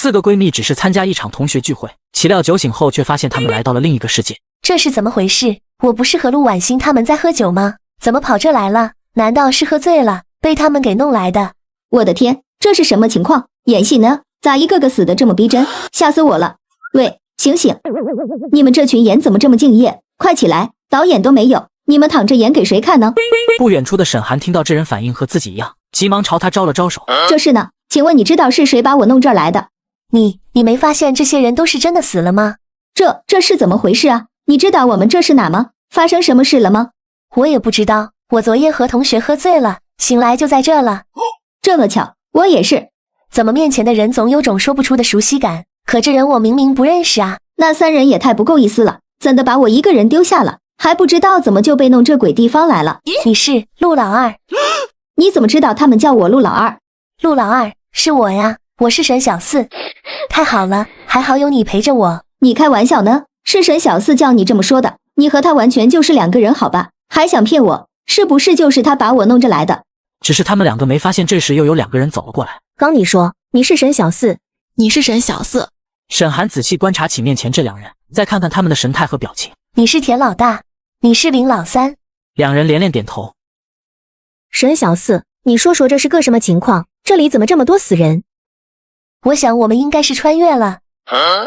四个闺蜜只是参加一场同学聚会，岂料酒醒后却发现她们来到了另一个世界。这是怎么回事？我不是和陆婉欣他们在喝酒吗？怎么跑这来了？难道是喝醉了，被他们给弄来的？我的天，这是什么情况？演戏呢？咋一个个死得这么逼真？吓死我了！喂，醒醒！你们这群演怎么这么敬业？快起来，导演都没有，你们躺着演给谁看呢？不远处的沈寒听到这人反应和自己一样，急忙朝他招了招手。这是呢，请问你知道是谁把我弄这儿来的？你没发现这些人都是真的死了吗？这是怎么回事啊？你知道我们这是哪吗？发生什么事了吗？我也不知道，我昨夜和同学喝醉了，醒来就在这了。这么巧，我也是。怎么面前的人总有种说不出的熟悉感？可这人我明明不认识啊！那三人也太不够意思了，怎的把我一个人丢下了？还不知道怎么就被弄这鬼地方来了。你是陆老二？你怎么知道他们叫我陆老二？陆老二是我呀，我是沈小四。太好了，还好有你陪着我。你开玩笑呢？是沈小四叫你这么说的，你和他完全就是两个人好吧？还想骗我？是不是就是他把我弄着来的？只是他们两个没发现，这时又有两个人走了过来。刚你说你是沈小四，你是沈小四。沈寒仔细观察起面前这两人，再看看他们的神态和表情。你是田老大，你是林老三。两人连连点头。沈小四，你说说这是个什么情况？这里怎么这么多死人？我想我们应该是穿越了。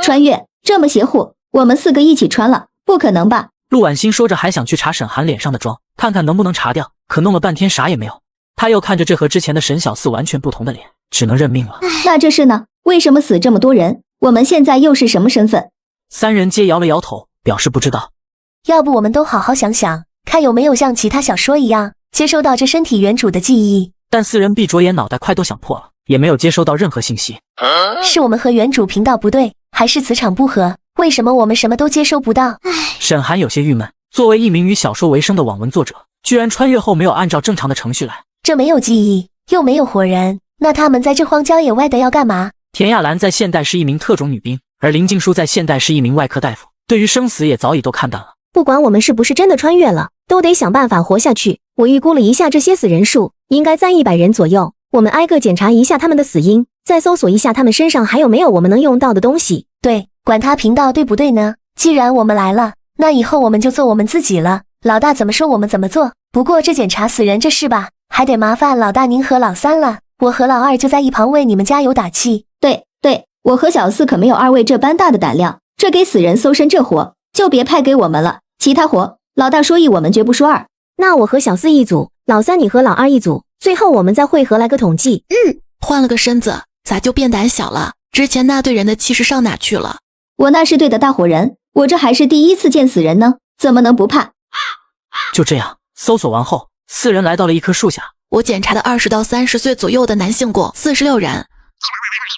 穿越？这么邪乎？我们四个一起穿了？不可能吧？陆婉欣说着还想去查沈寒脸上的妆，看看能不能查掉，可弄了半天啥也没有。他又看着这和之前的沈小四完全不同的脸，只能认命了。那这是呢？为什么死这么多人？我们现在又是什么身份？三人皆摇了摇头，表示不知道。要不我们都好好想想，看有没有像其他小说一样接收到这身体原主的记忆。但四人闭着眼，脑袋快都想破了，也没有接收到任何信息。是我们和原主频道不对，还是磁场不合？为什么我们什么都接收不到？沈寒有些郁闷，作为一名以小说为生的网文作者，居然穿越后没有按照正常的程序来。这没有记忆，又没有活人，那他们在这荒郊野外的要干嘛？田亚兰在现代是一名特种女兵，而林静书在现代是一名外科大夫，对于生死也早已都看淡了。不管我们是不是真的穿越了，都得想办法活下去。我预估了一下这些死人数，应该在100人左右。我们挨个检查一下他们的死因，再搜索一下他们身上还有没有我们能用到的东西。对，管他频道对不对呢？既然我们来了，那以后我们就做我们自己了。老大怎么说我们怎么做。不过这检查死人这事吧，还得麻烦老大您和老三了。我和老二就在一旁为你们加油打气。对，我和小四可没有二位这般大的胆量，这给死人搜身这活就别派给我们了。其他活，老大说一，我们绝不说二。那我和小四一组，老三你和老二一组，最后我们再汇合来个统计。换了个身子，咋就变胆小了？之前那队人的气势上哪去了？我那是队的大伙人，我这还是第一次见死人呢，怎么能不怕？就这样，搜索完后，四人来到了一棵树下。我检查的20到30岁左右的男性共46人，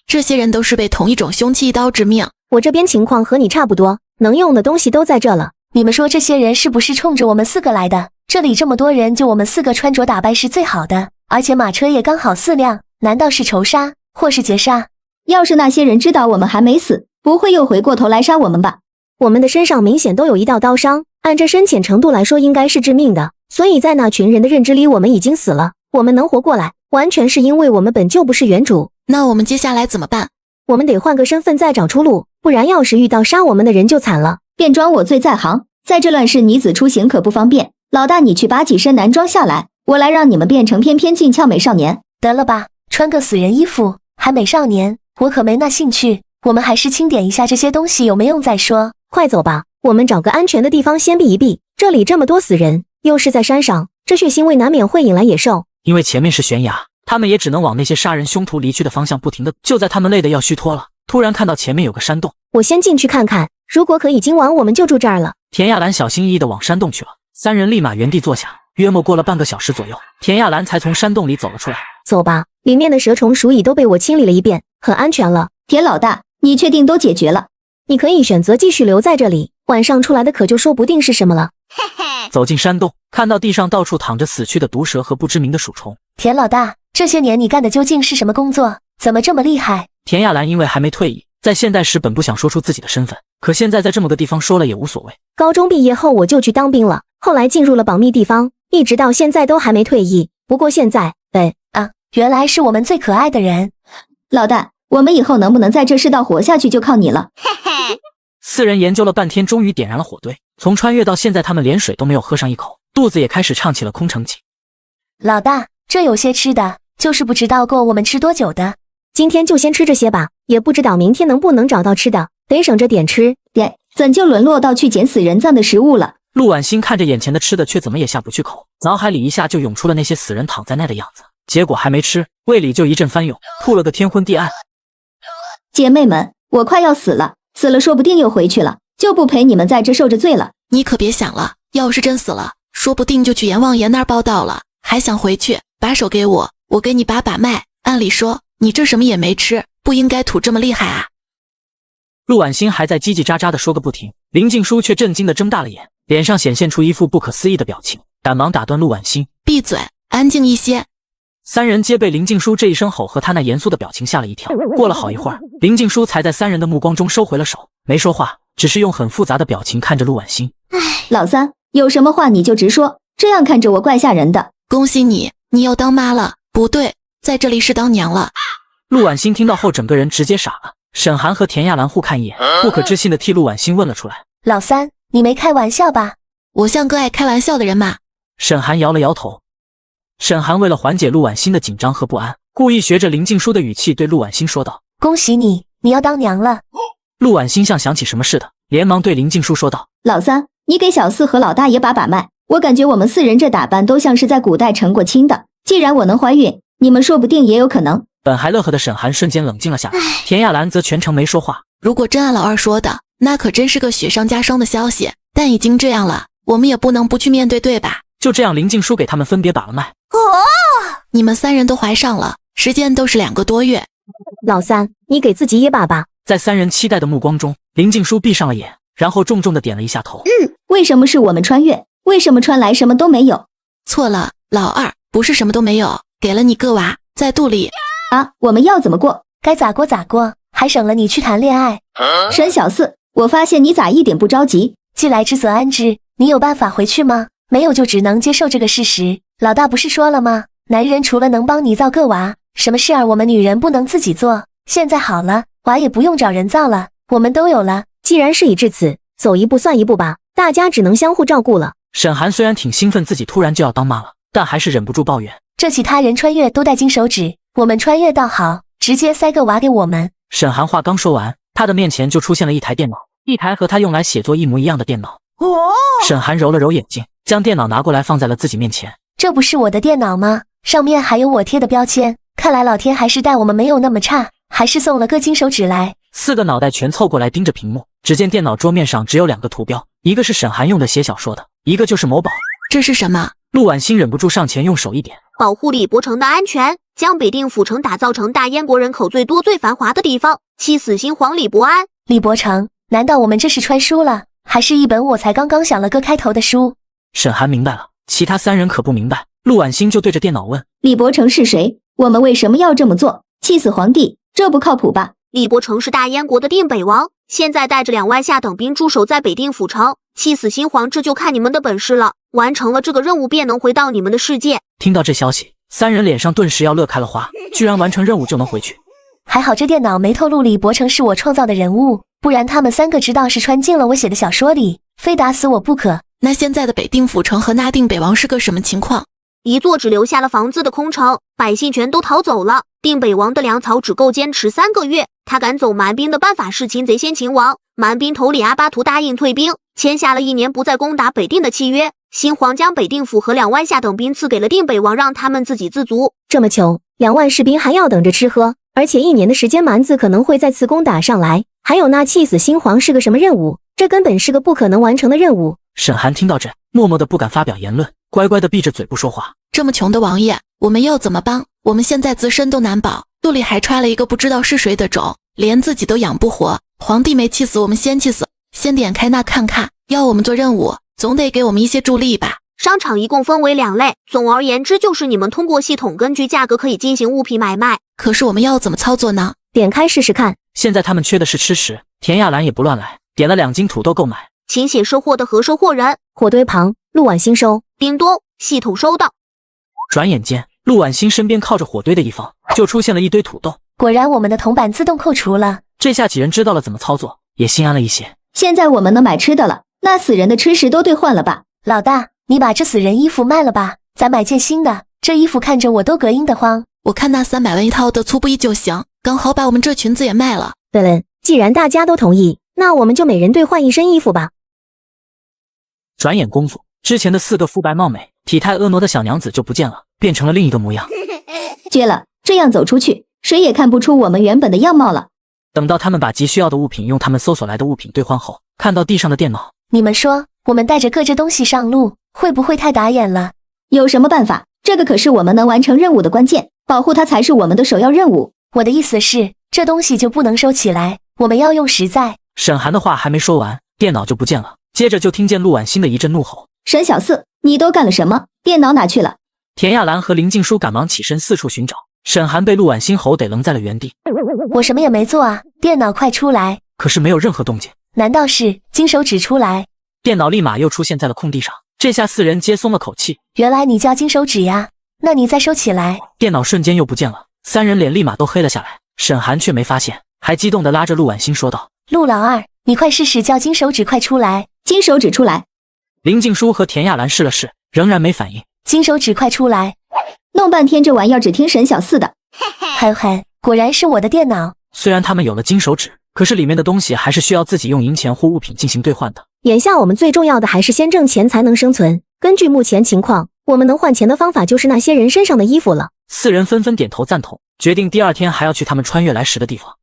这些人都是被同一种凶器一刀致命。我这边情况和你差不多，能用的东西都在这了。你们说这些人是不是冲着我们4个来的？这里这么多人，就我们4个穿着打扮是最好的，而且马车也刚好4辆，难道是仇杀或是劫杀？要是那些人知道我们还没死，不会又回过头来杀我们吧？我们的身上明显都有一道刀伤，按这深浅程度来说应该是致命的，所以在那群人的认知里我们已经死了。我们能活过来，完全是因为我们本就不是原主。那我们接下来怎么办？我们得换个身份再找出路，不然要是遇到杀我们的人就惨了。变装我最在行，在这乱世女子出行可不方便。老大你去拔几身男装下来，我来让你们变成翩翩俊俏美少年。得了吧，穿个死人衣服还美少年，我可没那兴趣。我们还是清点一下这些东西有没用再说。快走吧，我们找个安全的地方先避一避。这里这么多死人，又是在山上，这血腥味难免会引来野兽。因为前面是悬崖，他们也只能往那些杀人凶徒离去的方向不停的。就在他们累得要虚脱了，突然看到前面有个山洞。我先进去看看，如果可以，今晚我们就住这儿了。田亚兰小心翼翼地往山洞去了，三人立马原地坐下。约莫过了半个小时左右，田亚兰才从山洞里走了出来。走吧，里面的蛇虫鼠蚁都被我清理了一遍，很安全了。田老大，你确定都解决了？你可以选择继续留在这里，晚上出来的可就说不定是什么了。走进山洞，看到地上到处躺着死去的毒蛇和不知名的鼠虫。田老大，这些年你干的究竟是什么工作？怎么这么厉害？田亚兰因为还没退役，在现代时本不想说出自己的身份，可现在在这么个地方说了也无所谓。高中毕业后我就去当兵了，后来进入了保密地方，一直到现在都还没退役。不过现在，原来是我们最可爱的人。老大，我们以后能不能在这世道活下去就靠你了。四人研究了半天，终于点燃了火堆。从穿越到现在，他们连水都没有喝上一口，肚子也开始唱起了空城计。老大，这有些吃的，就是不知道够我们吃多久的。今天就先吃这些吧，也不知道明天能不能找到吃的，得省着点吃。怎就沦落到去捡死人葬的食物了？陆婉欣看着眼前的吃的，却怎么也下不去口，脑海里一下就涌出了那些死人躺在那的样子，结果还没吃，胃里就一阵翻涌，吐了个天昏地暗。姐妹们，我快要死了，死了说不定又回去了，就不陪你们在这受着罪了。你可别想了，要是真死了，说不定就去阎王爷那儿报道了，还想回去？把手给我，我给你把脉。按理说，你这什么也没吃，不应该吐这么厉害啊。陆婉欣还在叽叽喳喳地说个不停，林静书却震惊地睁大了眼，脸上显现出一副不可思议的表情，赶忙打断陆婉欣：闭嘴，安静一些。三人皆被林静书这一声吼和他那严肃的表情吓了一跳。过了好一会儿，林静书才在三人的目光中收回了手，没说话，只是用很复杂的表情看着陆婉欣。老三，有什么话你就直说，这样看着我怪吓人的。恭喜你，你要当妈了。不对，在这里是当娘了。陆婉欣听到后整个人直接傻了，沈寒和田亚兰互看一眼，不可置信地替陆婉欣问了出来：老三，你没开玩笑吧？我像个爱开玩笑的人嘛。沈寒摇了摇头。沈寒为了缓解陆婉欣的紧张和不安，故意学着林静书的语气对陆婉欣说道：恭喜你，你要当娘了。陆婉欣像想起什么似的，连忙对林静书说道：老三，你给小四和老大爷把脉，我感觉我们四人这打扮都像是在古代成过亲的，既然我能怀孕，你们说不定也有可能。本还乐呵的沈寒瞬间冷静了下来，田亚兰则全程没说话。如果真按老二说的，那可真是个雪上加霜的消息，但已经这样了，我们也不能不去面对，对吧？就这样，林静书给他们分别把了脉。你们三人都怀上了，时间都是2个多月。老三，你给自己也把把。在三人期待的目光中，林静书闭上了眼，然后重重地点了一下头。为什么是我们穿越？为什么穿来什么都没有？错了，老二，不是什么都没有，给了你个娃，在肚里。啊，我们要怎么过？该咋过咋过，还省了你去谈恋爱。沈小四，我发现你咋一点不着急？既来之则安之，你有办法回去吗？没有就只能接受这个事实。老大不是说了吗？男人除了能帮你造个娃，什么事儿我们女人不能自己做。现在好了，娃也不用找人造了，我们都有了。既然事已至此，走一步算一步吧，大家只能相互照顾了。沈寒虽然挺兴奋自己突然就要当妈了，但还是忍不住抱怨：这其他人穿越都戴金手指，我们穿越倒好，直接塞个娃给我们。沈寒话刚说完，他的面前就出现了一台电脑，一台和他用来写作一模一样的电脑。沈寒揉了揉眼睛，将电脑拿过来放在了自己面前。这不是我的电脑吗？上面还有我贴的标签，看来老天还是待我们没有那么差，还是送了个金手指来。4个脑袋全凑过来盯着屏幕，只见电脑桌面上只有2个图标，一个是沈寒用的写小说的，一个就是某宝。这是什么？陆婉欣忍不住上前用手一点，保护李伯城的安全，将北定府城打造成大燕国人口最多最繁华的地方，妻死新皇李伯安。李伯城，难道我们这是穿书了？还是一本我才刚刚想了个开头的书？沈寒明白了，其他3人可不明白。陆婉欣就对着电脑问：李伯城是谁？我们为什么要这么做？气死皇帝，这不靠谱吧？李伯城是大燕国的定北王，现在带着2万下等兵驻守在北定府城，气死新皇，这就看你们的本事了。完成了这个任务，便能回到你们的世界。听到这消息，3人脸上顿时要乐开了花，居然完成任务就能回去。还好这电脑没透露李伯城是我创造的人物，不然他们3个知道是穿进了我写的小说里，非打死我不可。那现在的北定府城和那定北王是个什么情况？一座只留下了房子的空城，百姓全都逃走了。定北王的粮草只够坚持3个月，他赶走蛮兵的办法是擒贼先擒王。蛮兵头里阿巴图答应退兵，签下了1年不再攻打北定的契约。新皇将北定府和2万下等兵赐给了定北王，让他们自给自足。这么穷，2万士兵还要等着吃喝，而且1年的时间蛮子可能会再次攻打上来。还有那气死新皇是个什么任务？这根本是个不可能完成的任务。沈寒听到这，默默的不敢发表言论，乖乖的闭着嘴不说话。这么穷的王爷，我们要怎么帮？我们现在自身都难保，肚里还揣了一个不知道是谁的种，连自己都养不活。皇帝没气死，我们先气死。先点开那看看，要我们做任务，总得给我们一些助力吧。商场一共分为2类，总而言之就是你们通过系统根据价格可以进行物品买卖。可是我们要怎么操作呢？点开试试看。现在他们缺的是吃食，田亚兰也不乱来，点了2斤土豆购买。请写收货的和收货人。火堆旁，陆婉欣收。叮咚，系统收到。转眼间，陆婉欣身边靠着火堆的一方就出现了一堆土豆，果然我们的铜板自动扣除了。这下几人知道了怎么操作，也心安了一些。现在我们能买吃的了，那死人的吃食都兑换了吧？老大，你把这死人衣服卖了吧，咱买件新的。这衣服看着我都膈应得慌。我看那300万一套的粗布衣就行，刚好把我们这裙子也卖了。既然大家都同意，那我们就每人兑换一身衣服吧。转眼功夫，之前的4个肤白貌美、体态婀娜的小娘子就不见了，变成了另一个模样。绝了，这样走出去，谁也看不出我们原本的样貌了。等到他们把急需要的物品用他们搜索来的物品兑换后，看到地上的电脑，你们说，我们带着各这东西上路，会不会太打眼了？有什么办法？这个可是我们能完成任务的关键，保护它才是我们的首要任务。我的意思是，这东西就不能收起来，我们要用实在。沈寒的话还没说完，电脑就不见了，接着就听见陆婉欣的一阵怒吼：沈小四，你都干了什么？电脑哪去了？田亚兰和林静书赶忙起身四处寻找，沈寒被陆婉欣吼得愣在了原地。我什么也没做啊，电脑快出来！可是没有任何动静，难道是金手指出来？电脑立马又出现在了空地上，这下4人皆松了口气。原来你叫金手指呀，那你再收起来。电脑瞬间又不见了，3人脸立马都黑了下来，沈寒却没发现，还激动地拉着陆婉欣说道：陆老二，你快试试叫金手指快出来。金手指出来。林静书和田亚兰试了试，仍然没反应。金手指快出来。弄半天这玩意儿只听沈小四的。憨憨，果然是我的电脑。虽然他们有了金手指，可是里面的东西还是需要自己用银钱或物品进行兑换的。眼下我们最重要的还是先挣钱才能生存。根据目前情况，我们能换钱的方法就是那些人身上的衣服了。4人纷纷点头赞同，决定第2天还要去他们穿越来时的地方。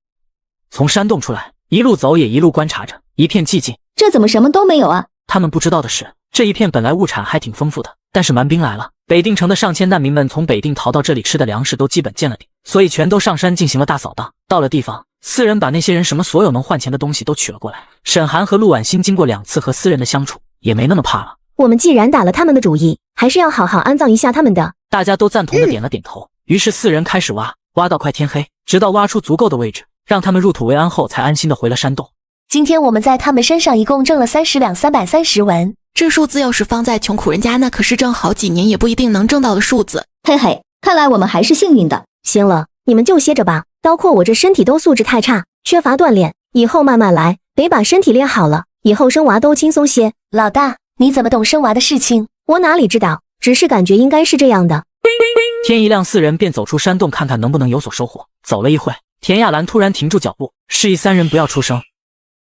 从山洞出来，一路走也一路观察着，一片寂静。这怎么什么都没有啊？他们不知道的是，这一片本来物产还挺丰富的，但是蛮兵来了，北定城的上千难民们从北定逃到这里，吃的粮食都基本见了底，所以全都上山进行了大扫荡。到了地方，4人把那些人什么所有能换钱的东西都取了过来。沈寒和陆婉欣经过2次和4人的相处，也没那么怕了。我们既然打了他们的主意，还是要好好安葬一下他们的。大家都赞同的点了点头。于是4人开始挖，挖到快天黑，直到挖出足够的位置，让他们入土为安后，才安心的回了山洞。今天我们在他们身上一共挣了30两330文，这数字要是放在穷苦人家，那可是挣好几年也不一定能挣到的数字。嘿嘿，看来我们还是幸运的。行了，你们就歇着吧。包括我这身体都素质太差，缺乏锻炼，以后慢慢来，得把身体练好了，以后生娃都轻松些。老大，你怎么懂生娃的事情？我哪里知道，只是感觉应该是这样的。天一亮，4人便走出山洞，看看能不能有所收获。走了一会，田亚兰突然停住脚步，示意3人不要出声。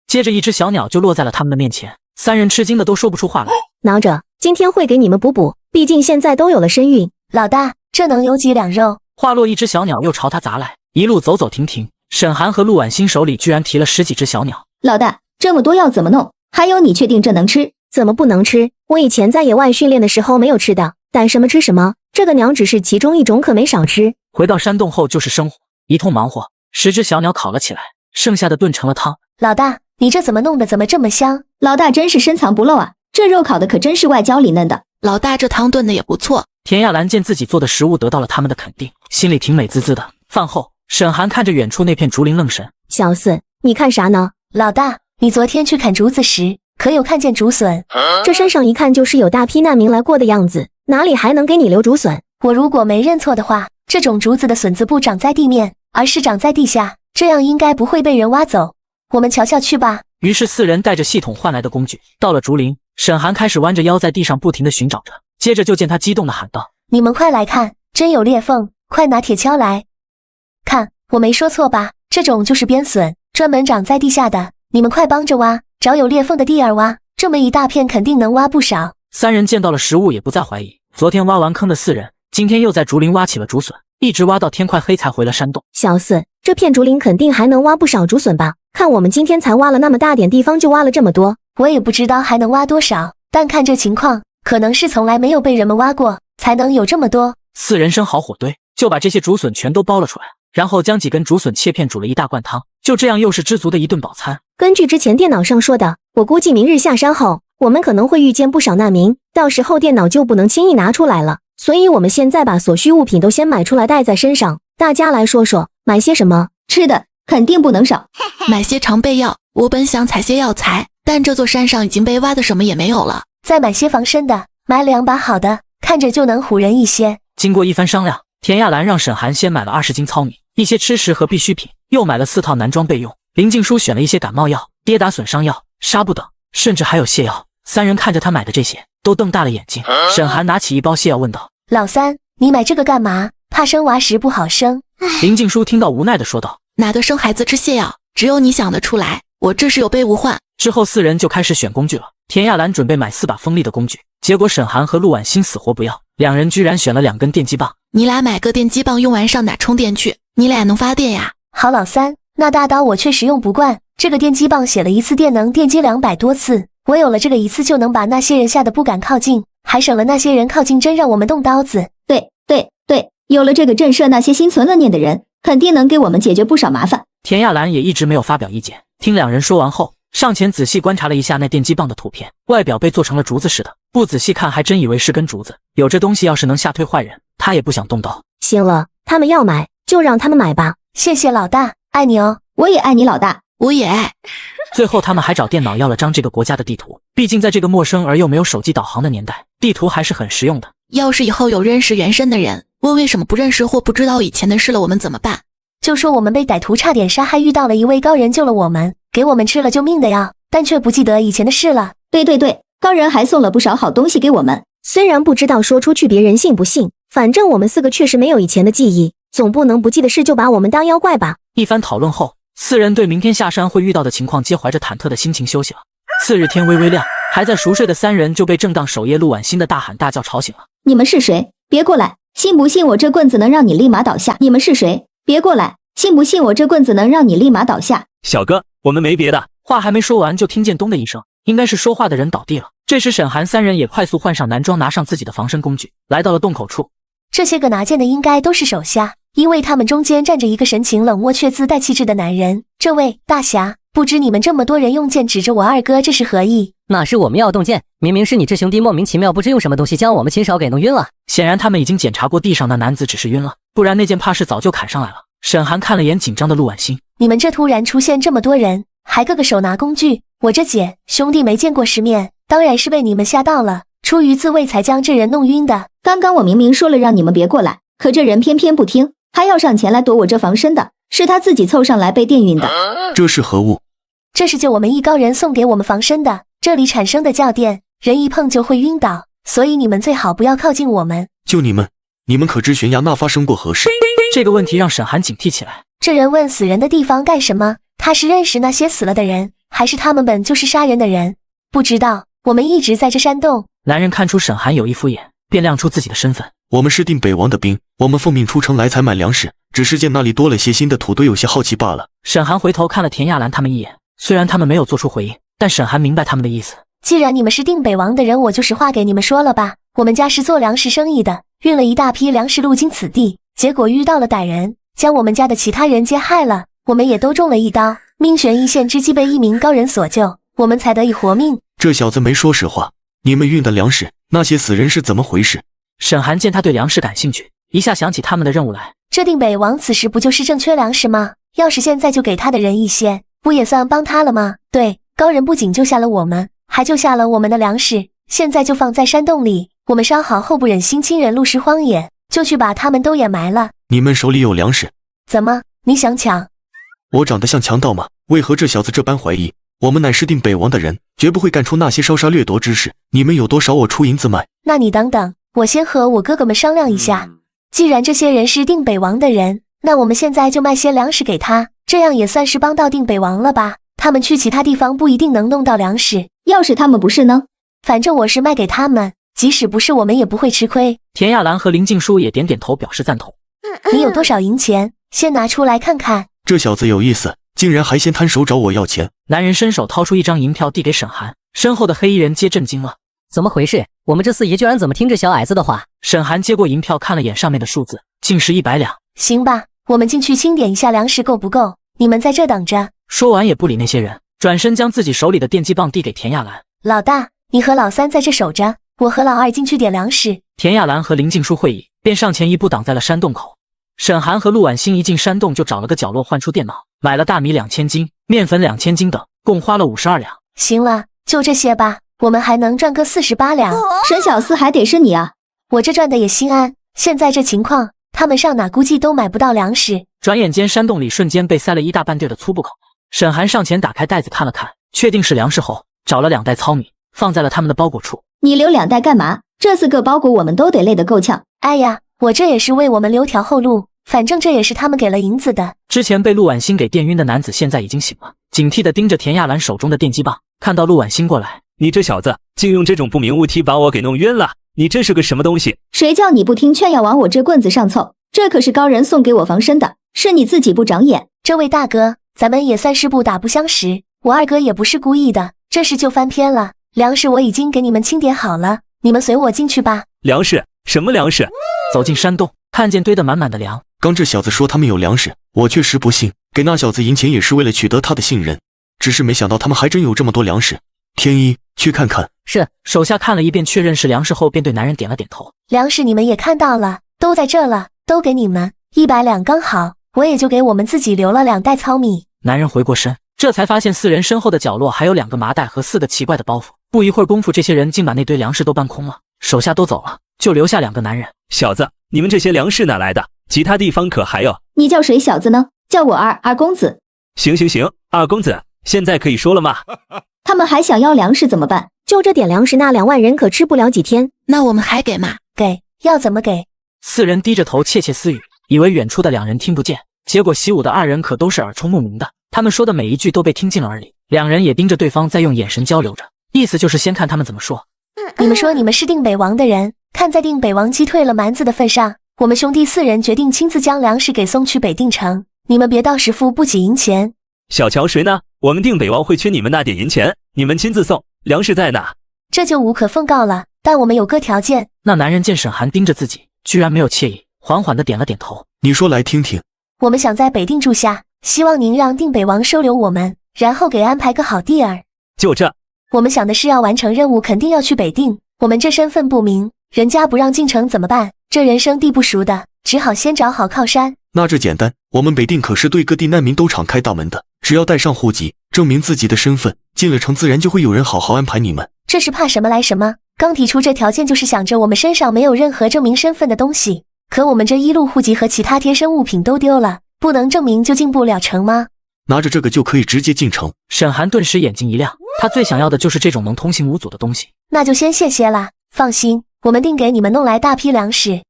接着一只小鸟就落在了他们的面前，3人吃惊的都说不出话来。挠着，今天会给你们补补，毕竟现在都有了身孕。老大，这能有几两肉？话落，一只小鸟又朝他砸来，一路走走停停。沈寒和陆婉欣手里居然提了10几只小鸟。老大，这么多要怎么弄？还有，你确定这能吃？怎么不能吃？我以前在野外训练的时候没有吃的，但什么吃什么，这个鸟只是其中一种，可没少吃。回到山洞后就是生火，一通忙活，10只小鸟烤了起来，剩下的炖成了汤。老大，你这怎么弄的？怎么这么香？老大真是深藏不露啊，这肉烤的可真是外焦里嫩的。老大这汤炖的也不错。田亚兰见自己做的食物得到了他们的肯定，心里挺美滋滋的。饭后，沈寒看着远处那片竹林愣神。小四，你看啥呢？老大，你昨天去砍竹子时，可有看见竹笋？这山上一看就是有大批难民来过的样子，哪里还能给你留竹笋？我如果没认错的话，这种竹子的笋子不长在地面，而是长在地下，这样应该不会被人挖走。我们瞧瞧去吧。于是4人带着系统换来的工具，到了竹林。沈寒开始弯着腰在地上不停地寻找着，接着就见他激动地喊道：你们快来看，真有裂缝，快拿铁锹来。看，我没说错吧？这种就是边笋，专门长在地下的。你们快帮着挖，找有裂缝的地儿挖，这么一大片肯定能挖不少。3人见到了食物也不再怀疑，昨天挖完坑的4人，今天又在竹林挖起了竹笋，一直挖到天快黑才回了山洞。小四，这片竹林肯定还能挖不少竹笋吧？看我们今天才挖了那么大点地方就挖了这么多。我也不知道还能挖多少，但看这情况，可能是从来没有被人们挖过，才能有这么多。4人生好火堆，就把这些竹笋全都剥了出来，然后将几根竹笋切片煮了一大罐汤，就这样又是知足的一顿饱餐。根据之前电脑上说的，我估计明日下山后，我们可能会遇见不少难民，到时候电脑就不能轻易拿出来了，所以我们现在把所需物品都先买出来带在身上。大家来说说，买些什么？吃的肯定不能少，买些常备药。我本想采些药材，但这座山上已经被挖的什么也没有了。再买些防身的，买2把好的，看着就能唬人一些。经过一番商量，田亚兰让沈寒先买了20斤糙米，一些吃食和必需品，又买了4套男装备用。林静书选了一些感冒药、跌打损伤药、纱布等，甚至还有泻药。三人看着他买的这些，都瞪大了眼睛。沈寒拿起一包泻药问道：“老三，你买这个干嘛？怕生娃时不好生？”林静书听到无奈地说道：“哪个生孩子吃泻药？只有你想得出来，我这是有备无患。”之后4人就开始选工具了。田亚兰准备买4把锋利的工具，结果沈寒和陆婉欣死活不要，两人居然选了2根电击棒。你俩买个电击棒用完上哪充电去？你俩能发电呀？好老三，那大刀我确实用不惯，这个电击棒写了一次电能电击200多次，我有了这个一次就能把那些人吓得不敢靠近，还省了那些人靠近针让我们动刀子。对，有了这个震慑那些心存恶念的人，肯定能给我们解决不少麻烦。田亚兰也一直没有发表意见，听两人说完后，上前仔细观察了一下那电击棒的图片，外表被做成了竹子似的，不仔细看还真以为是根竹子。有这东西要是能吓退坏人，他也不想动刀。行了，他们要买就让他们买吧。谢谢老大，爱你哦。我也爱你老大。我也爱。最后他们还找电脑要了张这个国家的地图，毕竟在这个陌生而又没有手机导航的年代，地图还是很实用的。要是以后有认识原神的人问为什么不认识或不知道以前的事了，我们怎么办？就说我们被歹徒差点杀害，遇到了一位高人救了我们，给我们吃了救命的药，但却不记得以前的事了。对，高人还送了不少好东西给我们。虽然不知道说出去别人信不信，反正我们4个确实没有以前的记忆，总不能不记得事就把我们当妖怪吧。一番讨论后，4人对明天下山会遇到的情况皆怀着忐忑的心情休息了。次日天微微亮，还在熟睡的3人就被正当守夜陆婉欣的大喊大叫吵醒了。你们是谁？别过来！信不信我这棍子能让你立马倒下？你们是谁？别过来！信不信我这棍子能让你立马倒下？小哥，我们没别的。话还没说完，就听见咚的一声，应该是说话的人倒地了。这时沈寒3人也快速换上男装，拿上自己的防身工具，来到了洞口处。这些个拿剑的应该都是手下，因为他们中间站着一个神情冷漠却自带气质的男人。这位大侠，不知你们这么多人用剑指着我二哥，这是何意？那是我们要动剑，明明是你这兄弟莫名其妙不知用什么东西将我们亲手给弄晕了。显然他们已经检查过地上的男子只是晕了，不然那剑怕是早就砍上来了。沈寒看了眼紧张的陆婉欣，你们这突然出现这么多人，还个个手拿工具，我这姐兄弟没见过世面，当然是被你们吓到了，出于自卫才将这人弄晕的。刚刚我明明说了让你们别过来，可这人偏偏不听，还要上前来夺我这防身的，是他自己凑上来被电晕的。这是何物？这是救我们一高人送给我们防身的，这里产生的教电，人一碰就会晕倒，所以你们最好不要靠近我们。就你们可知悬崖那发生过何事？这个问题让沈寒警惕起来。这人问死人的地方干什么？他是认识那些死了的人，还是他们本就是杀人的人？不知道，我们一直在这山洞。男人看出沈寒有意敷衍，便亮出自己的身份。我们是定北王的兵，我们奉命出城来采买粮食，只是见那里多了些新的土堆，有些好奇罢了。沈寒回头看了田亚兰他们一眼，虽然他们没有做出回应，但沈寒明白他们的意思。既然你们是定北王的人，我就实话给你们说了吧。我们家是做粮食生意的，运了一大批粮食路经此地，结果遇到了歹人，将我们家的其他人皆害了，我们也都中了一刀，命悬一线之际被一名高人所救，我们才得以活命。这小子没说实话，你们运的粮食，那些死人是怎么回事？沈寒见他对粮食感兴趣，一下想起他们的任务来。这定北王此时不就是正缺粮食吗？要是现在就给他的人一些，不也算帮他了吗？对，高人不仅救下了我们，还救下了我们的粮食，现在就放在山洞里，我们烧好后不忍心亲人露尸荒野，就去把他们都掩埋了。你们手里有粮食？怎么，你想抢？我长得像强盗吗？为何这小子这般怀疑？我们乃是定北王的人，绝不会干出那些烧杀掠夺之事。你们有多少，我出银子买。那你等等，我先和我哥哥们商量一下。既然这些人是定北王的人，那我们现在就卖些粮食给他，这样也算是帮到定北王了吧？他们去其他地方不一定能弄到粮食，要是他们不是呢？反正我是卖给他们，即使不是我们也不会吃亏。田亚兰和林静书也点点头表示赞同。你有多少银钱？先拿出来看看。这小子有意思，竟然还先摊手找我要钱。男人伸手掏出一张银票递给沈寒，身后的黑衣人皆震惊了。怎么回事？我们这四爷居然怎么听这小矮子的话？沈寒接过银票看了眼上面的数字，竟是100两。行吧，我们进去清点一下粮食够不够，你们在这等着。说完也不理那些人，转身将自己手里的电击棒递给田亚兰。老大，你和老三在这守着，我和老二进去点粮食。田亚兰和林静书会意，便上前一步挡在了山洞口。沈寒和陆婉欣一进山洞就找了个角落换出电脑，买了大米2000斤、面粉2000斤等，共花了52两。行了，就这些吧，我们还能赚个48两。沈小厮还得是你啊！我这赚的也心安，现在这情况，他们上哪估计都买不到粮食。转眼间，山洞里瞬间被塞了一大半对的粗布口。沈寒上前打开袋子看了看，确定是粮食后，找了2袋糙米，放在了他们的包裹处。你留2袋干嘛？这4个包裹我们都得累得够呛。哎呀，我这也是为我们留条后路，反正这也是他们给了银子的。之前被陆婉欣给电晕的男子现在已经醒了，警惕地盯着田亚兰手中的电击棒。看到陆婉欣过来，你这小子竟用这种不明物体把我给弄晕了，你这是个什么东西？谁叫你不听劝要往我这棍子上凑？这可是高人送给我防身的，是你自己不长眼。这位大哥，咱们也算是不打不相识，我二哥也不是故意的，这事就翻篇了。粮食我已经给你们清点好了，你们随我进去吧。粮食？什么粮食？走进山洞，看见堆得满满的粮。刚这小子说他们有粮食，我确实不信，给那小子银钱也是为了取得他的信任，只是没想到他们还真有这么多粮食。天一，去看看。是。手下看了一遍，确认是粮食后，便对男人点了点头。粮食你们也看到了，都在这了，都给你们100两刚好，我也就给我们自己留了2袋糙米。男人回过身，这才发现4人身后的角落还有2个麻袋和4个奇怪的包袱。不一会儿功夫，这些人竟把那堆粮食都搬空了，手下都走了，就留下2个男人。小子，你们这些粮食哪来的？其他地方可还有？你叫谁小子呢？叫我二公子。行，二公子，现在可以说了吗？他们还想要粮食怎么办？就这点粮食，那2万人可吃不了几天。那我们还给吗？给，要怎么给？4人低着头窃窃私语，以为远处的2人听不见，结果习武的2人可都是耳聪目明的，他们说的每一句都被听进了耳里。2人也盯着对方在用眼神交流着，意思就是先看他们怎么说。你们说你们是定北王的人，看在定北王击退了蛮子的份上，我们兄弟4人决定亲自将粮食给送去北定城，你们别到时付不起银钱。小瞧谁呢？我们定北王会缺你们那点银钱？你们亲自送，粮食在哪？这就无可奉告了，但我们有个条件。那男人见沈寒盯着自己，居然没有惬意，缓缓地点了点头。你说来听听。我们想在北定住下，希望您让定北王收留我们，然后给安排个好地儿。就这？我们想的是要完成任务，肯定要去北定。我们这身份不明，人家不让进城怎么办？这人生地不熟的，只好先找好靠山。那这简单，我们北定可是对各地难民都敞开大门的，只要带上户籍，证明自己的身份，进了城自然就会有人好好安排你们。这是怕什么来什么？刚提出这条件就是想着我们身上没有任何证明身份的东西，可我们这1路户籍和其他贴身物品都丢了，不能证明就进不了城吗？拿着这个就可以直接进城。沈寒顿时眼睛一亮，他最想要的就是这种能通行无阻的东西。那就先谢谢啦，放心，我们定给你们弄来大批粮食。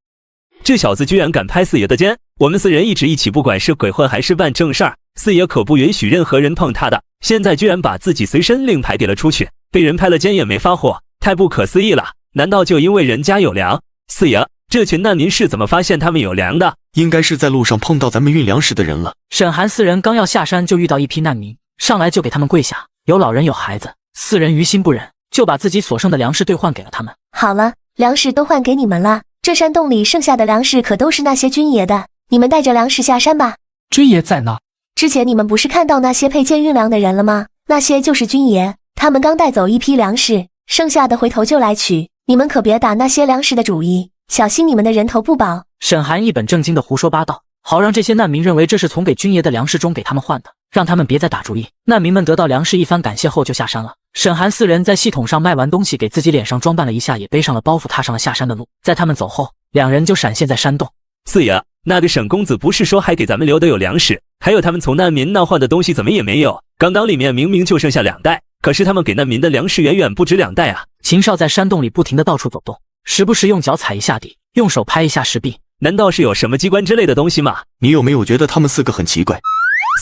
这小子居然敢拍4爷的肩，我们4人一直一起，不管是鬼混还是办正事儿，4爷可不允许任何人碰他的。现在居然把自己随身令牌给了出去，被人拍了肩也没发火，太不可思议了！难道就因为人家有粮？4爷，这群难民是怎么发现他们有粮的？应该是在路上碰到咱们运粮食的人了。沈寒4人刚要下山，就遇到一批难民，上来就给他们跪下，有老人有孩子，4人于心不忍，就把自己所剩的粮食兑换给了他们。好了，粮食都换给你们了，这山洞里剩下的粮食可都是那些军爷的，你们带着粮食下山吧。军爷在哪？之前你们不是看到那些配件运粮的人了吗？那些就是军爷，他们刚带走一批粮食，剩下的回头就来取，你们可别打那些粮食的主意，小心你们的人头不保。沈寒一本正经的胡说八道，好让这些难民认为这是从给军爷的粮食中给他们换的，让他们别再打主意。难民们得到粮食一番感谢后就下山了。沈寒4人在系统上卖完东西，给自己脸上装扮了一下，也背上了包袱，踏上了下山的路。在他们走后，2人就闪现在山洞。4爷，那个沈公子不是说还给咱们留的有粮食，还有他们从难民那换的东西怎么也没有？钢当里面明明就剩下2袋，可是他们给难民的粮食远远不止2袋啊！秦少在山洞里不停地到处走动，时不时用脚踩一下地，用手拍一下石壁。难道是有什么机关之类的东西吗？你有没有觉得他们4个很奇怪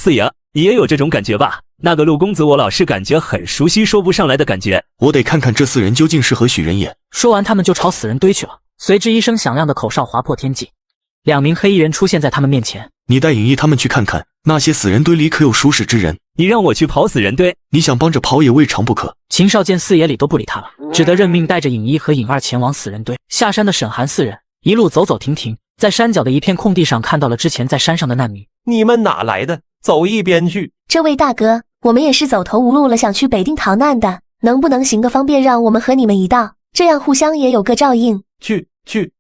？4爷，你也有这种感觉吧？那个陆公子我老是感觉很熟悉，说不上来的感觉。我得看看这4人究竟是何许人也。说完，他们就朝死人堆去了。随之一声响亮的口哨划破天际，2名黑衣人出现在他们面前。你带尹毅他们去看看，那些死人堆里可有熟识之人？你让我去跑死人堆？你想帮着跑也未尝不可。秦少见4爷里都不理他了，只得任命带着尹一和尹二前往死人堆。下山的沈寒4人一路走走停停，在山脚的一片空地上看到了之前在山上的难民。你们哪来的？走一边去！这位大哥，我们也是走投无路了，想去北定逃难的，能不能行个方便，让我们和你们一道，这样互相也有个照应。去，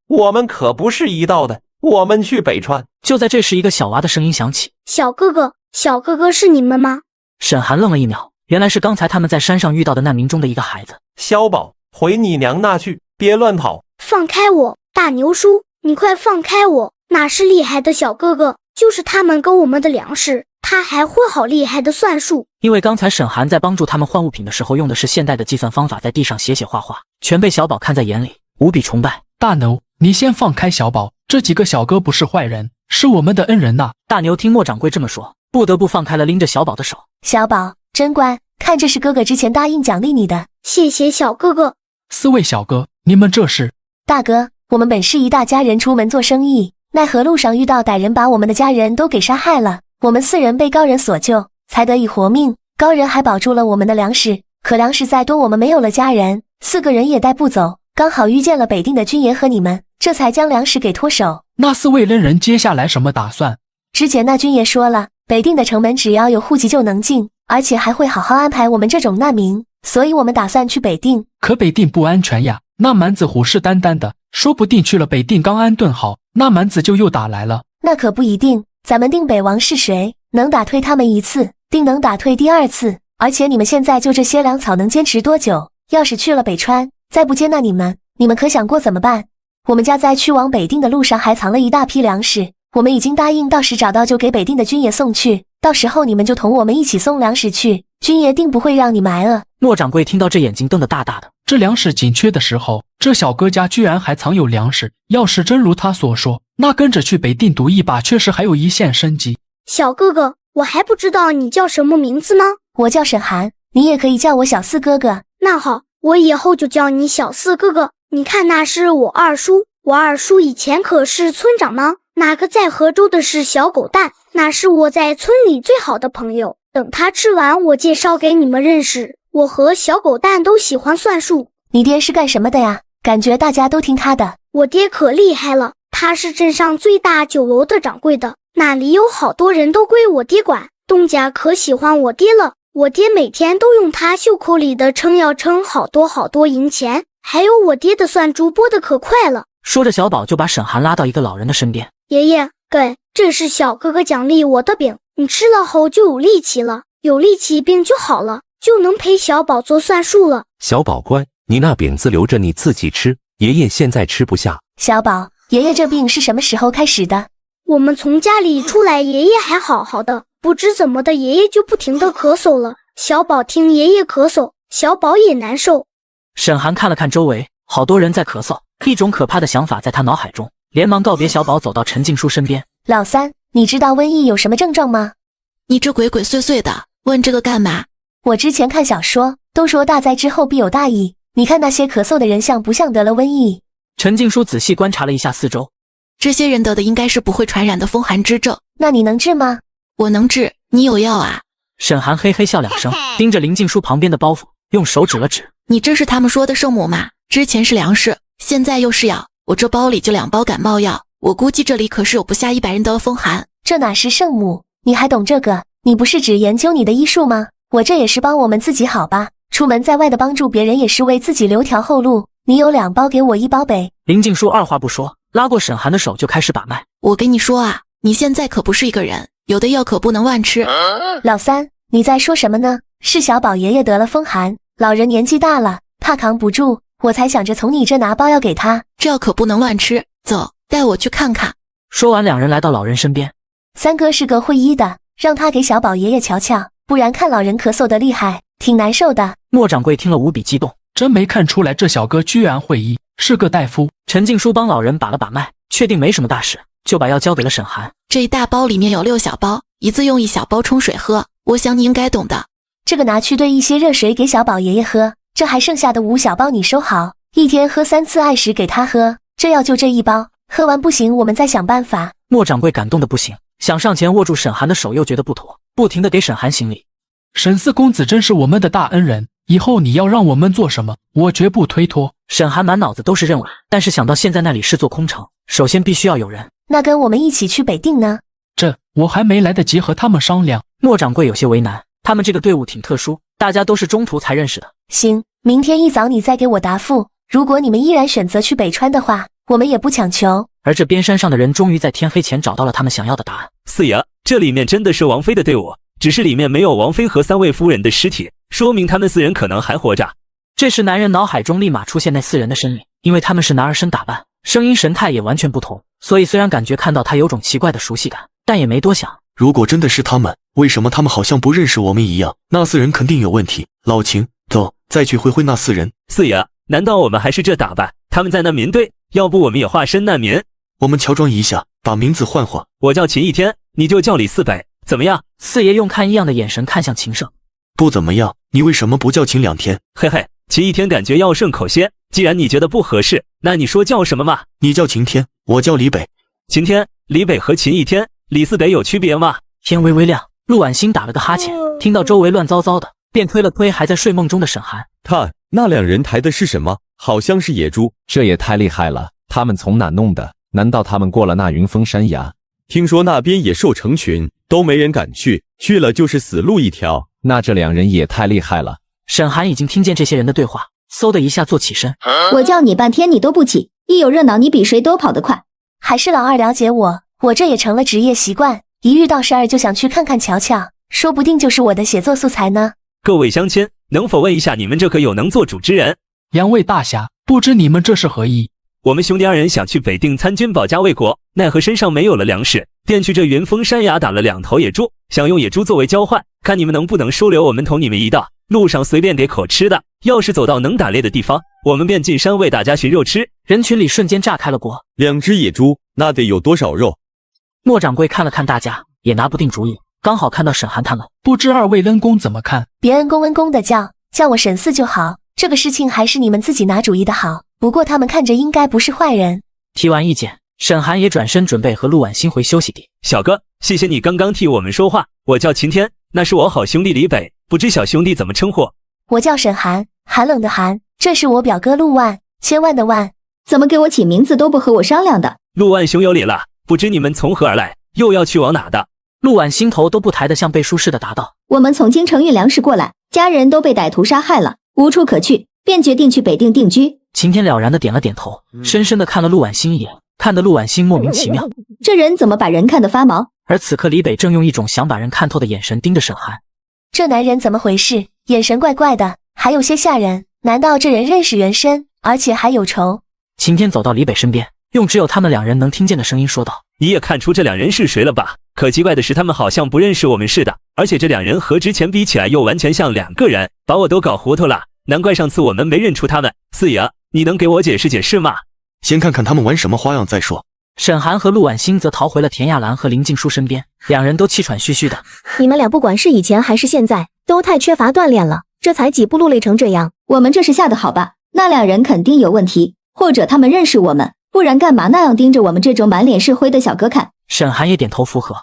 我们可不是一道的，我们去北川。就在这时，一个小娃的声音响起：“小哥哥是你们吗？”沈寒愣了一秒，原来是刚才他们在山上遇到的难民中的一个孩子。小宝，回你娘那去，别乱跑！放开我，大牛叔，你快放开我！那是厉害的小哥哥，就是他们给我们的粮食。他还会好厉害的算术。因为刚才沈寒在帮助他们换物品的时候用的是现代的计算方法，在地上写画画，全被小宝看在眼里，无比崇拜。大牛，你先放开小宝，这几个小哥不是坏人，是我们的恩人呐。大牛听莫掌柜这么说，不得不放开了拎着小宝的手。小宝真乖，看这是哥哥之前答应奖励你的。谢谢小哥哥。4位小哥，你们这是？大哥，我们本是一大家人出门做生意，奈何路上遇到歹人，把我们的家人都给杀害了。我们4人被高人所救，才得以活命。高人还保住了我们的粮食，可粮食再多，我们没有了家人，4个人也带不走。刚好遇见了北定的军爷和你们，这才将粮食给脱手。那4位恩人接下来什么打算？之前那军爷说了，北定的城门只要有户籍就能进，而且还会好好安排我们这种难民，所以我们打算去北定。可北定不安全呀，那蛮子虎视眈眈的，说不定去了北定刚安顿好，那蛮子就又打来了。那可不一定，咱们定北王是谁，能打退他们1次，定能打退第2次。而且你们现在就这些粮草能坚持多久？要是去了北川，再不接纳你们可想过怎么办？我们家在去往北定的路上还藏了一大批粮食，我们已经答应到时找到就给北定的军爷送去，到时候你们就同我们一起送粮食去，军爷定不会让你们挨饿。莫掌柜听到这眼睛瞪得大大的，这粮食紧缺的时候，这小哥家居然还藏有粮食，要是真如他所说，那跟着去北定赌一把确实还有一线生机。小哥哥，我还不知道你叫什么名字呢？我叫沈寒，你也可以叫我小4哥哥。那好，我以后就叫你小4哥哥。你看那是我二叔，我二叔以前可是村长呢。那个在河州的是小狗蛋，那是我在村里最好的朋友。等他吃完，我介绍给你们认识。我和小狗蛋都喜欢算术。你爹是干什么的呀？感觉大家都听他的。我爹可厉害了，他是镇上最大酒楼的掌柜的，那里有好多人都归我爹管。东家可喜欢我爹了，我爹每天都用他袖口里的称要称好多银钱，还有我爹的算珠拨得可快了。说着，小宝就把沈寒拉到一个老人的身边。爷爷，给，这是小哥哥奖励我的饼，你吃了后就有力气了，有力气病就好了，就能陪小宝做算术了。小宝乖，你那饼子留着你自己吃，爷爷现在吃不下。小宝，爷爷这病是什么时候开始的？我们从家里出来，爷爷还好好的，不知怎么的，爷爷就不停地咳嗽了。小宝听爷爷咳嗽，小宝也难受。沈寒看了看周围，好多人在咳嗽，一种可怕的想法在他脑海中，连忙告别小宝，走到陈静书身边。老三，你知道瘟疫有什么症状吗？你这鬼鬼祟祟的，问这个干嘛？我之前看小说，都说大灾之后必有大疫，你看那些咳嗽的人像不像得了瘟疫？陈静书仔细观察了一下四周，这些人得的应该是不会传染的风寒之症。那你能治吗？我能治，你有药啊？沈寒嘿嘿笑2声，盯着林静书旁边的包袱，用手指了指。你这是他们说的圣母吗？之前是粮食，现在又是药，我这包里就2包感冒药，我估计这里可是有不下100人得了风寒。这哪是圣母？你还懂这个？你不是只研究你的医术吗？我这也是帮我们自己好吧，出门在外的帮助别人也是为自己留条后路。你有2包，给我1包呗。林静书二话不说，拉过沈寒的手就开始把脉。我跟你说啊，你现在可不是一个人，有的药可不能乱吃。老三，你在说什么呢？是小宝爷爷得了风寒，老人年纪大了，怕扛不住，我才想着从你这拿包药给他。这药可不能乱吃，走，带我去看看。说完，2人来到老人身边。三哥是个会医的，让他给小宝爷爷瞧瞧，不然看老人咳嗽的厉害，挺难受的。莫掌柜听了无比激动，真没看出来这小哥居然会医，是个大夫。陈静书帮老人把了把脉，确定没什么大事，就把药交给了沈寒。这一大包里面有6小包，一次用1小包冲水喝，我想你应该懂的。这个拿去兑一些热水给小宝爷爷喝，这还剩下的5小包你收好，一天喝3次，按时给他喝。这药就这1包，喝完不行我们再想办法。莫掌柜感动的不行，想上前握住沈寒的手，又觉得不妥，不停地给沈寒行礼。沈四公子真是我们的大恩人，以后你要让我们做什么，我绝不推脱。沈寒满脑子都是任务，但是想到现在那里是座空城，首先必须要有人。那跟我们一起去北定呢？这我还没来得及和他们商量。莫掌柜有些为难，他们这个队伍挺特殊，大家都是中途才认识的。行，明天一早你再给我答复。如果你们依然选择去北川的话，我们也不强求。而这边山上的人终于在天黑前找到了他们想要的答案。四爷，这里面真的是王妃的队伍，只是里面没有王妃和3位夫人的尸体，说明他们4人可能还活着。这时男人脑海中立马出现那4人的身影，因为他们是男儿身打扮，声音神态也完全不同，所以虽然感觉看到他有种奇怪的熟悉感，但也没多想。如果真的是他们，为什么他们好像不认识我们一样？那4人肯定有问题。老秦，走，再去会会那4人。四爷，难道我们还是这打扮？他们在难民队，要不我们也化身难民？我们乔装一下，把名字换换。我叫秦一天，你就叫李四北，怎么样？四爷用看异样的眼神看向秦胜。不怎么样，你为什么不叫秦2天？嘿嘿，秦一天感觉要顺口些。既然你觉得不合适，那你说叫什么嘛？你叫秦天，我叫李北。秦天、李北和秦一天、李四北有区别吗？天微微亮，陆婉欣打了个哈欠，听到周围乱糟糟的，便推了推还在睡梦中的沈寒。看，那2人抬的是什么？好像是野猪。这也太厉害了，他们从哪弄的？难道他们过了那云峰山崖？听说那边野兽成群，都没人敢去，去了就是死路一条。那这2人也太厉害了。沈寒已经听见这些人的对话，嗖的一下坐起身。我叫你半天你都不起，一有热闹你比谁都跑得快。还是老二了解我，我这也成了职业习惯，一遇到事儿就想去看看瞧瞧，说不定就是我的写作素材呢。各位乡亲，能否问一下你们这可有能做主之人？2位大侠，不知你们这是何意？我们兄弟2人想去北定参军保家卫国，奈何身上没有了粮食，便去这云峰山崖打了2头野猪，想用野猪作为交换，看你们能不能收留我们同你们一道，路上随便给口吃的，要是走到能打猎的地方，我们便进山为大家寻肉吃。人群里瞬间炸开了锅。2只野猪，那得有多少肉？莫掌柜看了看大家，也拿不定主意，刚好看到沈寒他们，不知2位恩公怎么看？别恩公的叫我沈四就好，这个事情还是你们自己拿主意的好。不过他们看着应该不是坏人。提完意见，沈寒也转身准备和陆婉欣回休息地。小哥，谢谢你刚刚替我们说话，我叫秦天，那是我好兄弟李北，不知小兄弟怎么称呼？我叫沈寒，寒冷的寒，这是我表哥陆万，千万的万。怎么给我起名字都不和我商量的？陆万兄有礼了，不知你们从何而来，又要去往哪的？陆婉心头都不抬得像背书似的答道：我们从京城运粮食过来，家人都被歹徒杀害了，无处可去，便决定去北定定居。秦天了然的点了点头，深深的看了陆婉欣一眼，看得陆婉欣莫名其妙，这人怎么把人看得发毛？而此刻李北正用一种想把人看透的眼神盯着沈寒。这男人怎么回事？眼神怪怪的，还有些吓人。难道这人认识袁深，而且还有仇？秦天走到李北身边，用只有他们2人能听见的声音说道：你也看出这2人是谁了吧？可奇怪的是他们好像不认识我们似的，而且这2人和之前比起来又完全像2个人，把我都搞糊涂了。难怪上次我们没认出他们。四爷，你能给我解释解释吗？先看看他们玩什么花样再说。沈寒和陆婉欣则逃回了田亚兰和林静书身边，2人都气喘吁吁的。你们俩不管是以前还是现在，都太缺乏锻炼了，这才几步路累成这样。我们这是吓得好吧？那2人肯定有问题，或者他们认识我们，不然干嘛那样盯着我们这种满脸是灰的小哥看？沈寒也点头附和。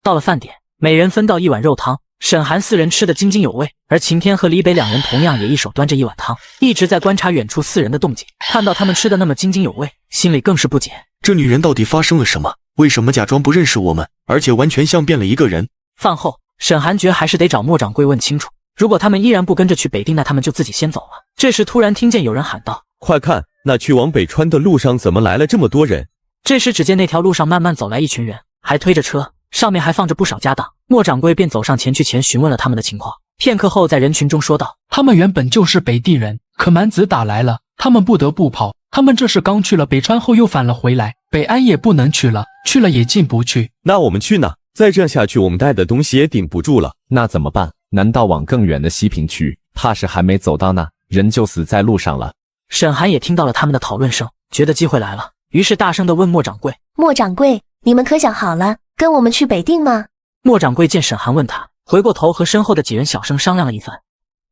到了饭点，每人分到1碗肉汤，沈寒4人吃得津津有味，而秦天和李北2人同样也一手端着1碗汤，一直在观察远处4人的动静。看到他们吃得那么津津有味，心里更是不解。这女人到底发生了什么？为什么假装不认识我们，而且完全像变了一个人？饭后，沈寒觉还是得找莫掌柜问清楚。如果他们依然不跟着去北定，那他们就自己先走了。这时突然听见有人喊道：快看，那去往北川的路上怎么来了这么多人？这时只见那条路上慢慢走来一群人，还推着车，上面还放着不少家当。莫掌柜便走上前去询问了他们的情况。片刻后在人群中说道：他们原本就是北地人，可蛮子打来了，他们不得不跑。他们这是刚去了北川后又返了回来，北安也不能去了，去了也进不去。那我们去哪？再这样下去我们带的东西也顶不住了。那怎么办？难道往更远的西平去？怕是还没走到那，人就死在路上了。沈寒也听到了他们的讨论声，觉得机会来了，于是大声地问莫掌柜：莫掌柜，你们可想好了，跟我们去北定吗？莫掌柜见沈寒问他，回过头和身后的几人小声商量了一番，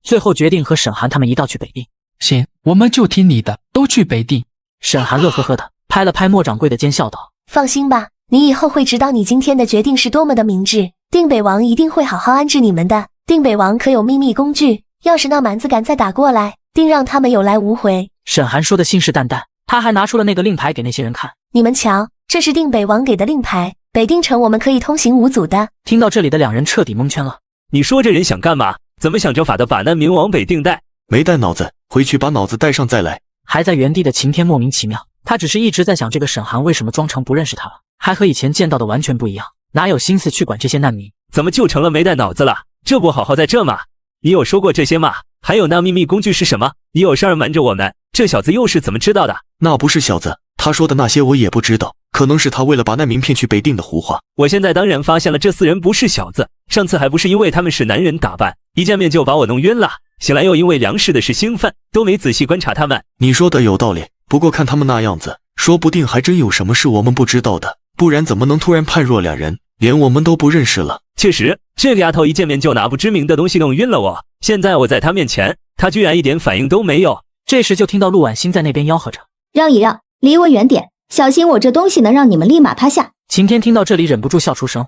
最后决定和沈寒他们一道去北定。行，我们就听你的，都去北定。沈寒乐呵呵的拍了拍莫掌柜的肩，笑道：放心吧，你以后会知道你今天的决定是多么的明智，定北王一定会好好安置你们的。定北王可有秘密工具，要是那蛮子敢再打过来，定让他们有来无回。沈寒说的信誓旦旦，他还拿出了那个令牌给那些人看。你们瞧，这是定北王给的令牌，北定城我们可以通行无阻的。听到这里的2人彻底蒙圈了。你说这人想干嘛？怎么想着法的把难民往北定带？没带脑子，回去把脑子带上再来。还在原地的秦天莫名其妙，他只是一直在想这个沈寒为什么装成不认识他了，还和以前见到的完全不一样，哪有心思去管这些难民？怎么就成了没带脑子了？这不好好在这吗？你有说过这些吗？还有那秘密工具是什么？你有事儿瞒着我们，这小子又是怎么知道的？那不是小子，他说的那些我也不知道，可能是他为了把难民骗去北定的胡话。我现在当然发现了，这4人不是小子，上次还不是因为他们是男人打扮，一见面就把我弄晕了，醒来又因为粮食的事兴奋，都没仔细观察他们。你说的有道理，不过看他们那样子，说不定还真有什么是我们不知道的，不然怎么能突然判若两人，连我们都不认识了？确实，这个丫头一见面就拿不知名的东西弄晕了我，现在我在她面前，她居然一点反应都没有。这时就听到陆婉欣在那边吆喝着：“让一让，离我远点，小心我这东西能让你们立马趴下。”晴天听到这里忍不住笑出声。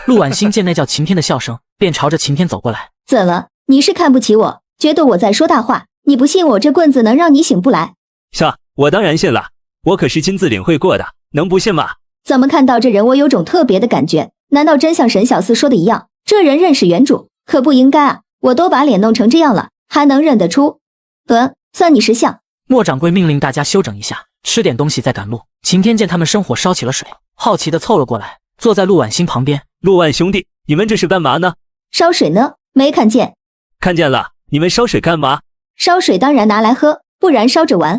陆婉欣见那叫晴天的笑声，便朝着晴天走过来。怎了？你是看不起我，觉得我在说大话？你不信我这棍子能让你醒不来？是，我当然信了，我可是亲自领会过的，能不信吗？怎么看到这人我有种特别的感觉？难道真像沈小四说的一样，这人认识原主？可不应该啊，我都把脸弄成这样了，还能认得出？算你识相。莫掌柜命令大家休整一下，吃点东西再赶路。晴天见他们生火烧起了水，好奇地凑了过来，坐在陆婉欣旁边。陆万兄弟，你们这是干嘛呢？烧水呢？没看见？看见了，你们烧水干嘛？烧水当然拿来喝，不然烧着玩。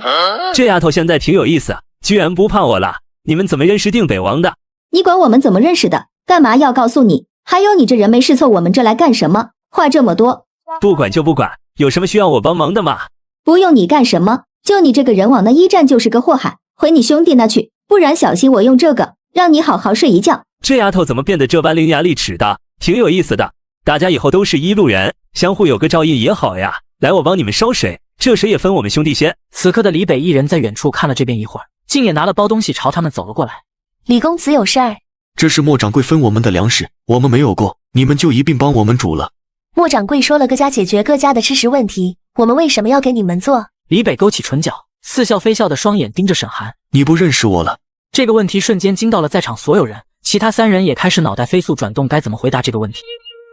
这丫头现在挺有意思，居然不怕我了。你们怎么认识定北王的？你管我们怎么认识的？干嘛要告诉你？还有你这人没事凑我们这来干什么？话这么多。不管就不管，有什么需要我帮忙的吗？不用你干什么，就你这个人往那一站就是个祸害，回你兄弟那去，不然小心我用这个让你好好睡一觉。这丫头怎么变得这般伶牙俐齿的？挺有意思的，大家以后都是一路人，相互有个照应也好呀。来，我帮你们烧水，这水也分我们兄弟些。此刻的李北一人在远处看了这边一会儿，竟也拿了包东西朝他们走了过来。李公子有事儿？这是莫掌柜分我们的粮食，我们没有过，你们就一并帮我们煮了。莫掌柜说了各家解决各家的吃食问题，我们为什么要给你们做？李北勾起唇角，似笑非笑的双眼盯着沈寒。你不认识我了？这个问题瞬间惊到了在场所有人，其他3人也开始脑袋飞速转动，该怎么回答这个问题？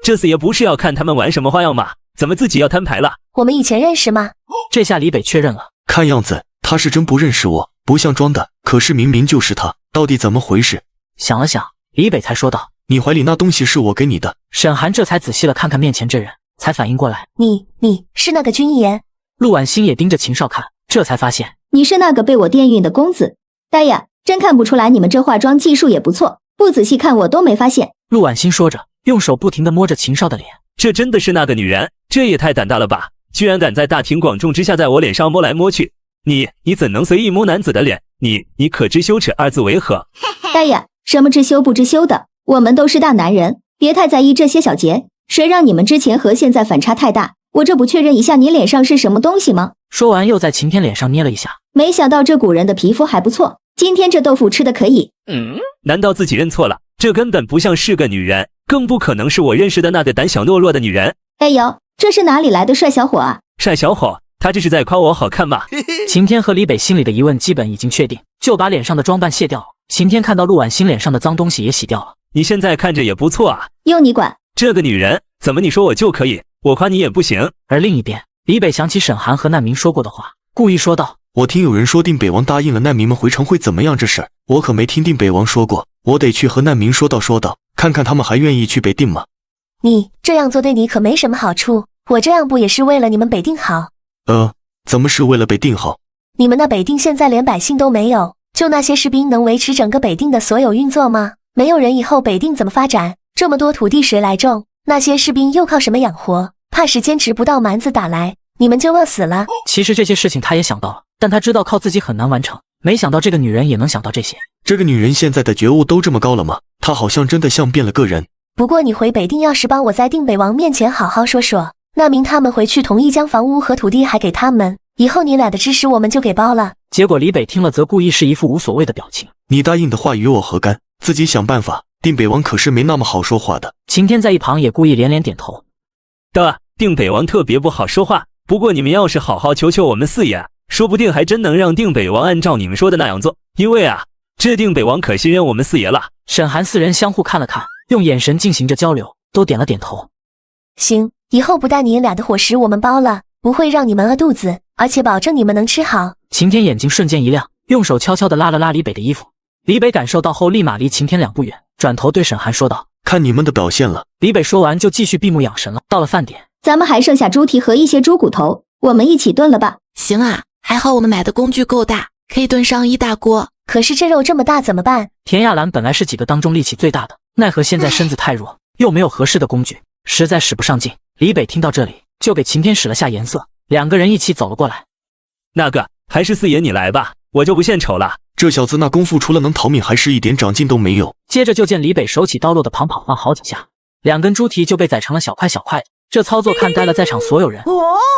这次也不是要看他们玩什么花样嘛，怎么自己要摊牌了？我们以前认识吗？这下李北确认了，看样子他是真不认识我，不像装的，可是明明就是他，到底怎么回事？想了想，李北才说道：“你怀里那东西是我给你的。”沈寒这才仔细的看看面前这人，才反应过来，你是那个军言？陆婉欣也盯着秦少看，这才发现你是那个被我电晕的公子。呆呀，真看不出来你们这化妆技术也不错，不仔细看我都没发现。陆婉欣说着，用手不停地摸着秦少的脸。这真的是那个女人？这也太胆大了吧！居然敢在大庭广众之下在我脸上摸来摸去！你怎能随意摸男子的脸？你可知羞耻二字为何？呆呀，什么知羞不知羞的？我们都是大男人，别太在意这些小节。谁让你们之前和现在反差太大？我这不确认一下你脸上是什么东西吗？说完又在晴天脸上捏了一下。没想到这古人的皮肤还不错，今天这豆腐吃的可以。难道自己认错了？这根本不像是个女人，更不可能是我认识的那个胆小懦弱的女人。哎呦，这是哪里来的帅小伙啊？帅小伙？他这是在夸我好看吗？晴天和李北心里的疑问基本已经确定，就把脸上的装扮卸掉了。晴天看到陆婉欣脸上的脏东西也洗掉了。你现在看着也不错啊。用你管？这个女人怎么你说我就可以，我夸你也不行？而另一边，李北想起沈寒和难民说过的话，故意说道：“我听有人说定北王答应了难民们回城会怎么样，这事儿我可没听定北王说过，我得去和难民说道，看看他们还愿意去北定吗？”你这样做对你可没什么好处，我这样不也是为了你们北定好？怎么是为了北定好？你们那北定现在连百姓都没有，就那些士兵能维持整个北定的所有运作吗？没有人以后北定怎么发展？这么多土地谁来种？那些士兵又靠什么养活？怕是坚持不到蛮子打来，你们就饿死了。其实这些事情他也想到了，但他知道靠自己很难完成，没想到这个女人也能想到这些。这个女人现在的觉悟都这么高了吗？她好像真的像变了个人。不过你回北定要是帮我在定北王面前好好说，那明他们回去同意将房屋和土地还给他们，以后你俩的知识我们就给包了。结果李北听了则故意是一副无所谓的表情。你答应的话与我何干？自己想办法。定北王可是没那么好说话的。晴天在一旁也故意连连点头。定北王特别不好说话，不过你们要是好好求求我们四爷，说不定还真能让定北王按照你们说的那样做，因为这定北王可信任我们四爷了。沈寒4人相互看了看，用眼神进行着交流，都点了点头。行，以后不但你俩的伙食我们包了，不会让你们饿肚子，而且保证你们能吃好。晴天眼睛瞬间一亮，用手悄悄地拉了拉李北的衣服。李北感受到后立马离晴天2步远，转头对沈寒说道：“看你们的表现了。”李北说完就继续闭目养神了。到了饭点，咱们还剩下猪蹄和一些猪骨头，我们一起炖了吧？行啊，还好我们买的工具够大，可以炖上1大锅。可是这肉这么大怎么办？田亚兰本来是几个当中力气最大的，奈何现在身子太弱，又没有合适的工具，实在使不上劲。李北听到这里，就给晴天使了下颜色，两个人一起走了过来。那个，还是四爷你来吧，我就不献丑了。这小子那功夫除了能逃命，还是一点长进都没有。接着就见李北手起刀落的旁跑放好几下，两根猪蹄就被宰成了小块小块的。这操作看呆了在场所有人。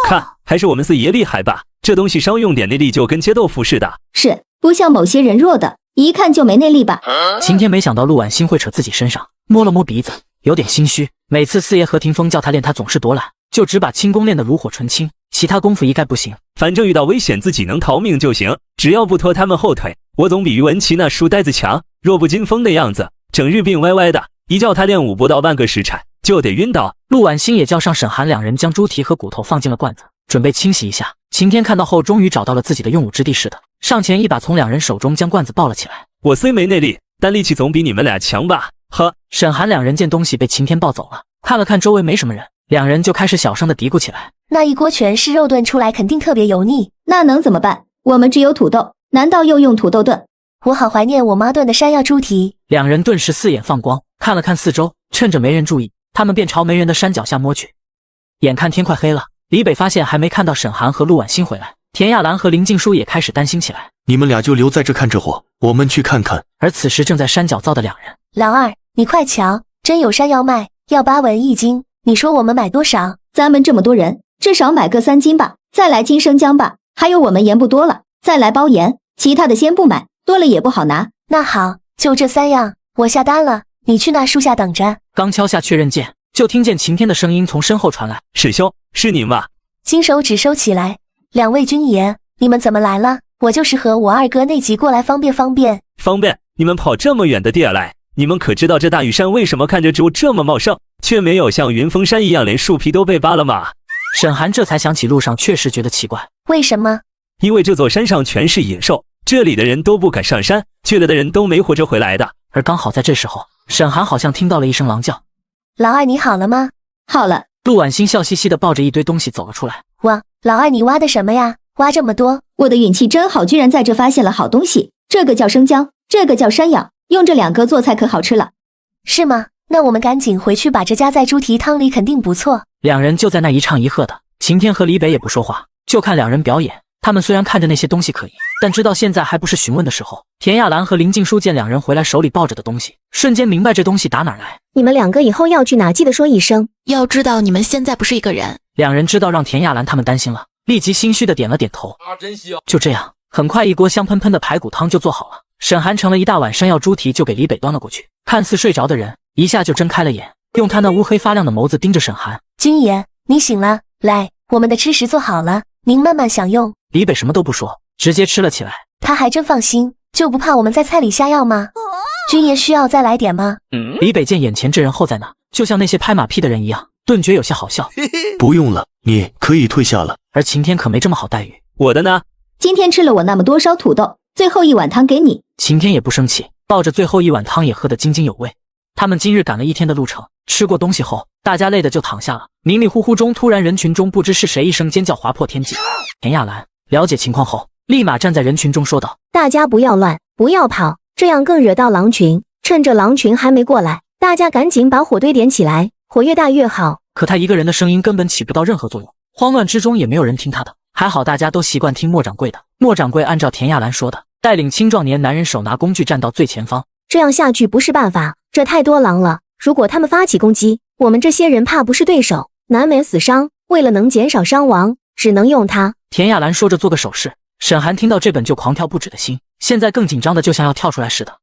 看，还是我们四爷厉害吧？这东西稍用点内力就跟切豆腐似的。是，不像某些人弱的，一看就没内力吧？晴天没想到陆婉欣会扯自己身上，摸了摸鼻子，有点心虚。每次四爷和霆锋叫他练，他总是躲懒，就只把轻功练得炉火纯青，其他功夫一概不行。反正遇到危险自己能逃命就行，只要不拖他们后腿，我总比于文琪那书呆子强。弱不禁风的样子，整日病歪歪的，一叫他练武不到半个时辰就得晕倒。陆婉欣也叫上沈寒，两人将猪蹄和骨头放进了罐子，准备清洗一下。晴天看到后，终于找到了自己的用武之地似的，上前一把从两人手中将罐子抱了起来。我虽没内力，但力气总比你们俩强吧？呵。沈寒两人见东西被晴天抱走了，看了看周围没什么人，两人就开始小声的嘀咕起来。那一锅全是肉炖出来，肯定特别油腻。那能怎么办？我们只有土豆，难道又用土豆炖？我好怀念我妈炖的山药猪蹄。两人顿时四眼放光，看了看四周，趁着没人注意，他们便朝没人的山脚下摸去。眼看天快黑了，李北发现还没看到沈寒和陆婉欣回来，田亚兰和林静书也开始担心起来。你们俩就留在这看着火，我们去看看。而此时正在山脚造的两人，老二，你快瞧，真有山药卖，要8文1斤，你说我们买多少？咱们这么多人，至少买个3斤吧，再来斤生姜吧，还有我们盐不多了，再来包盐，其他的先不买，多了也不好拿。那好，就这3样，我下单了，你去那树下等着。刚敲下确认键，就听见晴天的声音从身后传来：“沈兄，是您吗？”金手指收起来。两位军爷，你们怎么来了？我就是和我二哥那集过来方便方便。方便？你们跑这么远的地儿来，你们可知道这大屿山为什么看着植物这么茂盛，却没有像云峰山一样连树皮都被扒了吗？沈寒这才想起路上确实觉得奇怪，为什么？因为这座山上全是野兽，这里的人都不敢上山，去了的人都没活着回来的。而刚好在这时候，沈寒好像听到了一声狼叫。老二你好了吗？好了。陆婉欣笑嘻嘻地抱着一堆东西走了出来。哇，老二你挖的什么呀？挖这么多？我的运气真好，居然在这发现了好东西。这个叫生姜，这个叫山药，用这2个做菜可好吃了。是吗？那我们赶紧回去把这加在猪蹄汤里，肯定不错。两人就在那一唱一和的，晴天和李北也不说话，就看两人表演。他们虽然看着那些东西可疑，但知道现在还不是询问的时候。田亚兰和林静书见两人回来手里抱着的东西，瞬间明白这东西打哪儿来。你们2个以后要去哪，记得说一声。要知道你们现在不是一个人。两人知道让田亚兰他们担心了，立即心虚的点了点头。真香。就这样，很快一锅香喷喷的排骨汤就做好了。沈寒盛了一大碗山药猪蹄就给李北端了过去。看似睡着的人一下就睁开了眼，用他那乌黑发亮的眸子盯着沈寒。军爷，你醒了，来，我们的吃食做好了，您慢慢享用。李北什么都不说，直接吃了起来。他还真放心，就不怕我们在菜里下药吗？军爷需要再来点吗？李北见眼前这人候在那，就像那些拍马屁的人一样，顿觉有些好笑。不用了，你可以退下了。而晴天可没这么好待遇。我的呢？今天吃了我那么多烧土豆，最后一碗汤给你。晴天也不生气，抱着最后一碗汤也喝得津津有味。他们今日赶了一天的路程，吃过东西后，大家累得就躺下了。迷迷糊糊中，突然人群中不知是谁一声尖叫划破天际。田亚兰了解情况后，立马站在人群中说道：“大家不要乱，不要跑，这样更惹到狼群。趁着狼群还没过来，大家赶紧把火堆点起来，火越大越好。”可他一个人的声音根本起不到任何作用，慌乱之中也没有人听他的。还好大家都习惯听莫掌柜的，莫掌柜按照田亚兰说的，带领青壮年男人手拿工具站到最前方。这样下去不是办法，这太多狼了，如果他们发起攻击，我们这些人怕不是对手，难免死伤。为了能减少伤亡，只能用它。田亚兰说着做个手势，沈寒听到这本就狂跳不止的心，现在更紧张的就像要跳出来似的。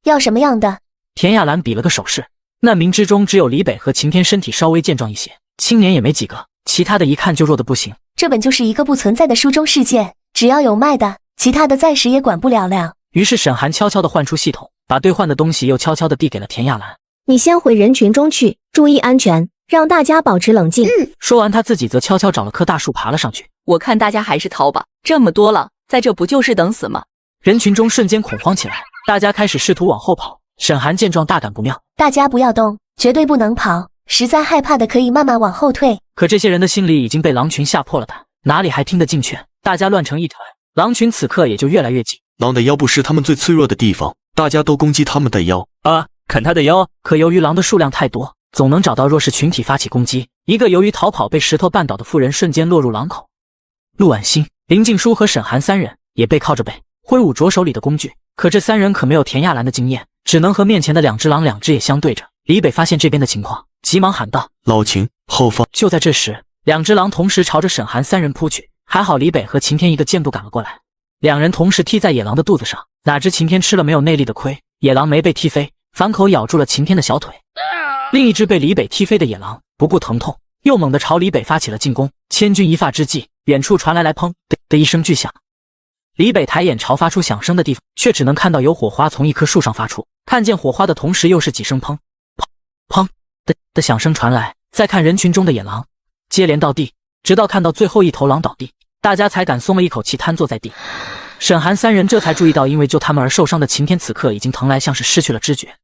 要什么样的？田亚兰比了个手势。难民之中只有李北和晴天身体稍微健壮一些，青年也没几个，其他的一看就弱得不行。这本就是一个不存在的书中世界，只要有卖的，其他的暂时也管不了了。于是沈寒悄悄地换出系统，把兑换的东西又悄悄地递给了田亚兰。你先回人群中去，注意安全，让大家保持冷静。说完他自己则悄悄找了棵大树爬了上去。我看大家还是逃吧，这么多了，在这不就是等死吗？人群中瞬间恐慌起来，大家开始试图往后跑。沈寒见状大感不妙，大家不要动，绝对不能跑，实在害怕的可以慢慢往后退。可这些人的心里已经被狼群吓破了胆，哪里还听得进劝？大家乱成一团，狼群此刻也就越来越近。狼的腰部是他们最脆弱的地方，大家都攻击他们的腰啊！砍他的腰。可由于狼的数量太多，总能找到弱势群体发起攻击。一个由于逃跑被石头绊倒的妇人瞬间落入狼口。陆婉欣、林静书和沈寒三人也背靠着背，挥舞着手里的工具。可这三人可没有田亚兰的经验，只能和面前的两只狼两只也相对着。李北发现这边的情况，急忙喊道：“老秦，后方！”就在这时，两只狼同时朝着沈寒三人扑去。还好李北和秦天一个箭步赶了过来，两人同时踢在野狼的肚子上。哪知秦天吃了没有内力的亏，野狼没被踢飞，反口咬住了秦天的小腿。另一只被李北踢飞的野狼不顾疼痛，又猛地朝李北发起了进攻。千钧一发之际，远处传来砰的一声巨响。李北抬眼朝发出响声的地方，却只能看到有火花从一棵树上发出。看见火花的同时，又是几声砰砰的响声传来。再看人群中的野狼，接连到地，直到看到最后一头狼倒地，大家才敢松了一口气，瘫坐在地。沈寒三人这才注意到，因为救他们而受伤的秦天此刻已经疼来像是失去了知觉。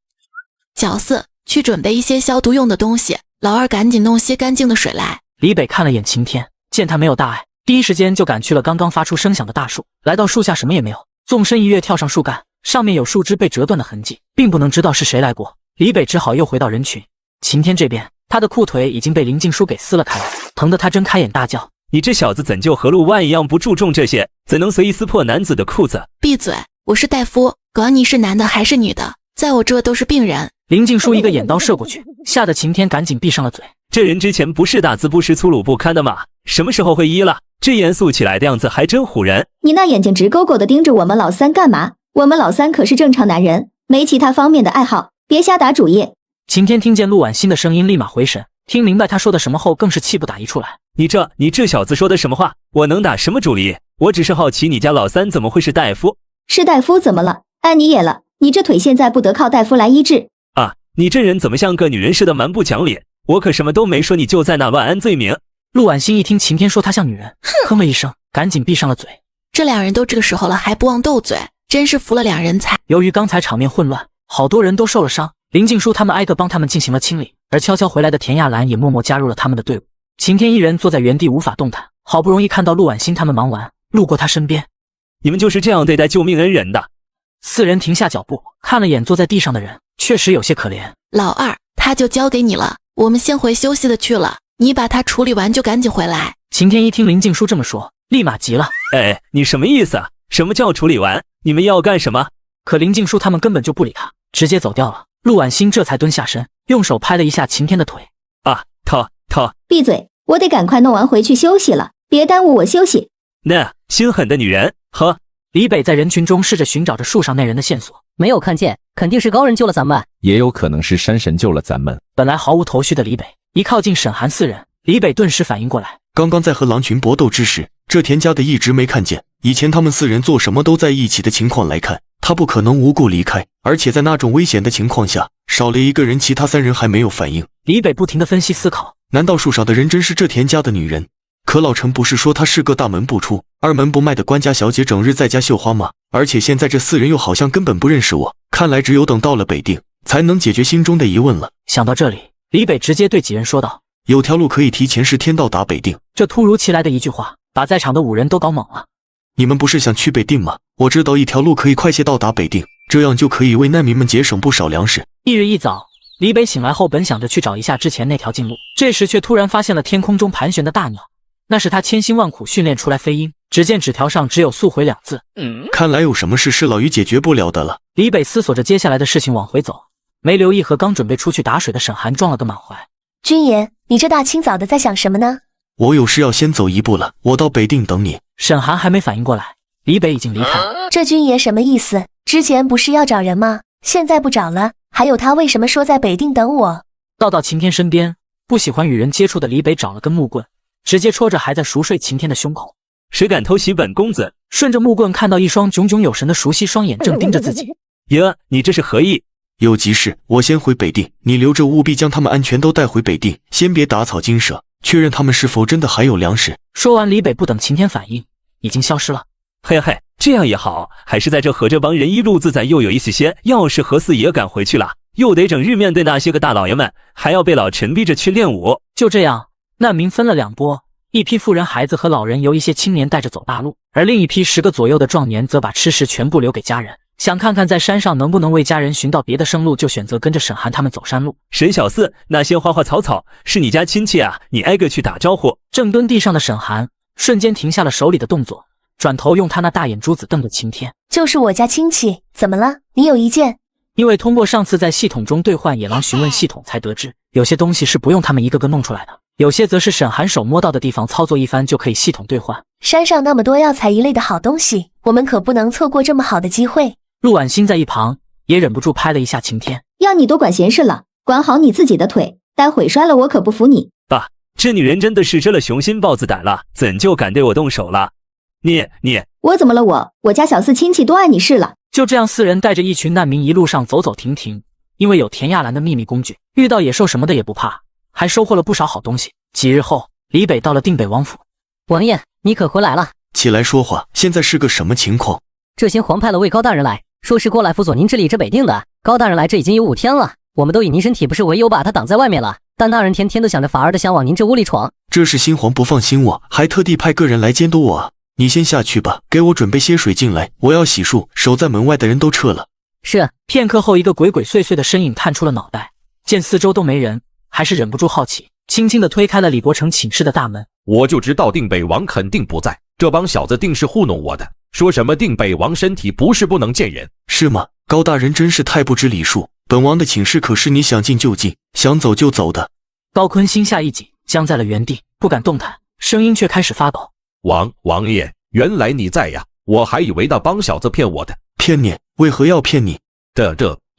小四，去准备一些消毒用的东西，老二赶紧弄些干净的水来。李北看了眼秦天，见他没有大碍，第一时间就赶去了刚刚发出声响的大树。来到树下什么也没有，纵身一跃跳上树干，上面有树枝被折断的痕迹，并不能知道是谁来过。李北只好又回到人群。秦天这边，他的裤腿已经被林静书给撕了开来，疼得他睁开眼大叫：“你这小子怎就和陆万一样不注重这些？怎能随意撕破男子的裤子？”闭嘴！我是大夫，管你是男的还是女的，在我这都是病人。林静书一个眼刀射过去，吓得秦天赶紧闭上了嘴。这人之前不是大字不识粗鲁不堪的吗？什么时候会医了？这严肃起来的样子还真唬人。你那眼睛直勾勾的盯着我们老三干嘛？我们老三可是正常男人，没其他方面的爱好，别瞎打主意。秦天听见陆婉欣的声音，立马回神，听明白他说的什么后，更是气不打一处来。你这小子说的什么话？我能打什么主意？我只是好奇，你家老三怎么会是大夫？是大夫怎么了？按你也了，你这腿现在不得靠大夫来医治啊！你这人怎么像个女人似的蛮不讲理？我可什么都没说，你就在那乱安罪名。陆婉欣一听秦天说她像女人，哼了一声，赶紧闭上了嘴。这两人都这个时候了，还不忘斗嘴，真是服了两人才。由于刚才场面混乱，好多人都受了伤，林静书他们挨个帮他们进行了清理，而悄悄回来的田亚兰也默默加入了他们的队伍。秦天一人坐在原地无法动弹，好不容易看到陆婉欣他们忙完，路过他身边。你们就是这样对待救命恩人的？四人停下脚步，看了眼坐在地上的人，确实有些可怜。老二，他就交给你了，我们先回休息的去了，你把他处理完就赶紧回来。秦天一听林静书这么说，立马急了。你什么意思啊？什么叫处理完？你们要干什么？可林静书他们根本就不理他，直接走掉了。陆婉欣这才蹲下身，用手拍了一下秦天的腿。啊，疼！闭嘴！我得赶快弄完回去休息了，别耽误我休息。那心狠的女人，呵！李北在人群中试着寻找着树上那人的线索，没有看见，肯定是高人救了咱们，也有可能是山神救了咱们。本来毫无头绪的李北，一靠近沈寒四人，李北顿时反应过来，刚刚在和狼群搏斗之时，这田家的一直没看见。以前他们四人做什么都在一起的情况来看，他不可能无故离开，而且在那种危险的情况下，少了一个人，其他三人还没有反应。李北不停地分析思考，难道树上的人真是这田家的女人？可老陈不是说她是个大门不出、二门不迈的官家小姐，整日在家绣花吗？而且现在这四人又好像根本不认识我，看来只有等到了北定，才能解决心中的疑问了。想到这里，李北直接对几人说道：“有条路可以提前10天到达北定。”这突如其来的一句话，把在场的5人都搞懵了。你们不是想去北定吗？我知道一条路可以快些到达北定，这样就可以为难民们节省不少粮食。翌日一早，李北醒来后，本想着去找一下之前那条近路，这时却突然发现了天空中盘旋的大鸟，那是他千辛万苦训练出来飞鹰。只见纸条上只有速回2字。看来有什么事是老于解决不了的了。李北思索着接下来的事情往回走，没留意和刚准备出去打水的沈寒撞了个满怀。君言，你这大清早的在想什么呢？我有事要先走一步了，我到北定等你。沈寒还没反应过来，李北已经离开。这君爷什么意思？之前不是要找人吗？现在不找了？还有他为什么说在北定等我？到晴天身边，不喜欢与人接触的李北找了根木棍，直接戳着还在熟睡晴天的胸口。谁敢偷袭本公子？顺着木棍看到一双炯炯有神的熟悉双眼正盯着自己。爷，你这是何意？有急事，我先回北定，你留着务必将他们安全都带回北定，先别打草惊蛇，确认他们是否真的还有粮食。说完，李北不等晴天反应，已经消失了。嘿嘿，这样也好，还是在这和这帮人一路自在又有意思些。要是何四爷赶回去了，又得整日面对那些个大老爷们，还要被老陈逼着去练武。就这样，难民分了2波，一批妇人、孩子和老人由一些青年带着走大路，而另一批10个左右的壮年则把吃食全部留给家人，想看看在山上能不能为家人寻到别的生路，就选择跟着沈寒他们走山路。沈小四，那些花花草草是你家亲戚啊，你挨个去打招呼。正蹲地上的沈寒瞬间停下了手里的动作，转头用他那大眼珠子瞪着晴天。就是我家亲戚，怎么了？你有意见？因为通过上次在系统中兑换野狼询问系统才得知，有些东西是不用他们一个个弄出来的，有些则是沈寒手摸到的地方操作一番就可以系统兑换。山上那么多药材一类的好东西，我们可不能错过这么好的机会。陆婉欣在一旁也忍不住拍了一下晴天。要你多管闲事了，管好你自己的腿，待会摔了我可不服你。爸，这女人真的是真了雄心豹子胆了，怎就敢对我动手了？你我怎么了我家小四亲戚多爱你是了。就这样4人带着一群难民一路上走走停停，因为有田亚兰的秘密工具，遇到野兽什么的也不怕，还收获了不少好东西。几日后，李北到了定北王府。王爷，你可回来了。起来说话，现在是个什么情况？这先皇派了位高大人来，说是过来辅佐您治理这北定的。高大人来这已经有5天了，我们都以您身体不是为由把他挡在外面了，但大人天天都想着法儿的想往您这屋里闯。这是新皇不放心我，还特地派个人来监督我啊。你先下去吧，给我准备些水进来，我要洗漱。守在门外的人都撤了。是。片刻后，一个鬼鬼祟祟的身影探出了脑袋，见四周都没人，还是忍不住好奇，轻轻地推开了李伯承寝室的大门。我就知道定北王肯定不在，这帮小子定是糊弄我的，说什么定北王身体不是不能见人。是吗？高大人真是太不知礼数，本王的寝室可是你想进就进，想走就走的。高坤心下一紧，僵在了原地，不敢动弹，声音却开始发抖。王爷，原来你在呀，我还以为那帮小子骗我的。骗你？为何要骗你？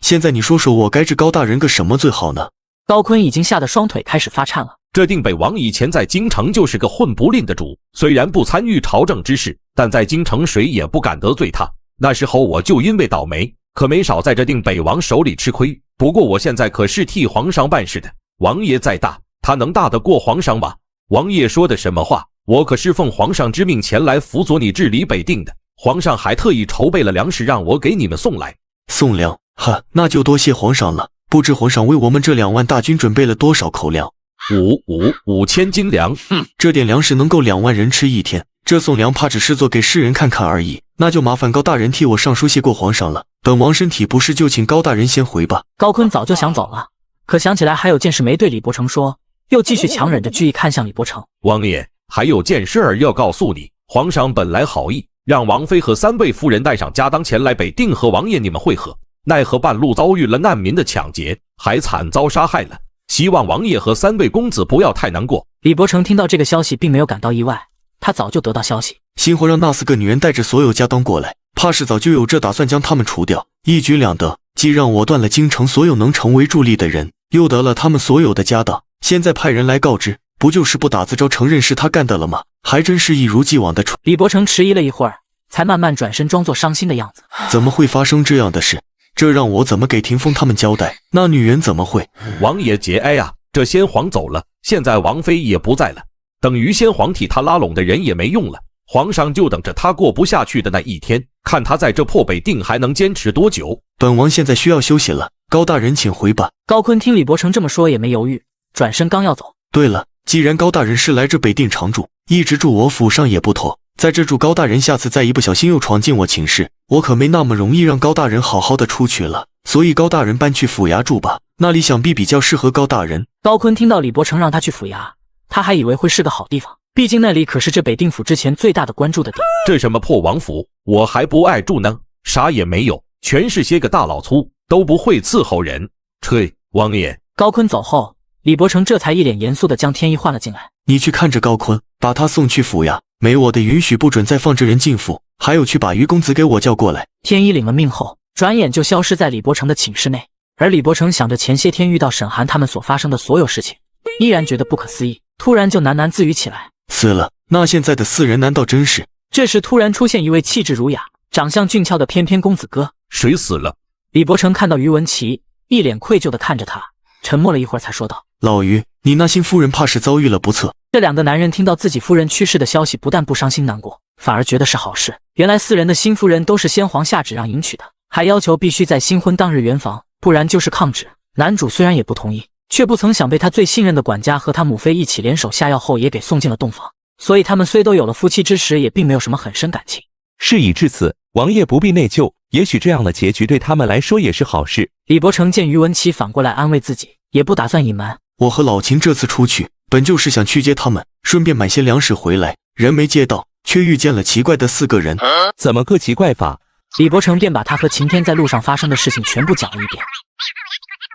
现在你说说我该治高大人个什么最好呢？高坤已经吓得双腿开始发颤了。这定北王以前在京城就是个混不吝的主，虽然不参与朝政之事，但在京城谁也不敢得罪他。那时候我就因为倒霉，可没少在这定北王手里吃亏。不过我现在可是替皇上办事的，王爷再大，他能大得过皇上吗？王爷说的什么话？我可是奉皇上之命前来辅佐你治理北定的，皇上还特意筹备了粮食让我给你们送来。送粮？哈，那就多谢皇上了。不知皇上为我们这2万大军准备了多少口粮？5000斤粮。这点粮食能够2万人吃1天，这送粮怕只是做给世人看看而已。那就麻烦高大人替我上书谢过皇上了。本王身体不适，就请高大人先回吧。高坤早就想走了，可想起来还有件事没对李伯承说，又继续强忍着惧意看向李伯承。王爷，还有件事儿要告诉你，皇上本来好意让王妃和3位夫人带上家当前来北定和王爷你们会合，奈何半路遭遇了难民的抢劫，还惨遭杀害了。希望王爷和3位公子不要太难过。李伯承听到这个消息并没有感到意外，他早就得到消息，新皇让那4个女人带着所有家当过来，怕是早就有这打算将他们除掉，一举两得，既让我断了京城所有能成为助力的人，又得了他们所有的家当。现在派人来告知，不就是不打自招承认是他干的了吗？还真是一如既往的蠢。李伯承迟疑了一会儿，才慢慢转身装作伤心的样子。怎么会发生这样的事？这让我怎么给霆锋他们交代？那女人怎么会？王爷节哀啊，这先皇走了，现在王妃也不在了，等于先皇替他拉拢的人也没用了。皇上就等着他过不下去的那一天，看他在这破北定还能坚持多久。本王现在需要休息了，高大人请回吧。高坤听李伯承这么说也没犹豫，转身刚要走。对了，既然高大人是来这北定常住，一直住我府上也不妥，在这住高大人下次再一不小心又闯进我寝室，我可没那么容易让高大人好好的出去了。所以高大人搬去府衙住吧，那里想必比较适合高大人。高坤听到李伯承让他去府衙，他还以为会是个好地方，毕竟那里可是这北定府之前最大的关注的地。这什么破王府，我还不爱住呢，啥也没有，全是些个大老粗，都不会伺候人。吹，王爷。高坤走后，李伯承这才一脸严肃地将天一唤了进来。你去看着高坤，把他送去府衙，没我的允许不准再放这人进府，还有去把于公子给我叫过来。天一领了命后，转眼就消失在李伯承的寝室内。而李伯承想着前些天遇到沈寒他们所发生的所有事情，依然觉得不可思议，突然就喃喃自语起来。死了？那现在的4人难道真是？这时突然出现一位气质儒雅、长相俊俏的翩翩公子哥。谁死了？李伯承看到于文琪，一脸愧疚地看着他，沉默了一会儿才说道：老于，你那新夫人怕是遭遇了不测。这2个男人听到自己夫人去世的消息，不但不伤心难过，反而觉得是好事。原来4人的新夫人都是先皇下旨让迎娶的，还要求必须在新婚当日圆房，不然就是抗旨。男主虽然也不同意，却不曾想被他最信任的管家和他母妃一起联手下药后，也给送进了洞房。所以他们虽都有了夫妻之实，也并没有什么很深感情。事已至此，王爷不必内疚，也许这样的结局对他们来说也是好事。李伯承见于文琪反过来安慰自己，也不打算隐瞒。我和老秦这次出去，本就是想去接他们，顺便买些粮食回来，人没接到，却遇见了奇怪的4个人。怎么个奇怪法？李伯承便把他和晴天在路上发生的事情全部讲了一遍。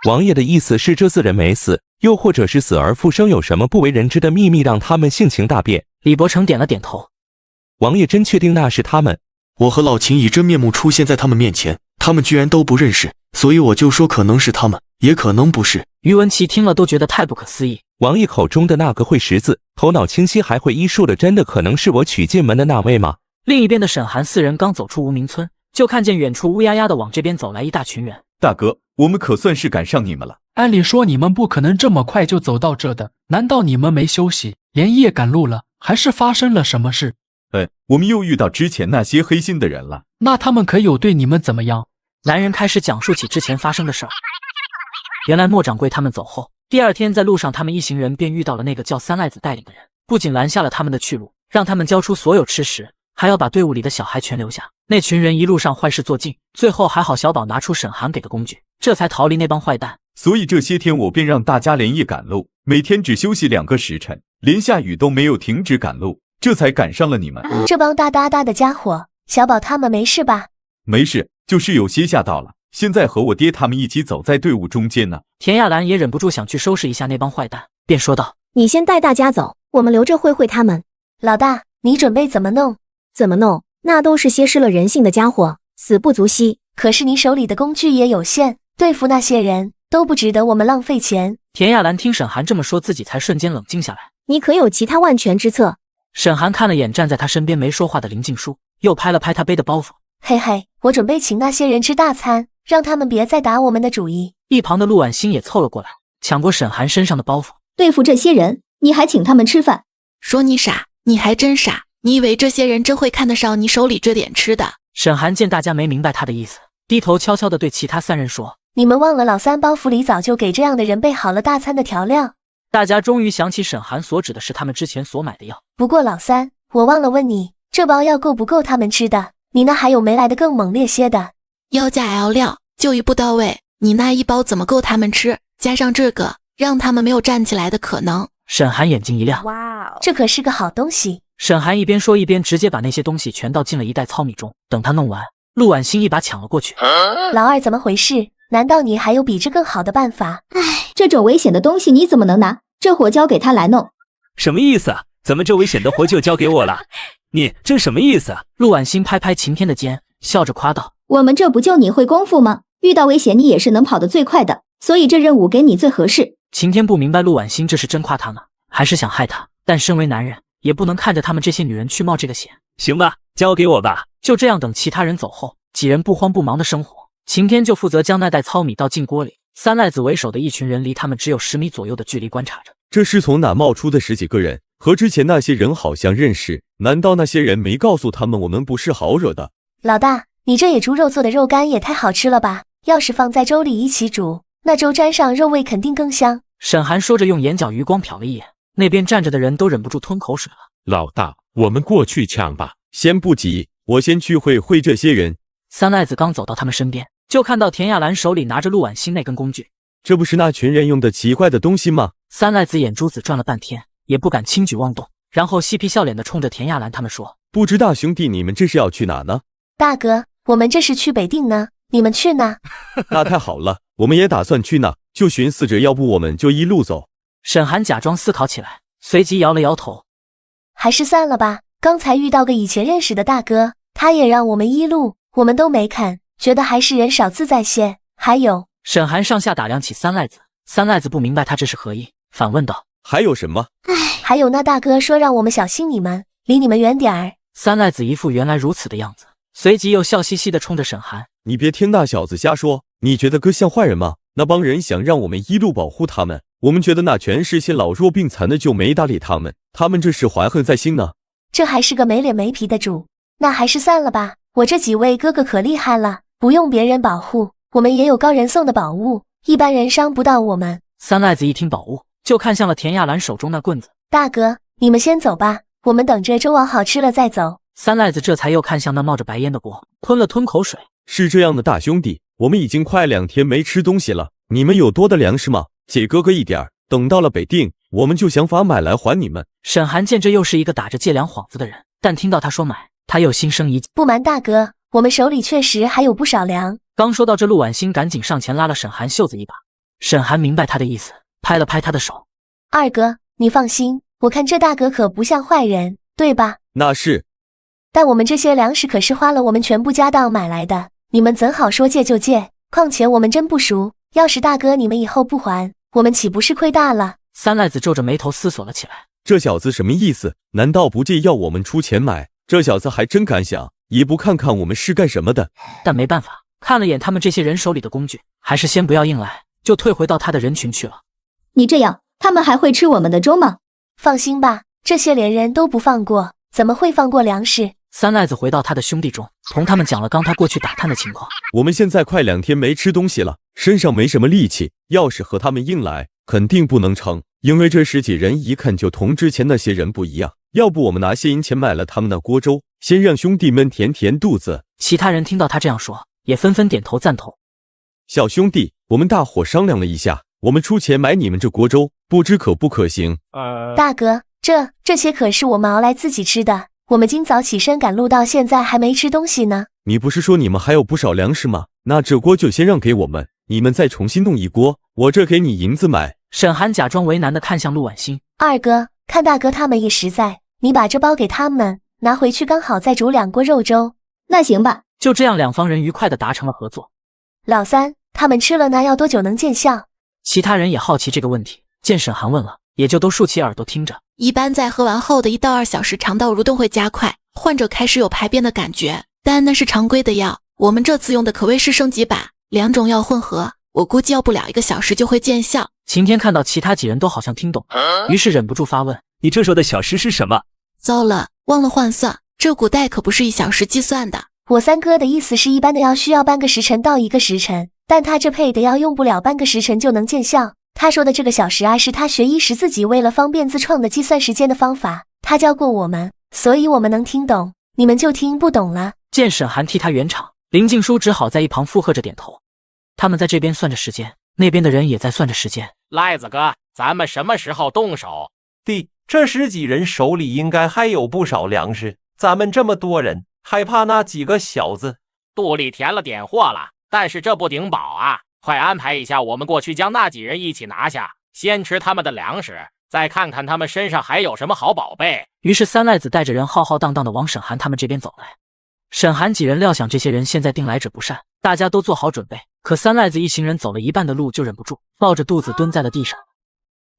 王爷的意思是这4人没死，又或者是死而复生，有什么不为人知的秘密让他们性情大变？李伯承点了点头。王爷真确定那是他们？我和老秦以真面目出现在他们面前，他们居然都不认识，所以我就说可能是他们，也可能不是。于文琪听了都觉得太不可思议。王爷口中的那个会识字、头脑清晰还会医术的，真的可能是我娶进门的那位吗？另一边的沈寒4人刚走出无名村，就看见远处乌压压的往这边走来一大群人。大哥，我们可算是赶上你们了。按理说你们不可能这么快就走到这的，难道你们没休息，连夜赶路了，还是发生了什么事？我们又遇到之前那些黑心的人了。那他们可有对你们怎么样？男人开始讲述起之前发生的事儿。原来莫掌柜他们走后，第2天在路上，他们一行人便遇到了那个叫三赖子带领的人，不仅拦下了他们的去路，让他们交出所有吃食，还要把队伍里的小孩全留下。那群人一路上坏事做尽，最后还好小宝拿出沈寒给的工具，这才逃离那帮坏蛋。所以这些天我便让大家连夜赶路，每天只休息2个时辰，连下雨都没有停止赶路，这才赶上了你们。这帮大哒哒的家伙，小宝他们没事吧？没事，就是有些吓到了，现在和我爹他们一起走在队伍中间呢。田亚兰也忍不住想去收拾一下那帮坏蛋，便说道：你先带大家走，我们留着会他们。老大，你准备怎么弄？怎么弄？那都是些失了人性的家伙，死不足惜。可是你手里的工具也有限，对付那些人都不值得我们浪费钱。田亚兰听沈寒这么说，自己才瞬间冷静下来。你可有其他万全之策？沈寒看了眼站在他身边没说话的林静书，又拍了拍他背的包袱。嘿嘿，我准备请那些人吃大餐，让他们别再打我们的主意。一旁的陆婉欣也凑了过来，抢过沈寒身上的包袱。对付这些人，你还请他们吃饭？说你傻，你还真傻。你以为这些人真会看得上你手里这点吃的？沈寒见大家没明白他的意思，低头悄悄地对其他3人说：你们忘了老三包袱里早就给这样的人备好了大餐的调料。大家终于想起沈寒所指的是他们之前所买的药。不过老三，我忘了问你，这包药够不够他们吃的？你那还有没来的更猛烈些的？药价 L 料，就医不到位，你那一包怎么够他们吃？加上这个，让他们没有站起来的可能。沈寒眼睛一亮，哇哦，这可是个好东西。沈寒一边说一边直接把那些东西全倒进了一袋糙米中。等他弄完，陆婉欣一把抢了过去。老二怎么回事？难道你还有比这更好的办法？这种危险的东西你怎么能拿？这活交给他来弄。什么意思啊？怎么这危险的活就交给我了？你这什么意思啊？陆婉欣拍拍晴天的肩，笑着夸道：我们这不就你会功夫吗？遇到危险你也是能跑得最快的，所以这任务给你最合适。晴天不明白陆婉欣这是真夸他呢，还是想害他，但身为男人也不能看着他们这些女人去冒这个险。行吧，交给我吧。就这样，等其他人走后，几人不慌不忙的生活。晴天就负责将那袋糙米倒进锅里，三赖子为首的一群人离他们只有10米左右的距离观察着。这是从哪冒出的10几个人？和之前那些人好像认识，难道那些人没告诉他们我们不是好惹的？老大，你这野猪肉做的肉干也太好吃了吧！要是放在粥里一起煮，那粥沾上肉味肯定更香。沈寒说着，用眼角余光瞟了一眼，那边站着的人都忍不住吞口水了。老大，我们过去抢吧。先不急，我先去会这些人。三赖子刚走到他们身边，就看到田亚兰手里拿着陆婉欣那根工具。这不是那群人用的奇怪的东西吗？三赖子眼珠子转了半天，也不敢轻举妄动，然后嬉皮笑脸地冲着田亚兰他们说：不知大兄弟，你们这是要去哪呢？大哥，我们这是去北定呢，你们去哪？那太好了，我们也打算去那，就寻思着要不我们就一路走。沈寒假装思考起来，随即摇了摇头。还是散了吧，刚才遇到个以前认识的大哥，他也让我们一路，我们都没肯，觉得还是人少自在些。还有，沈寒上下打量起三赖子，三赖子不明白他这是何意，反问道：还有什么？还有那大哥说让我们小心你们，离你们远点儿。三赖子一副原来如此的样子，随即又笑嘻嘻地冲着沈寒：你别听那小子瞎说，你觉得哥像坏人吗？那帮人想让我们一路保护他们，我们觉得那全是些老弱病残的，就没搭理他们，他们这是怀恨在心呢。这还是个没脸没皮的主，那还是散了吧，我这几位哥哥可厉害了，不用别人保护，我们也有高人送的宝物，一般人伤不到我们。三赖子一听宝物，就看向了田亚兰手中那棍子。大哥，你们先走吧，我们等着粥熬好吃了再走。三赖子这才又看向那冒着白烟的锅，吞了吞口水。是这样的，大兄弟，我们已经快2天没吃东西了，你们有多的粮食吗？给哥哥一点，等到了北定，我们就想法买来还你们。沈寒见这又是一个打着借粮幌子的人，但听到他说买，他又心生一计。不瞒大哥，我们手里确实还有不少粮。刚说到这，陆婉欣赶紧上前拉了沈寒袖子一把。沈寒明白他的意思，拍了拍他的手。二哥，你放心，我看这大哥可不像坏人，对吧？那是。但我们这些粮食可是花了我们全部家当买来的，你们怎好说借就借？况且我们真不熟，要是大哥你们以后不还，我们岂不是亏大了？三赖子皱着眉头思索了起来。这小子什么意思？难道不借要我们出钱买？这小子还真敢想，也不看看我们是干什么的。但没办法，看了眼他们这些人手里的工具，还是先不要硬来，就退回到他的人群去了。你这样，他们还会吃我们的粥吗？放心吧，这些连人都不放过，怎么会放过粮食？三赖子回到他的兄弟中，同他们讲了刚他过去打探的情况。我们现在快2天没吃东西了，身上没什么力气，要是和他们硬来，肯定不能成。因为这10几人一看就同之前那些人不一样，要不我们拿些银钱买了他们的锅粥，先让兄弟们填填肚子。其他人听到他这样说，也纷纷点头赞同。小兄弟，我们大伙商量了一下，我们出钱买你们这锅粥，不知可不可行？大哥，这些可是我们熬来自己吃的，我们今早起身赶路到现在还没吃东西呢。你不是说你们还有不少粮食吗？那这锅就先让给我们，你们再重新弄一锅，我这给你银子买。沈寒假装为难地看向陆婉欣。二哥，看大哥他们也实在，你把这包给他们，拿回去刚好再煮2锅肉粥。那行吧。就这样，两方人愉快地达成了合作。老三，他们吃了那要多久能见效？其他人也好奇这个问题，见沈寒问了，也就都竖起耳朵听着。一般在喝完后的1到2小时，肠道蠕动会加快，患者开始有排便的感觉，但那是常规的药。我们这次用的可谓是升级版，2种药混合，我估计要不了1个小时就会见效。晴天看到其他几人都好像听懂，于是忍不住发问：你这说的小时是什么？糟了，忘了换算，这古代可不是1小时计算的。我三哥的意思是一般的药需要半个时辰到1个时辰，但他这配的药用不了半个时辰就能见效。他说的这个小时是他学医时自己为了方便自创的计算时间的方法，他教过我们，所以我们能听懂，你们就听不懂了。见沈寒替他圆场，林静书只好在一旁附和着点头。他们在这边算着时间，那边的人也在算着时间。赖子哥，咱们什么时候动手？弟，这10几人手里应该还有不少粮食，咱们这么多人，害怕那几个小子。肚里填了点货了，但是这不顶饱啊！快安排一下，我们过去将那几人一起拿下，先吃他们的粮食，再看看他们身上还有什么好宝贝。于是三赖子带着人浩浩荡荡地往沈寒他们这边走来。沈寒几人料想这些人现在定来者不善，大家都做好准备。可三赖子一行人走了一半的路就忍不住，抱着肚子蹲在了地上。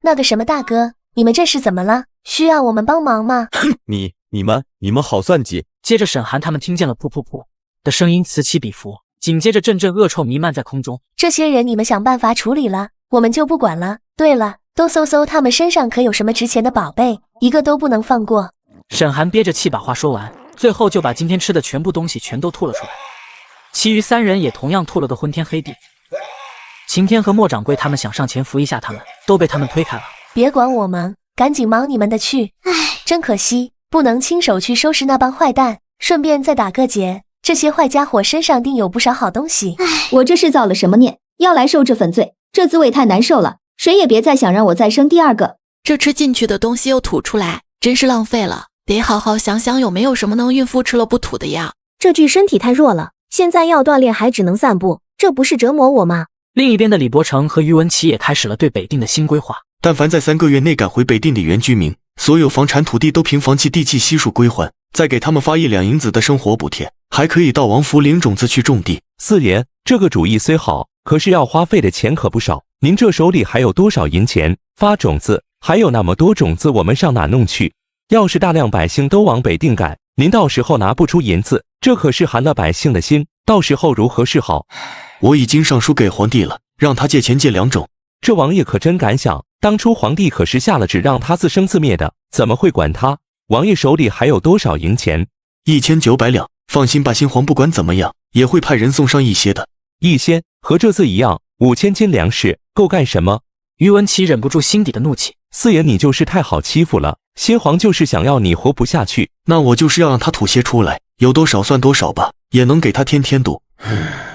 那个什么大哥，你们这是怎么了？需要我们帮忙吗？你们好算计。接着沈寒他们听见了噗噗噗的声音此起彼伏，紧接着阵阵恶臭弥漫在空中。这些人你们想办法处理了，我们就不管了。对了，都搜搜他们身上可有什么值钱的宝贝，一个都不能放过。沈寒憋着气把话说完，最后就把今天吃的全部东西全都吐了出来。其余3人也同样吐了个昏天黑地。晴天和莫掌柜他们想上前扶一下他们，都被他们推开了。别管我们，赶紧忙你们的去。真可惜，不能亲手去收拾那帮坏蛋，顺便再打个结。这些坏家伙身上定有不少好东西。我这是造了什么孽，要来受这份罪？这滋味太难受了，谁也别再想让我再生第2个。这吃进去的东西又吐出来，真是浪费了。得好好想想有没有什么能孕妇吃了不吐的药。这具身体太弱了，现在要锻炼还只能散步，这不是折磨我吗？另一边的李伯承和于文琪也开始了对北定的新规划。但凡在3个月内赶回北定的原居民，所有房产土地都凭房契地契悉数归还，再给他们发1两银子的生活补贴，还可以到王府领种子去种地。四爷，这个主意虽好，可是要花费的钱可不少。您这手里还有多少银钱？发种子，还有那么多种子，我们上哪弄去？要是大量百姓都往北定赶，您到时候拿不出银子，这可是寒了百姓的心，到时候如何是好？我已经上书给皇帝了，让他借钱借2种。这王爷可真敢想，当初皇帝可是下了旨让他自生自灭的，怎么会管他？王爷手里还有多少银钱？1900两。放心吧，新皇不管怎么样，也会派人送上一些的。一些和这次一样，5000斤粮食够干什么？于文琪忍不住心底的怒气。四爷你就是太好欺负了，先皇就是想要你活不下去。那我就是要让他吐些出来，有多少算多少吧，也能给他添添堵。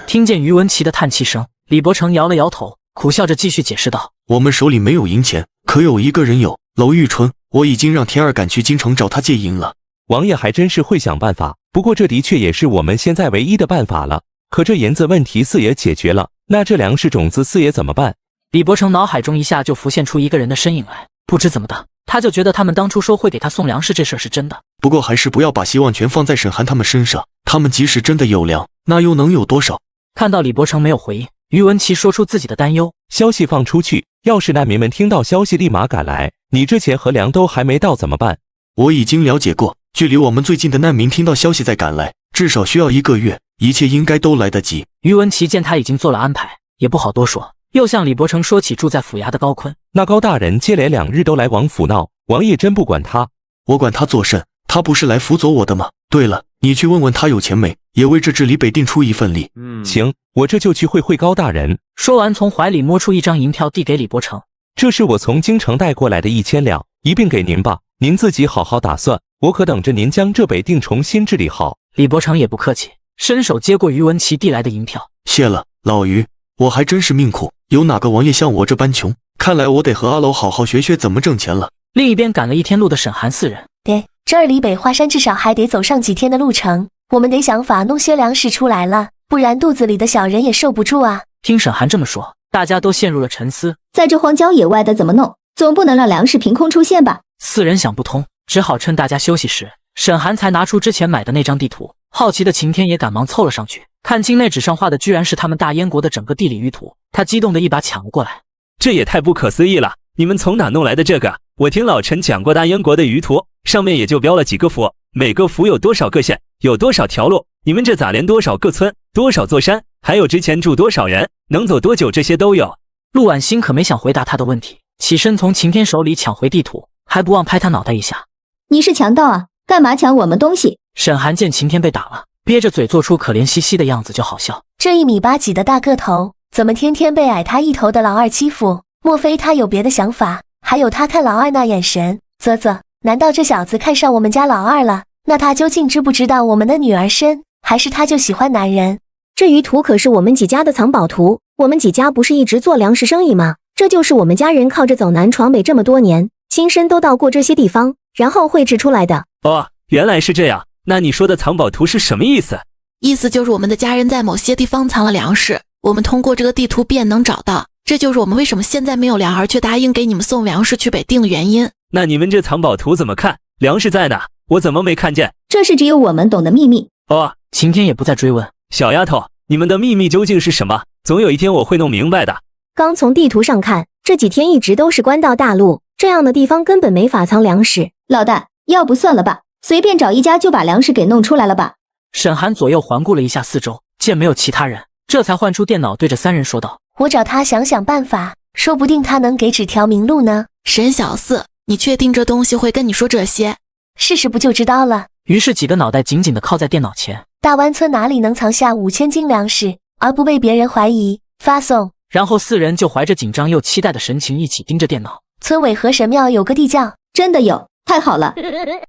听见于文琪的叹气声，李伯承摇了摇头，苦笑着继续解释道：我们手里没有银钱，可有一个人有，娄玉春，我已经让田儿赶去京城找他借银了。王爷还真是会想办法，不过这的确也是我们现在唯一的办法了。可这银子问题四爷解决了，那这粮食种子四爷怎么办？李伯承脑海中一下就浮现出一个人的身影来，不知怎么的，他就觉得他们当初说会给他送粮食这事儿是真的。不过还是不要把希望全放在沈寒他们身上，他们即使真的有粮，那又能有多少？看到李伯承没有回应，于文琪说出自己的担忧：消息放出去，要是难民们听到消息立马赶来，你这钱和粮都还没到怎么办？我已经了解过，距离我们最近的难民听到消息再赶来，至少需要1个月，一切应该都来得及。于文琪见他已经做了安排，也不好多说，又向李伯承说起住在府衙的高坤。那高大人接连2日都来王府闹，王爷真不管他？我管他作甚？他不是来辅佐我的吗？对了，你去问问他有钱没，也为这治理北定出一份力。行，我这就去会高大人。说完，从怀里摸出一张银票递给李伯承，这是我从京城带过来的1000两，一并给您吧，您自己好好打算，我可等着您将这北定重新治理好。李伯承也不客气，伸手接过于文琪递来的银票。谢了，老于，我还真是命苦，有哪个王爷像我这般穷？看来我得和阿楼好好学学怎么挣钱了。另一边赶了1天路的沈寒4人，对，这儿离北华山至少还得走上几天的路程，我们得想法弄些粮食出来了，不然肚子里的小人也受不住啊。听沈寒这么说，大家都陷入了沉思。在这荒郊野外的怎么弄？总不能让粮食凭空出现吧？4人想不通，只好趁大家休息时，沈寒才拿出之前买的那张地图。好奇的晴天也赶忙凑了上去，看清那纸上画的居然是他们大燕国的整个地理舆图，他激动的一把抢了过来。这也太不可思议了，你们从哪弄来的这个？我听老陈讲过大燕国的舆图，上面也就标了几个府，每个府有多少个县，有多少条路，你们这咋连多少个村，多少座山，还有之前住多少人，能走多久，这些都有。陆婉欣可没想回答他的问题，起身从晴天手里抢回地图，还不忘拍他脑袋一下。你是强盗啊，干嘛抢我们东西？沈寒见晴天被打了，憋着嘴做出可怜兮兮的样子，就好笑。这1米8几的大个头，怎么天天被矮他一头的老二欺负？莫非他有别的想法？还有他看老二那眼神，啧啧，难道这小子看上我们家老二了？那他究竟知不知道我们的女儿身？还是他就喜欢男人？这舆图可是我们几家的藏宝图，我们几家不是一直做粮食生意吗？这就是我们家人靠着走南闯北这么多年，亲身都到过这些地方，然后绘制出来的。哦，原来是这样。那你说的藏宝图是什么意思？意思就是我们的家人在某些地方藏了粮食，我们通过这个地图便能找到。这就是我们为什么现在没有粮而却答应给你们送粮食去北定的原因。那你们这藏宝图怎么看？粮食在哪？我怎么没看见？这是只有我们懂的秘密。哦，晴天也不再追问。小丫头，你们的秘密究竟是什么？总有一天我会弄明白的。刚从地图上看，这几天一直都是官道大路，这样的地方根本没法藏粮食。老大，要不算了吧，随便找一家就把粮食给弄出来了吧。沈寒左右环顾了一下四周，见没有其他人，这才换出电脑对着3人说道：我找他想想办法，说不定他能给指条明路呢。沈小四，你确定这东西会跟你说这些？试试不就知道了。于是几个脑袋紧紧地靠在电脑前。大湾村哪里能藏下5000斤粮食，而不被别人怀疑？发送。然后4人就怀着紧张又期待的神情一起盯着电脑。村委和神庙有个地窖，真的有，太好了。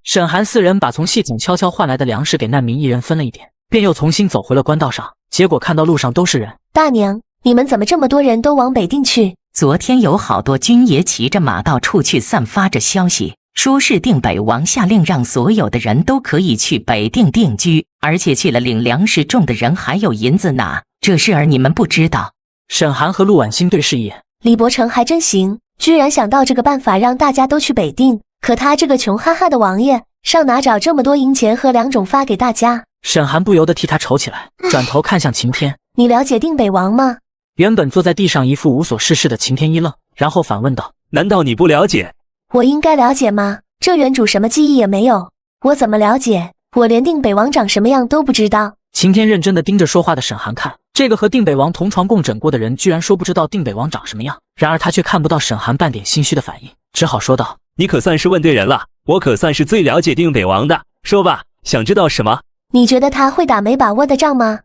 沈寒4人把从系统悄悄换来的粮食给难民1人分了一点，便又重新走回了官道上。结果看到路上都是人。大娘，你们怎么这么多人都往北定去？昨天有好多军爷骑着马到处去散发着消息，说是定北王下令让所有的人都可以去北定定居，而且去了领粮食种的人还有银子拿，这事儿你们不知道。沈寒和陆婉欣对视一眼，李伯承还真行，居然想到这个办法让大家都去北定。可他这个穷哈哈的王爷，上哪找这么多银钱和粮种发给大家？沈寒不由得替他愁起来，转头看向晴天：你了解定北王吗？原本坐在地上一副无所事事的晴天一愣，然后反问道：难道你不了解？我应该了解吗？这原主什么记忆也没有，我怎么了解？我连定北王长什么样都不知道。晴天认真地盯着说话的沈寒看，这个和定北王同床共枕过的人居然说不知道定北王长什么样，然而他却看不到沈寒半点心虚的反应，只好说道：你可算是问对人了，我可算是最了解定北王的，说吧，想知道什么？你觉得他会打没把握的仗吗？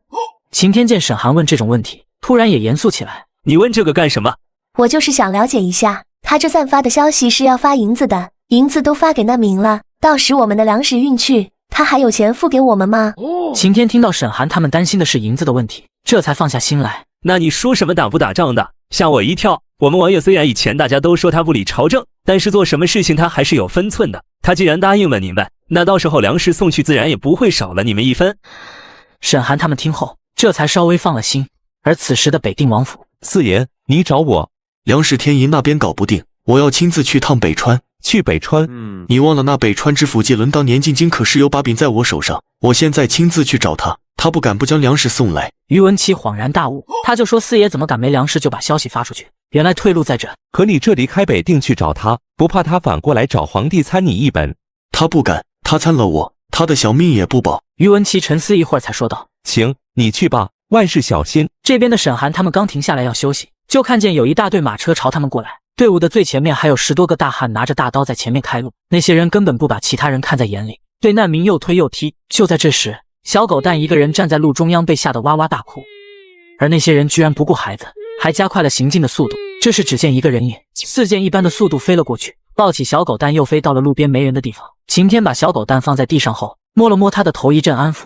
晴天见沈寒问这种问题，突然也严肃起来。你问这个干什么？我就是想了解一下，他这散发的消息是要发银子的，银子都发给难民了，到时我们的粮食运去，他还有钱付给我们吗？晴天听到沈寒他们担心的是银子的问题，这才放下心来。那你说什么打不打仗的？吓我一跳。我们王爷虽然以前大家都说他不理朝政，但是做什么事情他还是有分寸的。他既然答应了你们，那到时候粮食送去自然也不会少了你们一分。沈寒他们听后，这才稍微放了心。而此时的北定王府，四爷，你找我？粮食天银那边搞不定，我要亲自去趟北川。去北川？你忘了那北川知府纪伦当年进京可是有把柄在我手上，我现在亲自去找他，他不敢不将粮食送来。于文琪恍然大悟，他就说四爷怎么敢没粮食就把消息发出去，原来退路在这。可你这离开北定去找他，不怕他反过来找皇帝参你一本？他不敢，他参了我，他的小命也不保。于文琪沉思一会儿才说道：行，你去吧，万事小心。这边的沈寒他们刚停下来要休息，就看见有一大队马车朝他们过来，队伍的最前面还有10多个大汉拿着大刀在前面开路，那些人根本不把其他人看在眼里，对难民又推又踢。就在这时，小狗蛋一个人站在路中央，被吓得哇哇大哭，而那些人居然不顾孩子，还加快了行进的速度。这时只见一个人影似箭一般的速度飞了过去，抱起小狗蛋又飞到了路边没人的地方。晴天把小狗蛋放在地上后，摸了摸他的头，一阵安抚，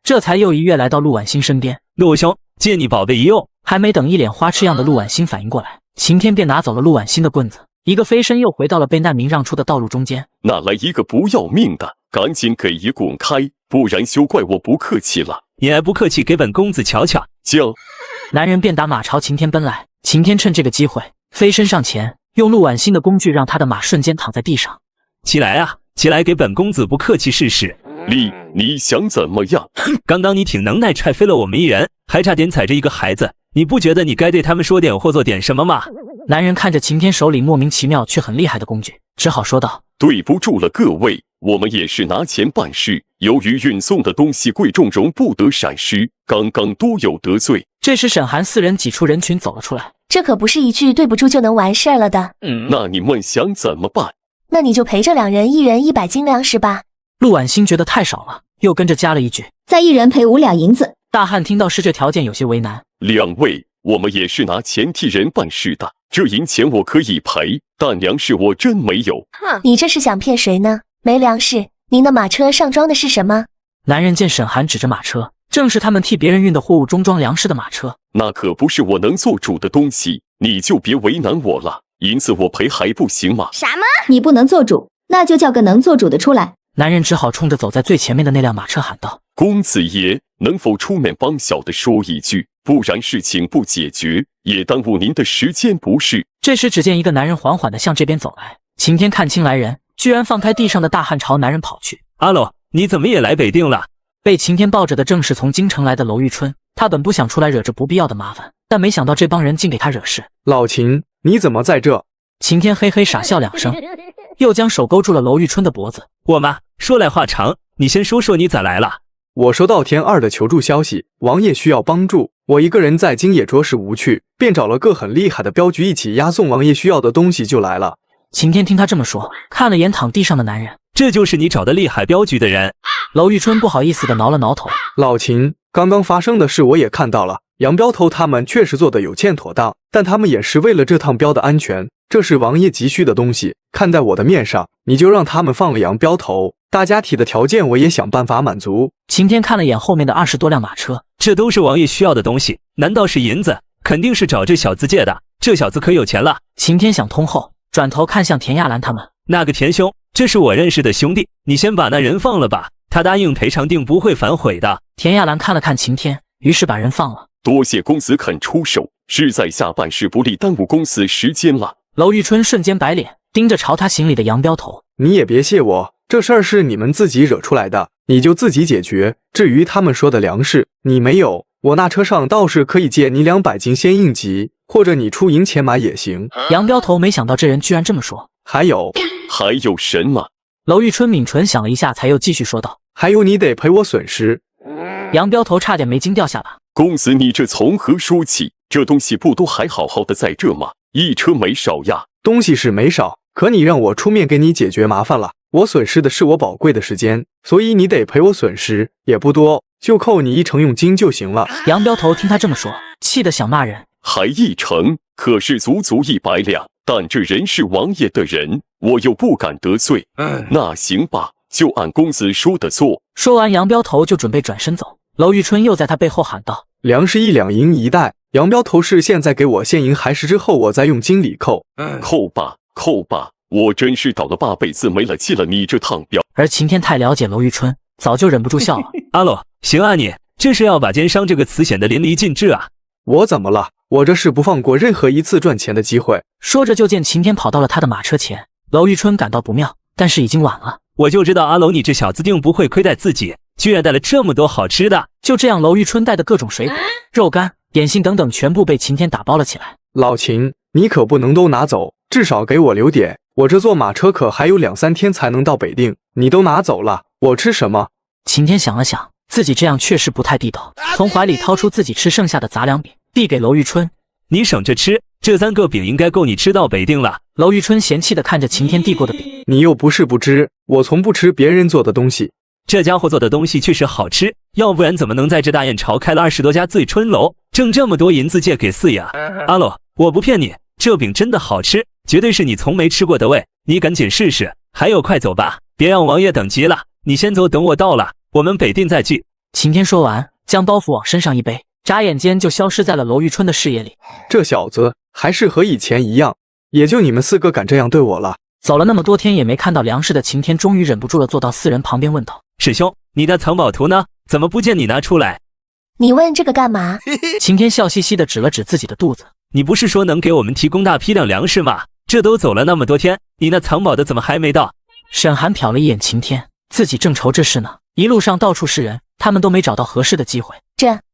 这才又一跃来到陆婉欣身边。陆兄，借你宝贝一用。还没等一脸花痴样的陆婉欣反应过来，晴天便拿走了陆婉欣的棍子，一个飞身又回到了被难民让出的道路中间。哪来一个不要命的，赶紧给爷滚开，不然休怪我不客气了。你还不客气，给本公子瞧瞧。将男人便打马朝晴天奔来，晴天趁这个机会飞身上前，用陆婉欣的工具让他的马瞬间躺在地上。起来啊，起来，给本公子不客气试试。你想怎么样？刚刚你挺能耐，踹飞了我们一人，还差点踩着一个孩子，你不觉得你该对他们说点或做点什么吗？男人看着晴天手里莫名其妙却很厉害的工具，只好说道：对不住了各位，我们也是拿钱办事，由于运送的东西贵重，容不得闪失，刚刚多有得罪。这时沈寒4人挤出人群走了出来，这可不是一句对不住就能完事儿了的。那你们想怎么办？那你就赔这2人一人100斤粮食吧。陆婉欣觉得太少了，又跟着加了一句：再一人赔5两银子。大汉听到是这条件，有些为难。2位，我们也是拿钱替人办事的，这银钱我可以赔，但粮食我真没有。你这是想骗谁呢？没粮食？您的马车上装的是什么？男人见沈寒指着马车，正是他们替别人运的货物中装粮食的马车。那可不是我能做主的东西，你就别为难我了。银子我赔还不行吗？什么？你不能做主，那就叫个能做主的出来。男人只好冲着走在最前面的那辆马车喊道：公子爷，能否出面帮小的说一句，不然事情不解决，也耽误您的时间不是？这时只见一个男人缓缓地向这边走来，晴天看清来人，居然放开地上的大汉朝男人跑去。阿楼，你怎么也来北定了？被晴天抱着的正是从京城来的娄玉春，他本不想出来惹这不必要的麻烦，但没想到这帮人竟给他惹事。老秦，你怎么在这？晴天嘿嘿傻笑2声，又将手勾住了娄玉春的脖子。我妈，说来话长，你先说说你咋来了？我收到田二的求助消息，王爷需要帮助，我一个人在京也着实无趣，便找了个很厉害的镖局一起押送王爷需要的东西就来了。晴天听他这么说，看了眼躺地上的男人，这就是你找的厉害镖局的人？娄玉春不好意思地挠了挠头。老秦，刚刚发生的事我也看到了，杨镖头他们确实做得有欠妥当，但他们也是为了这趟镖的安全，这是王爷急需的东西，看在我的面上，你就让他们放了杨镖头，大家提的条件我也想办法满足。晴天看了眼后面的20多辆马车，这都是王爷需要的东西，难道是银子？肯定是找这小子借的，这小子可有钱了。晴天想通后，转头看向田亚兰他们，那个田兄，这是我认识的兄弟，你先把那人放了吧，他答应赔偿定不会反悔的。田亚兰看了看晴天，于是把人放了。多谢公子肯出手，实在下办事不利，耽误公子时间了。娄玉春瞬间白脸，盯着朝他行礼的杨镖头。你也别谢我，这事儿是你们自己惹出来的，你就自己解决。至于他们说的粮食，你没有，我那车上倒是可以借你200斤先应急，或者你出银钱买也行。杨镖头没想到这人居然这么说。还有什么？娄玉春抿唇想了一下，才又继续说道：还有你得赔我损失。杨镖头差点没惊掉下巴。公子你这从何说起？这东西不都还好好的在这吗？一车没少呀。东西是没少，可你让我出面给你解决麻烦了，我损失的是我宝贵的时间，所以你得赔我损失，也不多，就扣你1成佣金就行了。杨镖头听他这么说，气得想骂人。还1成，可是足足100两，但这人是王爷的人，我又不敢得罪。那行吧，就按公子说的做。说完，杨彪头就准备转身走，娄玉春又在他背后喊道：“粮食1两银1袋。杨彪头是现在给我现银，还是之后我再用金里扣？扣吧，扣吧！我真是倒了8辈子霉了，气了你这趟彪。”而晴天太了解娄玉春，早就忍不住笑了。阿罗，行啊你，这是要把奸商这个词显得淋漓尽致啊！我怎么了？我这是不放过任何一次赚钱的机会。说着就见晴天跑到了他的马车前，娄玉春感到不妙，但是已经晚了。我就知道阿楼你这小子定不会亏待自己，居然带了这么多好吃的。就这样，娄玉春带的各种水果、肉干、点心等等全部被晴天打包了起来。老秦，你可不能都拿走，至少给我留点。我这坐马车可还有2、3天才能到北定，你都拿走了，我吃什么？晴天想了想，自己这样确实不太地道，从怀里掏出自己吃剩下的杂粮饼，递给娄玉春：“你省着吃，这3个饼应该够你吃到北定了。”娄玉春嫌弃地看着晴天递过的饼：“你又不是不知，我从不吃别人做的东西。这家伙做的东西确实好吃，要不然怎么能在这大雁巢开了20多家醉春楼，挣这么多银子借给四爷？阿罗，我不骗你，这饼真的好吃，绝对是你从没吃过的味，你赶紧试试。还有，快走吧，别让王爷等急了。你先走，等我到了，我们北定再聚。”晴天说完，将包袱往身上一背，眨眼间就消失在了娄玉春的视野里。这小子还是和以前一样，也就你们4个敢这样对我了。走了那么多天也没看到粮食的晴天，终于忍不住了，坐到4人旁边问道：“师兄，你的藏宝图呢？怎么不见你拿出来？”你问这个干嘛？晴天笑嘻嘻地指了指自己的肚子：“你不是说能给我们提供大批量粮食吗？这都走了那么多天，你那藏宝的怎么还没到？”沈寒瞟了一眼晴天，自己正愁这事呢，一路上到处是人，他们都没找到合适的机会。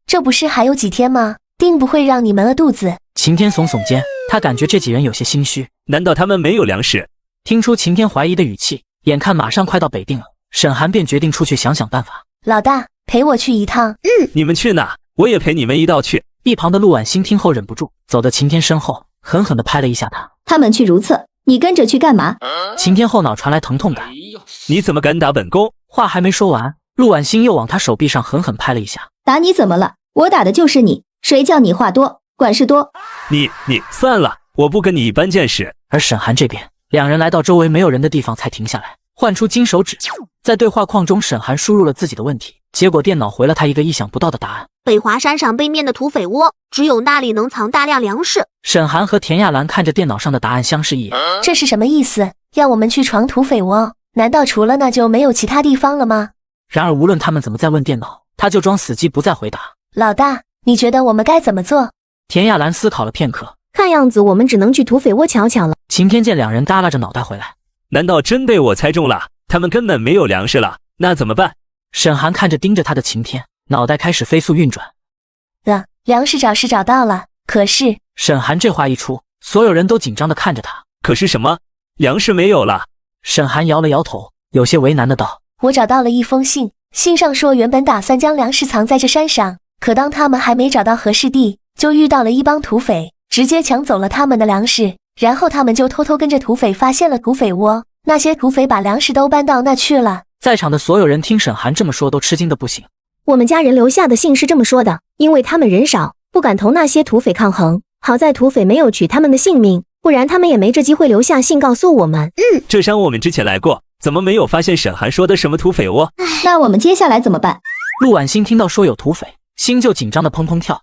这不是还有几天吗？定不会让你们饿肚子。晴天耸耸肩，他感觉这几人有些心虚。难道他们没有粮食？听出晴天怀疑的语气，眼看马上快到北定了，沈寒便决定出去想想办法。老大，陪我去一趟。你们去哪？我也陪你们一道去。一旁的陆婉欣听后忍不住，走到晴天身后，狠狠地拍了一下他。他们去如厕，你跟着去干嘛？晴天后脑传来疼痛感。你怎么敢打本宫？话还没说完，陆婉欣又往他手臂上狠狠拍了一下。打你怎么了？我打的就是你，谁叫你话多，管事多。你算了，我不跟你一般见识。而沈寒这边，2人来到周围没有人的地方才停下来，换出金手指，在对话框中沈寒输入了自己的问题，结果电脑回了他一个意想不到的答案：北华山上背面的土匪窝，只有那里能藏大量粮食。沈寒和田亚兰看着电脑上的答案相视一眼，这是什么意思？要我们去闯土匪窝？难道除了那就没有其他地方了吗？然而无论他们怎么在问电脑，他就装死机不再回答。老大，你觉得我们该怎么做？田亚兰思考了片刻，看样子我们只能去土匪窝瞧瞧了。晴天见2人耷拉着脑袋回来，难道真被我猜中了？他们根本没有粮食了，那怎么办？沈寒看着盯着他的晴天，脑袋开始飞速运转。粮食找是找到了，可是……沈寒这话一出，所有人都紧张地看着他。可是什么？粮食没有了？沈寒摇了摇头，有些为难的道：“我找到了一封信，信上说原本打算将粮食藏在这山上，可当他们还没找到合适地，就遇到了一帮土匪，直接抢走了他们的粮食，然后他们就偷偷跟着土匪发现了土匪窝，那些土匪把粮食都搬到那去了。”在场的所有人听沈寒这么说都吃惊的不行。我们家人留下的信是这么说的，因为他们人少，不敢同那些土匪抗衡，好在土匪没有取他们的性命，不然他们也没这机会留下信告诉我们。这山我们之前来过，怎么没有发现沈寒说的什么土匪窝？那我们接下来怎么办？陆婉欣听到说有土匪，心就紧张的砰砰跳。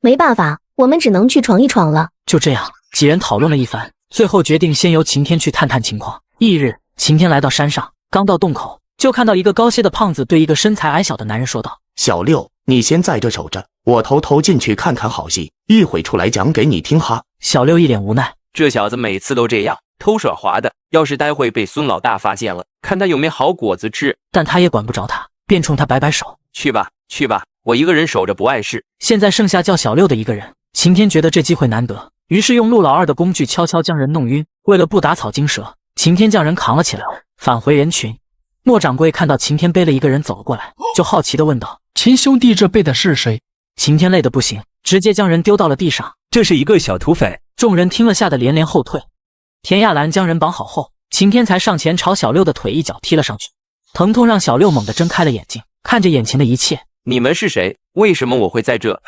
没办法，我们只能去闯一闯了。就这样，几人讨论了一番，最后决定先由晴天去探探情况。翌日，晴天来到山上，刚到洞口，就看到一个高些的胖子对一个身材矮小的男人说道：“小六，你先在这守着，我偷偷进去看看好戏，一会出来讲给你听哈。”小六一脸无奈，这小子每次都这样，偷耍滑的，要是待会被孙老大发现了，看他有没好果子吃。但他也管不着他，便冲他摆摆手：“去吧，去吧，我一个人守着不碍事。”现在剩下叫小六的一个人，晴天觉得这机会难得，于是用陆老二的工具悄悄将人弄晕。为了不打草惊蛇，晴天将人扛了起来，返回人群。莫掌柜看到晴天背了一个人走了过来，就好奇地问道：“秦兄弟，这背的是谁？”晴天累得不行，直接将人丢到了地上。这是一个小土匪。众人听了吓得连连后退。田亚兰将人绑好后，晴天才上前朝小六的腿一脚踢了上去，疼痛让小六猛地睁开了眼睛，看着眼前的一切。你们是谁？为什么我会在这？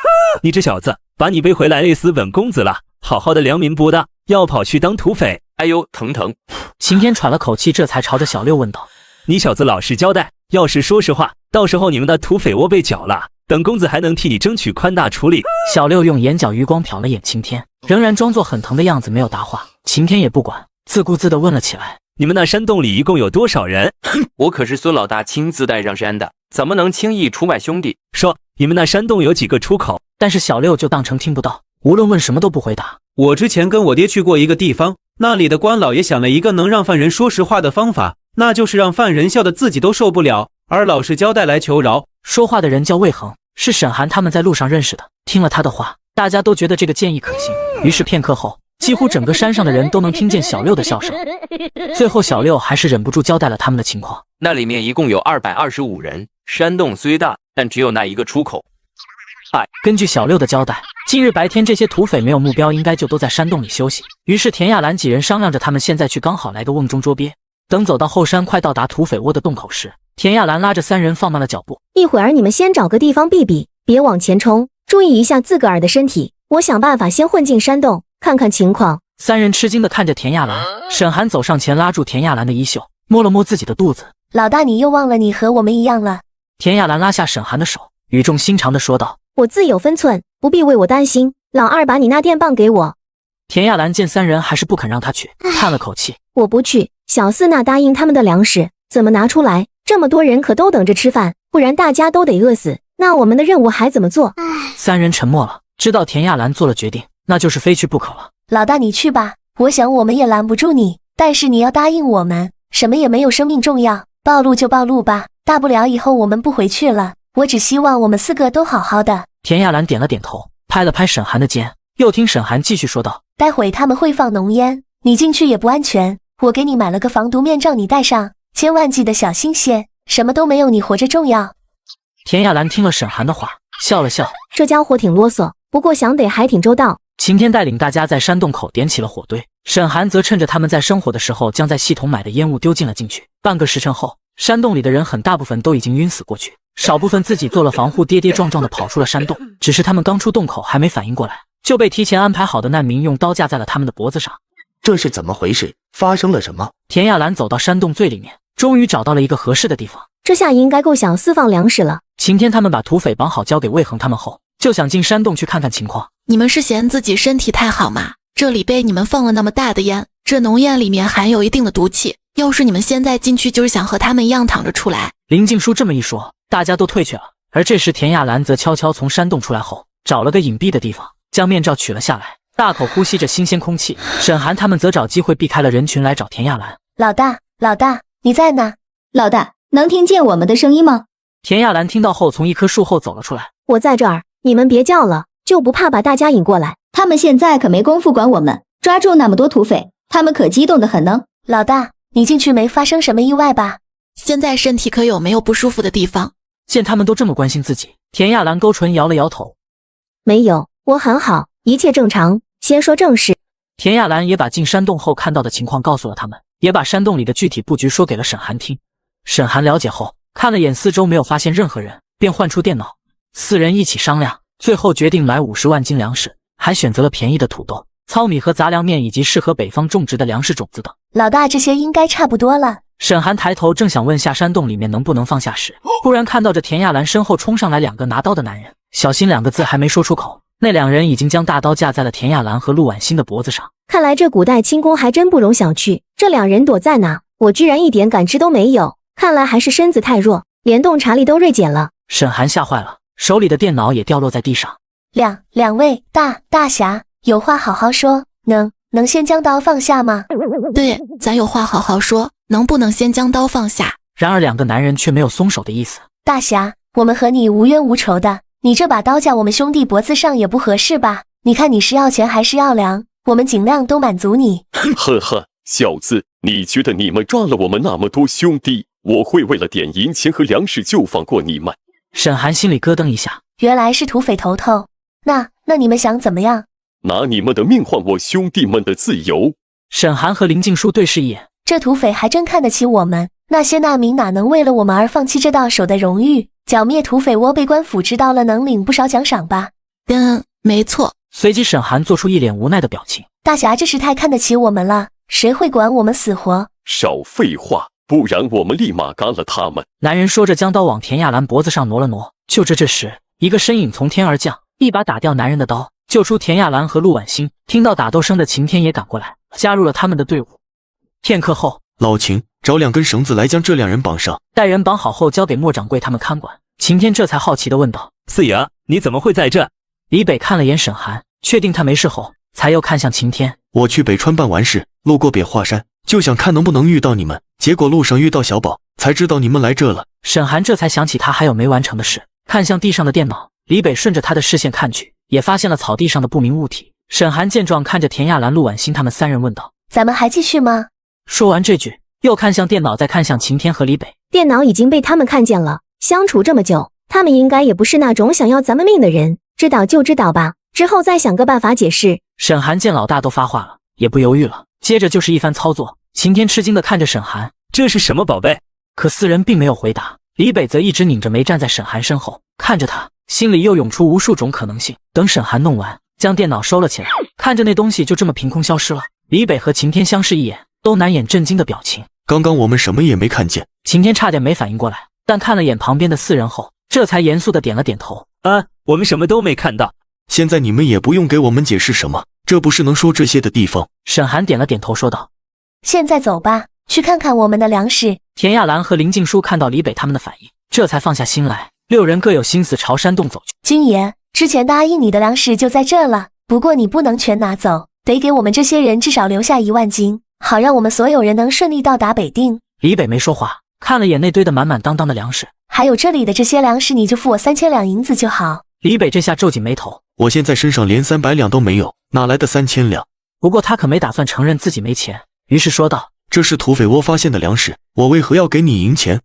你这小子，把你背回来累死本公子了。好好的良民不大，要跑去当土匪。哎呦，疼疼！晴天喘了口气，这才朝着小六问道：“你小子老实交代，要是说实话，到时候你们的土匪窝被剿了，等公子还能替你争取宽大处理。”小六用眼角余光瞟了眼晴天，仍然装作很疼的样子，没有答话。晴天也不管，自顾自地问了起来：“你们那山洞里一共有多少人？”我可是孙老大亲自带上山的，怎么能轻易出卖兄弟？说你们那山洞有几个出口？但是小六就当成听不到，无论问什么都不回答。我之前跟我爹去过一个地方，那里的官老爷想了一个能让犯人说实话的方法，那就是让犯人笑得自己都受不了，而老实交代来求饶。说话的人叫魏恒，是沈寒他们在路上认识的。听了他的话，大家都觉得这个建议可行，于是片刻后，几乎整个山上的人都能听见小六的笑声。最后小六还是忍不住交代了他们的情况。那里面一共有225人，山洞虽大，但只有那一个出口。根据小六的交代，近日白天这些土匪没有目标，应该就都在山洞里休息。于是田亚兰几人商量着，他们现在去刚好来个瓮中捉鳖。等走到后山，快到达土匪窝的洞口时，田亚兰拉着三人放慢了脚步。一会儿你们先找个地方避避，别往前冲，注意一下自个儿的身体。我想办法先混进山洞，看看情况。三人吃惊地看着田亚兰，沈寒走上前拉住田亚兰的衣袖，摸了摸自己的肚子。老大，你又忘了你和我们一样了。田亚兰拉下沈寒的手，语重心长地说道：“我自有分寸，不必为我担心。老二，把你那电棒给我。”田亚兰见三人还是不肯让他去，叹了口气：“我不去。小四那答应他们的粮食怎么拿出来？这么多人可都等着吃饭，不然大家都得饿死。那我们的任务还怎么做？”三人沉默了，知道田亚兰做了决定，那就是非去不可了。老大，你去吧，我想我们也拦不住你，但是你要答应我们，什么也没有生命重要，暴露就暴露吧，大不了以后我们不回去了。我只希望我们4个都好好的。田亚兰点了点头，拍了拍沈寒的肩，又听沈寒继续说道：“待会他们会放浓烟，你进去也不安全。我给你买了个防毒面罩，你戴上，千万记得小心些，什么都没有你活着重要。”田亚兰听了沈寒的话，笑了笑，这家伙挺啰嗦，不过想得还挺周到。晴天带领大家在山洞口点起了火堆，沈寒则趁着他们在生火的时候，将在系统买的烟雾丢进了进去。半个时辰后，山洞里的人很大部分都已经晕死过去，少部分自己做了防护，跌跌撞撞地跑出了山洞。只是他们刚出洞口，还没反应过来，就被提前安排好的难民用刀架在了他们的脖子上。这是怎么回事？发生了什么？田亚兰走到山洞最里面，终于找到了一个合适的地方。这下应该够小四放粮食了。晴天他们把土匪绑好，交给魏恒他们后，就想进山洞去看看情况。你们是嫌自己身体太好吗？这里被你们放了那么大的烟，这浓烟里面含有一定的毒气，要是你们现在进去，就是想和他们一样躺着出来。林静书这么一说，大家都退却了。而这时田亚兰则悄悄从山洞出来后，找了个隐蔽的地方，将面罩取了下来，大口呼吸着新鲜空气。沈寒他们则找机会避开了人群，来找田亚兰。老大，老大，你在哪？老大，能听见我们的声音吗？田亚兰听到后，从一棵树后走了出来。我在这儿，你们别叫了，就不怕把大家引过来？他们现在可没工夫管我们，抓住那么多土匪，他们可激动得很呢。老大，你进去没发生什么意外吧？现在身体可有没有不舒服的地方？见他们都这么关心自己，田亚兰勾唇摇了摇头。没有，我很好，一切正常。先说正事。田亚兰也把进山洞后看到的情况告诉了他们，也把山洞里的具体布局说给了沈寒听。沈寒了解后，看了眼四周，没有发现任何人，便换出电脑。四人一起商量，最后决定买50万斤粮食，还选择了便宜的土豆、糙米和杂粮面，以及适合北方种植的粮食种子等。老大，这些应该差不多了。沈寒抬头正想问下山洞里面能不能放下时，忽然看到着田亚兰身后冲上来2个拿刀的男人。小心2个字还没说出口，那2人已经将大刀架在了田亚兰和陆婉欣的脖子上。看来这古代轻功还真不容小觑。这2人躲在哪？我居然一点感知都没有，看来还是身子太弱，连洞察力都锐减了。沈寒吓坏了，手里的电脑也掉落在地上。两位大侠，有话好好说，能先将刀放下吗？对，咱有话好好说，能不能先将刀放下？然而2个男人却没有松手的意思。大侠，我们和你无冤无仇的，你这把刀架我们兄弟脖子上也不合适吧？你看你是要钱还是要粮？我们尽量都满足你。呵呵，小子，你觉得你们抓了我们那么多兄弟，我会为了点银钱和粮食就放过你们？沈寒心里咯噔一下，原来是土匪头头。那你们想怎么样？拿你们的命换我兄弟们的自由。沈寒和林静书对视一眼，这土匪还真看得起我们，那些难民哪能为了我们而放弃这到手的荣誉？剿灭土匪窝被官府知道了，能领不少奖赏吧？没错。随即沈寒做出一脸无奈的表情。大侠这是太看得起我们了，谁会管我们死活？少废话，不然我们立马干了他们。男人说着，将刀往田亚兰脖子上挪了挪。就这时，一个身影从天而降，一把打掉男人的刀，救出田亚兰和陆婉欣。听到打斗声的晴天也赶过来，加入了他们的队伍。片刻后，老秦，找2根绳子来将这2人绑上。待人绑好后，交给莫掌柜他们看管。晴天这才好奇地问道：“四爷，你怎么会在这？”李北看了眼沈寒，确定他没事后，才又看向晴天。我去北川办完事，路过北华山，就想看能不能遇到你们，结果路上遇到小宝，才知道你们来这了。沈寒这才想起他还有没完成的事，看向地上的电脑。李北顺着他的视线看去，也发现了草地上的不明物体。沈寒见状，看着田亚兰、陆婉欣他们3人问道：“咱们还继续吗？”说完这句，又看向电脑，再看向晴天和李北。电脑已经被他们看见了，相处这么久，他们应该也不是那种想要咱们命的人，知道就知道吧，之后再想个办法解释。沈寒见老大都发话了，也不犹豫了，接着就是一番操作。晴天吃惊地看着沈寒，这是什么宝贝？可4人并没有回答。李北则一直拧着眉站在沈寒身后，看着他，心里又涌出无数种可能性。等沈寒弄完，将电脑收了起来，看着那东西就这么凭空消失了。李北和晴天相视一眼，都难掩震惊的表情。刚刚我们什么也没看见。晴天差点没反应过来，但看了眼旁边的4人后，这才严肃地点了点头。我们什么都没看到。现在你们也不用给我们解释什么，这不是能说这些的地方。沈寒点了点头说道：“现在走吧，去看看我们的粮食。”田亚兰和林静书看到李北他们的反应，这才放下心来。6人各有心思朝山洞走去。君爷，之前答应你的粮食就在这了，不过你不能全拿走，得给我们这些人至少留下1万斤，好让我们所有人能顺利到达北定。李北没说话，看了眼那堆的满满当当的粮食。还有这里的这些粮食，你就付我3000两银子就好。李北这下皱紧眉头，我现在身上连300两都没有，哪来的3000两？不过他可没打算承认自己没钱，于是说道：“这是土匪窝发现的粮食，我为何要给你银钱？”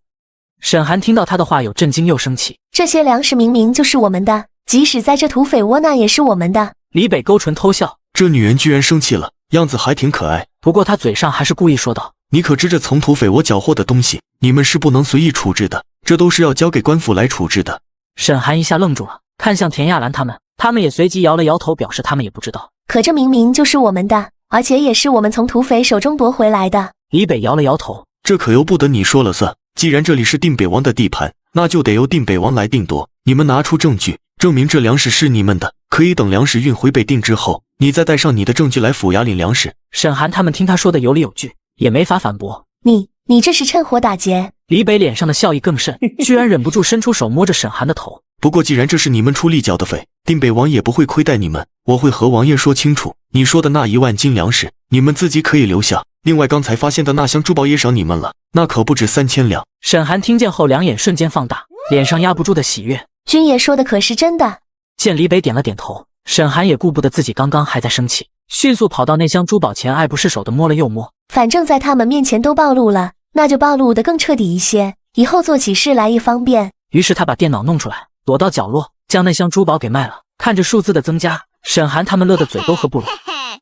沈寒听到他的话，有震惊又生气。这些粮食明明就是我们的，即使在这土匪窝，那也是我们的。李北勾唇偷笑，这女人居然生气了，样子还挺可爱。不过他嘴上还是故意说道：“你可知这从土匪窝缴获的东西，你们是不能随意处置的，这都是要交给官府来处置的。”沈寒一下愣住了，看向田亚兰他们，他们也随即摇了摇头，表示他们也不知道。可这明明就是我们的，而且也是我们从土匪手中夺回来的。李北摇了摇头，这可由不得你说了算。既然这里是定北王的地盘，那就得由定北王来定夺。你们拿出证据，证明这粮食是你们的，可以等粮食运回北定之后，你再带上你的证据来府衙领粮食。沈寒他们听他说的有理有据，也没法反驳。你这是趁火打劫。李北脸上的笑意更甚，居然忍不住伸出手摸着沈寒的头。不过既然这是你们出力缴的费，定北王也不会亏待你们，我会和王爷说清楚，你说的那1万斤粮食，你们自己可以留下。另外刚才发现的那箱珠宝也赏你们了，那可不止3000两。沈寒听见后，两眼瞬间放大，脸上压不住的喜悦。君爷说的可是真的？见李北点了点头，沈寒也顾不得自己刚刚还在生气，迅速跑到那箱珠宝前，爱不释手的摸了又摸。反正在他们面前都暴露了，那就暴露得更彻底一些，以后做起事来也方便。于是他把电脑弄出来，躲到角落，将那箱珠宝给卖了。看着数字的增加，沈寒他们乐得嘴都合不拢。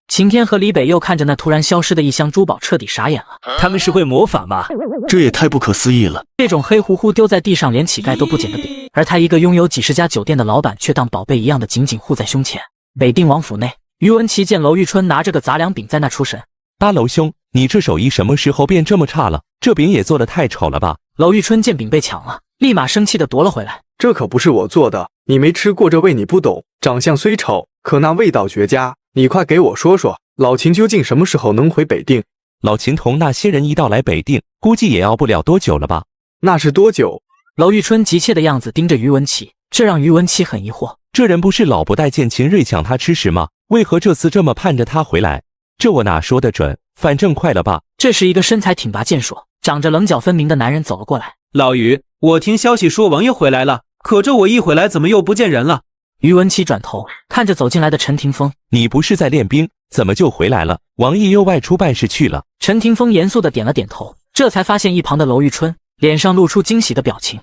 晴天和李北又看着那突然消失的一箱珠宝，彻底傻眼了。他们是会魔法吗？这也太不可思议了！这种黑乎乎丢在地上连乞丐都不捡的饼，而他一个拥有几十家酒店的老板，却当宝贝一样的紧紧护在胸前。北定王府内，于文琪见娄玉春拿着个杂粮饼在那出神。大娄兄，你这手艺什么时候变这么差了？这饼也做得太丑了吧！娄玉春见饼被抢了，立马生气地夺了回来。这可不是我做的，你没吃过这味你不懂。长相虽丑，可那味道绝佳。你快给我说说，老秦究竟什么时候能回北定？老秦同那些人一道来北定，估计也要不了多久了吧？那是多久？娄玉春急切的样子盯着于文琪，这让于文琪很疑惑。这人不是老不待见秦瑞抢他吃食吗？为何这次这么盼着他回来？这我哪说得准，反正快了吧。这时一个身材挺拔健硕、长着棱角分明的男人走了过来。老于，我听消息说王爷回来了，可这我一回来怎么又不见人了？于文琪转头看着走进来的陈霆锋，你不是在练兵，怎么就回来了？王爷又外出办事去了。陈霆锋严肃地点了点头，这才发现一旁的娄玉春脸上露出惊喜的表情。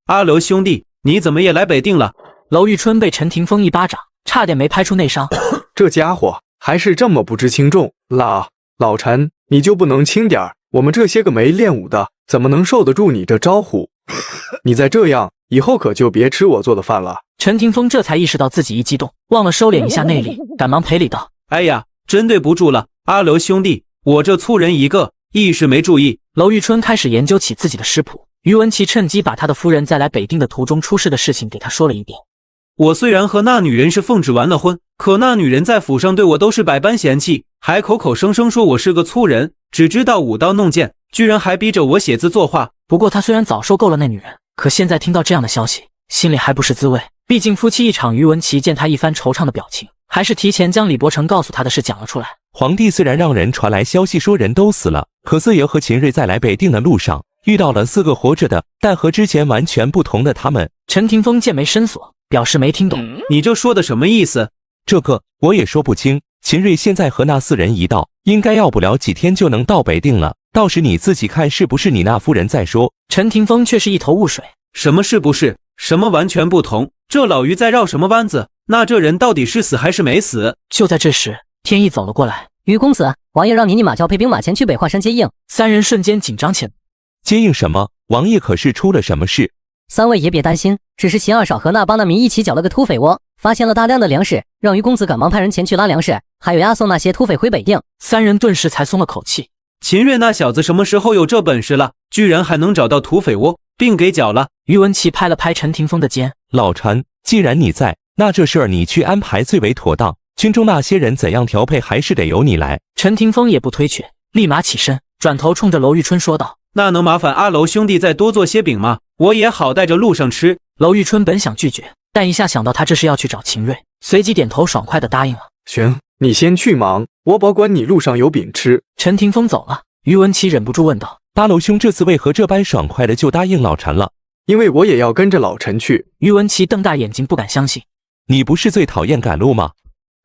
阿娄兄弟，你怎么也来北定了？娄玉春被陈霆锋一巴掌，差点没拍出内伤。这家伙还是这么不知轻重。老陈，你就不能轻点儿？我们这些个没练武的，怎么能受得住你这招呼？你再这样，以后可就别吃我做的饭了。陈霆锋这才意识到自己一激动，忘了收敛一下内力，赶忙赔礼道：“哎呀，真对不住了，阿楼兄弟，我这粗人一个，一时没注意。”娄玉春开始研究起自己的师谱，于文琪趁机把他的夫人在来北定的途中出事的事情给他说了一遍。我虽然和那女人是奉旨完了婚，可那女人在府上对我都是百般嫌弃，还口口声声说我是个粗人，只知道舞刀弄剑，居然还逼着我写字作画。不过他虽然早受够了那女人，可现在听到这样的消息，心里还不是滋味。毕竟夫妻一场，于文琪见他一番惆怅的表情，还是提前将李伯承告诉他的事讲了出来。皇帝虽然让人传来消息说人都死了，可四爷和秦瑞在来北定的路上遇到了4个活着的，但和之前完全不同的他们。陈霆锋剑眉深锁，表示没听懂。你这说的什么意思？这个我也说不清。秦瑞现在和那4人一道，应该要不了几天就能到北定了，到时你自己看是不是你那夫人再说。陈霆锋却是一头雾水。什么是不是？什么完全不同？这老于在绕什么弯子？那这人到底是死还是没死？就在这时，天意走了过来。于公子，王爷让你立马调配兵马前去北华山接应。3人瞬间紧张起来。接应什么？王爷可是出了什么事？3位也别担心，只是秦二少和那帮难民一起搅了个土匪窝，发现了大量的粮食，让于公子赶忙派人前去拉粮食，还有押送那些土匪回北定。3人顿时才松了口气。秦瑞那小子什么时候有这本事了？居然还能找到土匪窝，并给缴了。于文琪拍了拍陈霆锋的肩：“老陈，既然你在，那这事儿你去安排最为妥当。军中那些人怎样调配，还是得由你来。”陈霆锋也不推却，立马起身，转头冲着娄玉春说道：“那能麻烦阿娄兄弟再多做些饼吗？我也好带着路上吃。”娄玉春本想拒绝，但一下想到他这是要去找秦瑞，随即点头爽快地答应了。行，你先去忙，我保管你路上有饼吃。陈霆锋走了，于文琪忍不住问道：“八楼兄这次为何这般爽快的就答应老陈了？”“因为我也要跟着老陈去。”于文琪瞪大眼睛不敢相信：“你不是最讨厌赶路吗？”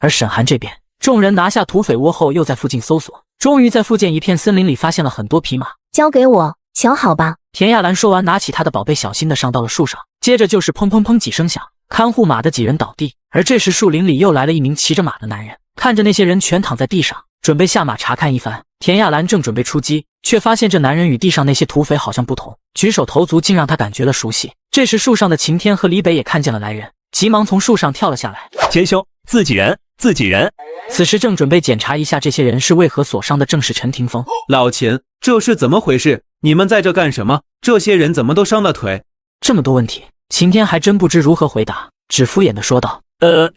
而沈寒这边，众人拿下土匪窝后，又在附近搜索，终于在附近一片森林里发现了很多匹马。交给我，瞧好吧。田亚兰说完，拿起他的宝贝，小心地上到了树上，接着就是砰砰砰几声响，看护马的几人倒地。而这时树林里又来了一名骑着马的男人，看着那些人全躺在地上，准备下马查看一番。田亚兰正准备出击，却发现这男人与地上那些土匪好像不同，举手投足竟让他感觉了熟悉。这时树上的秦天和李北也看见了来人，急忙从树上跳了下来。田兄，自己人，自己人。此时正准备检查一下这些人是为何所伤的，正是陈霆锋。老秦，这是怎么回事？你们在这干什么？这些人怎么都伤了腿？这么多问题，秦天还真不知如何回答，只敷衍地说道：“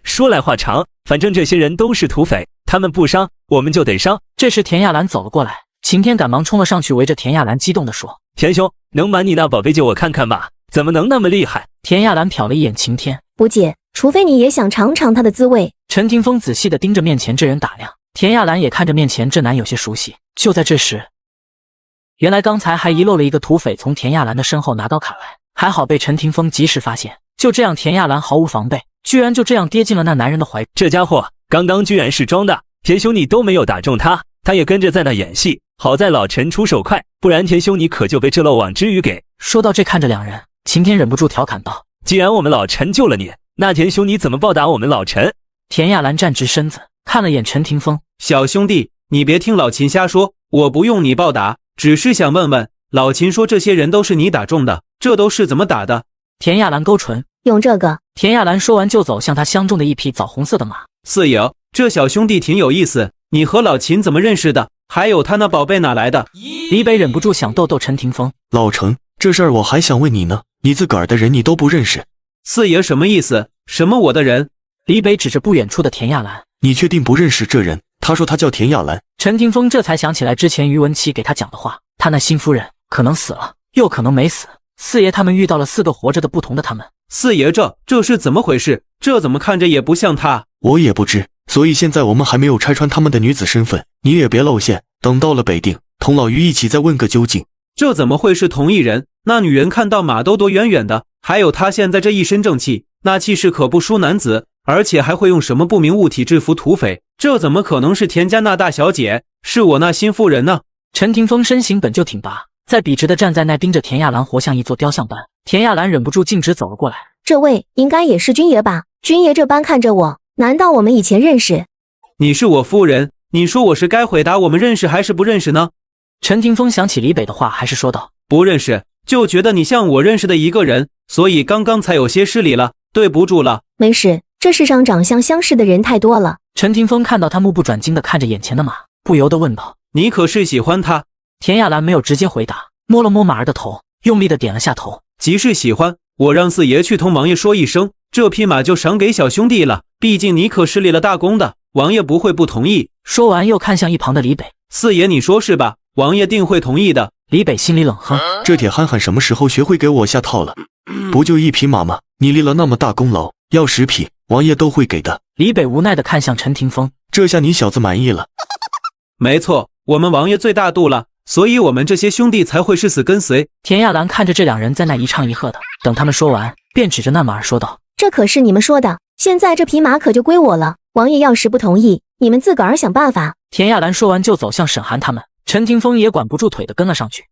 说来话长，反正这些人都是土匪，他们不伤，我们就得伤。”这时田亚兰走了过来，秦天赶忙冲了上去，围着田亚兰激动地说：“田兄，能把你那宝贝借我看看吗？怎么能那么厉害？”田亚兰瞟了一眼秦天：“不借，除非你也想尝尝它的滋味。”陈霆锋仔细地盯着面前这人打量，田亚兰也看着面前这男有些熟悉。就在这时，原来刚才还遗漏了一个土匪从田亚兰的身后拿刀砍来，还好被陈霆锋及时发现。就这样，田亚兰毫无防备，居然就这样跌进了那男人的怀。这家伙刚刚居然是装的，田兄你都没有打中他，他也跟着在那演戏。好在老陈出手快，不然田兄你可就被这漏网之鱼给……说到这，看着两人，秦天忍不住调侃道：“既然我们老陈救了你，那田兄你怎么报答我们老陈？”田亚兰站直身子，看了眼陈霆锋：“小兄弟，你别听老秦瞎说，我不用你报答，只是想问问，老秦说这些人都是你打中的，这都是怎么打的？”田亚兰勾唇：“用这个。”田亚兰说完就走向他相中的一匹枣红色的马。四爷，这小兄弟挺有意思，你和老秦怎么认识的？还有他那宝贝哪来的？李北忍不住想逗逗陈霆锋：“老陈，这事儿我还想问你呢，你自个儿的人你都不认识。”四爷什么意思？什么我的人？李北指着不远处的田亚兰：“你确定不认识这人？他说他叫田亚兰。”陈霆锋这才想起来之前于文琪给他讲的话，他那新夫人可能死了，又可能没死。四爷他们遇到了4个活着的不同的他们。四爷，这是怎么回事？这怎么看着也不像他。我也不知，所以现在我们还没有拆穿他们的女子身份，你也别露馅，等到了北定，同老于一起再问个究竟。这怎么会是同一人？那女人看到马都躲远远的，还有他现在这一身正气，那气势可不输男子，而且还会用什么不明物体制服土匪，这怎么可能是田家那大小姐？是我那新夫人呢？陈霆锋身形本就挺拔，再笔直的站在那盯着田亚兰，活像一座雕像般。田亚兰忍不住径直走了过来：“这位应该也是军爷吧？军爷这般看着我，难道我们以前认识？”“你是我夫人，你说我是该回答我们认识还是不认识呢？”陈霆锋想起李北的话，还是说道：“不认识。就觉得你像我认识的一个人，所以刚刚才有些失礼了，对不住了。没事，这世上长相相似的人太多了。陈霆锋看到他目不转睛地看着眼前的马，不由得问道：“你可是喜欢他？”田亚兰没有直接回答，摸了摸马儿的头，用力地点了下头。即是喜欢，我让四爷去同王爷说一声，这匹马就赏给小兄弟了。毕竟你可是立了大功的，王爷不会不同意。说完又看向一旁的李北，四爷你说是吧？王爷定会同意的。李北心里冷哼，这铁憨憨什么时候学会给我下套了？不就一匹马吗？你立了那么大功劳，要10匹，王爷都会给的。李北无奈地看向陈霆锋，这下你小子满意了？没错，我们王爷最大度了，所以我们这些兄弟才会誓死跟随。田亚兰看着这两人在那一唱一和的，等他们说完，便指着那马儿说道：“这可是你们说的，现在这匹马可就归我了。王爷要是不同意，你们自个儿想办法。”田亚兰说完就走向沈寒他们，陈霆锋也管不住腿的跟了上去。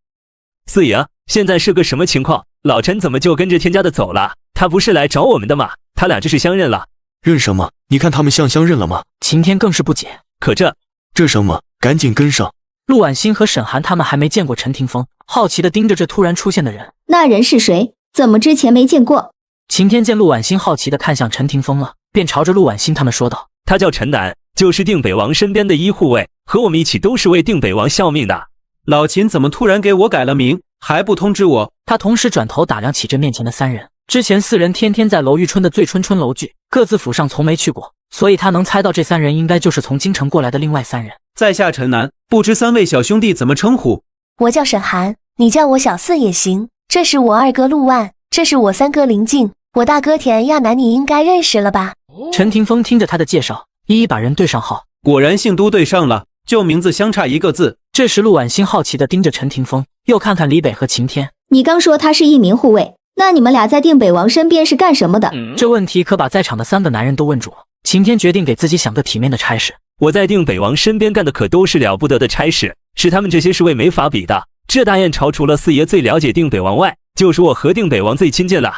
四爷，现在是个什么情况？老陈怎么就跟着田家的走了？他不是来找我们的吗？他俩这是相认了？认什么？你看他们像相认了吗？晴天更是不解，可这什么？赶紧跟上！陆婉欣和沈寒他们还没见过陈霆锋，好奇地盯着这突然出现的人。那人是谁？怎么之前没见过？晴天见陆婉欣好奇地看向陈霆锋了，便朝着陆婉欣他们说道：“他叫陈南，就是定北王身边的医护卫，和我们一起都是为定北王效命的。”老秦怎么突然给我改了名，还不通知我？他同时转头打量起这面前的三人。之前4人天天在楼玉春的醉春春楼聚，各自府上从没去过，所以他能猜到这3人应该就是从京城过来的另外3人。在下陈南，不知3位小兄弟怎么称呼？我叫沈寒，你叫我小四也行。这是我2哥陆万，这是我3哥林静，我大哥田亚楠，你应该认识了吧？陈霆锋听着他的介绍，一一把人对上号，果然姓都对上了，就名字相差1个字。这时陆婉欣好奇地盯着陈霆锋，又看看李北和晴天。你刚说他是一名护卫，那你们俩在定北王身边是干什么的？这问题可把在场的3个男人都问住了。晴天决定给自己想个体面的差事。我在定北王身边干的可都是了不得的差事，是他们这些侍卫没法比的。这大燕朝除了四爷最了解定北王外，就是我和定北王最亲近了。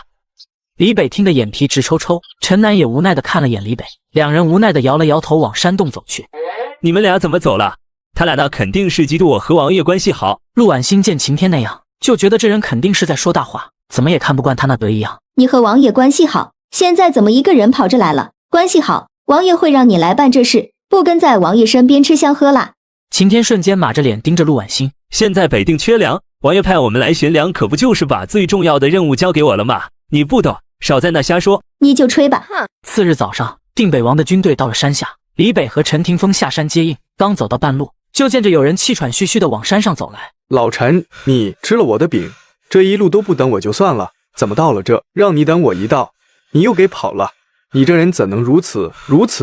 李北听得眼皮直抽抽，陈南也无奈地看了眼李北，两人无奈地摇了摇头往山洞走去。你们俩怎么走了？他俩那肯定是嫉妒我和王爷关系好。陆婉欣见晴天那样，就觉得这人肯定是在说大话，怎么也看不惯他那得意样。你和王爷关系好，现在怎么一个人跑着来了？关系好，王爷会让你来办这事，不跟在王爷身边吃香喝辣。晴天瞬间马着脸盯着陆婉欣。现在北定缺粮，王爷派我们来寻粮，可不就是把最重要的任务交给我了吗？你不懂，少在那瞎说。你就吹吧。次日早上，定北王的军队到了山下，李北和陈霆锋下山接应，刚走到半路，就见着有人气喘吁吁地往山上走来。老陈，你吃了我的饼，这一路都不等我就算了，怎么到了这，让你等我一道，你又给跑了？你这人怎能如此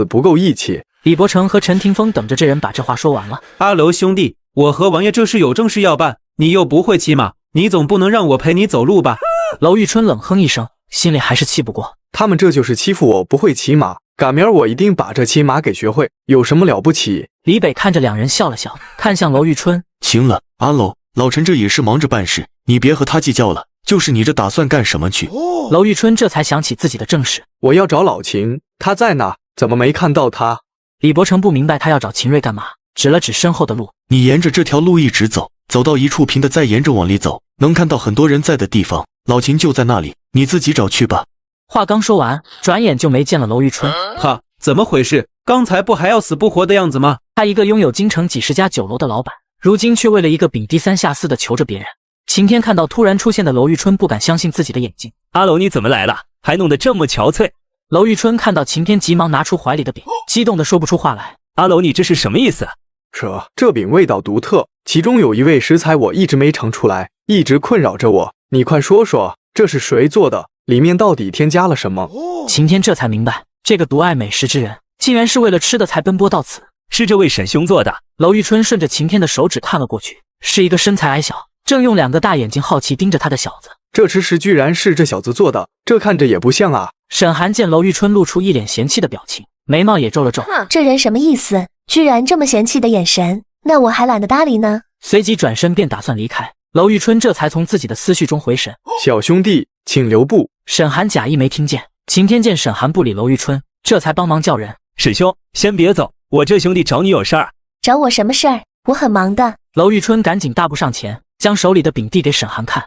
不够义气？李伯承和陈霆锋等着这人把这话说完了。阿楼兄弟，我和王爷这是有正事要办，你又不会骑马，你总不能让我陪你走路吧？娄玉春冷哼一声，心里还是气不过。他们这就是欺负我不会骑马，赶明儿我一定把这骑马给学会，有什么了不起？李北看着两人笑了笑，看向娄玉春。行了，阿楼，老陈这也是忙着办事，你别和他计较了。就是你这打算干什么去？娄玉春这才想起自己的正事。我要找老秦，他在哪？怎么没看到他？李伯承不明白他要找秦瑞干嘛，指了指身后的路。你沿着这条路一直走，走到一处平的再沿着往里走，能看到很多人在的地方，老秦就在那里，你自己找去吧。话刚说完，转眼就没见了娄玉春。哈，怎么回事？刚才不还要死不活的样子吗？他一个拥有京城几十家酒楼的老板，如今却为了一个饼低三下四的求着别人。晴天看到突然出现的娄玉春，不敢相信自己的眼睛。阿楼，你怎么来了？还弄得这么憔悴。娄玉春看到晴天，急忙拿出怀里的饼，激动得说不出话来。阿楼，你这是什么意思？这饼味道独特，其中有一味食材我一直没尝出来，一直困扰着我。你快说说，这是谁做的？里面到底添加了什么？晴天这才明白，这个独爱美食之人，竟然是为了吃的才奔波到此。是这位沈兄做的。娄玉春顺着晴天的手指看了过去，是一个身材矮小，正用2个大眼睛好奇盯着他的小子。这吃食居然是这小子做的，这看着也不像啊。沈寒见娄玉春露出一脸嫌弃的表情，眉毛也皱了皱。这人什么意思？居然这么嫌弃的眼神，那我还懒得搭理呢。随即转身便打算离开。娄玉春这才从自己的思绪中回神。小兄弟，请留步。沈寒假意没听见。晴天见沈寒不理娄玉春，这才帮忙叫人。沈兄，先别走，我这兄弟找你有事儿。找我什么事儿？我很忙的。娄玉春赶紧大步上前，将手里的饼递给沈寒看。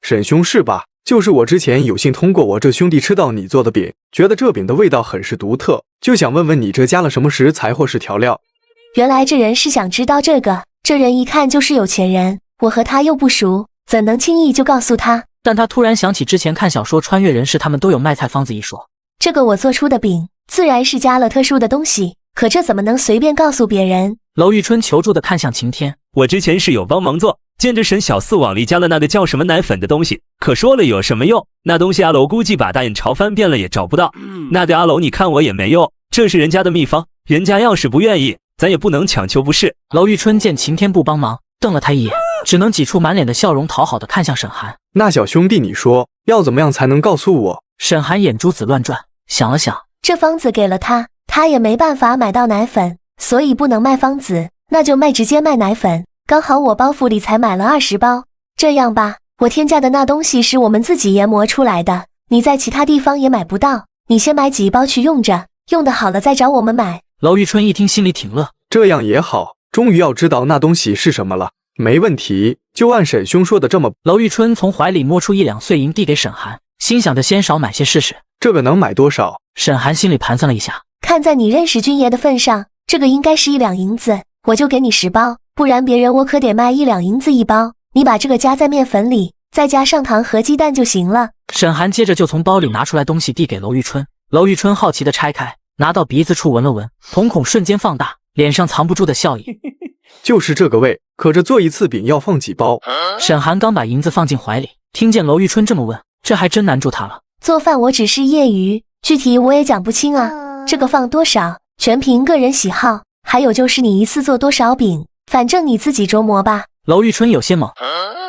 沈兄是吧？就是我之前有幸通过我这兄弟吃到你做的饼，觉得这饼的味道很是独特，就想问问你这加了什么食材或是调料。原来这人是想知道这个，这人一看就是有钱人，我和他又不熟，怎能轻易就告诉他？但他突然想起之前看小说穿越人士他们都有卖菜方子一说，这个我做出的饼自然是加了特殊的东西，可这怎么能随便告诉别人？娄玉春求助的看向晴天，我之前是有帮忙做，见着沈小四往里加了那个叫什么奶粉的东西，可说了有什么用？那东西阿楼估计把大眼朝翻遍了也找不到。那对阿楼你看我也没用，这是人家的秘方，人家要是不愿意，咱也不能强求不是。娄玉春见晴天不帮忙，瞪了他一眼，只能挤出满脸的笑容，讨好的看向沈寒。那小兄弟，你说要怎么样才能告诉我？沈寒眼珠子乱转，想了想，这方子给了他，他也没办法买到奶粉，所以不能卖方子，那就直接卖奶粉。刚好我包袱里才买了20包，这样吧，我添加的那东西是我们自己研磨出来的，你在其他地方也买不到，你先买几包去用着，用的好了再找我们买。娄玉春一听心里挺乐，这样也好，终于要知道那东西是什么了。没问题，就按沈兄说的这么。娄玉春从怀里摸出1两碎银递给沈寒，心想着先少买些试试。这个能买多少？沈寒心里盘算了一下，看在你认识军爷的份上，这个应该是1两银子，我就给你10包，不然别人我可得卖1两银子1包。你把这个加在面粉里，再加上糖和鸡蛋就行了。沈寒接着就从包里拿出来东西递给娄玉春，娄玉春好奇的拆开，拿到鼻子处闻了闻，瞳孔瞬间放大，脸上藏不住的笑意。就是这个味，可这做一次饼要放几包？沈寒刚把银子放进怀里，听见娄玉春这么问，这还真难住他了。做饭我只是业余，具体我也讲不清啊，这个放多少全凭个人喜好，还有就是你一次做多少饼，反正你自己琢磨吧。娄玉春有些懵，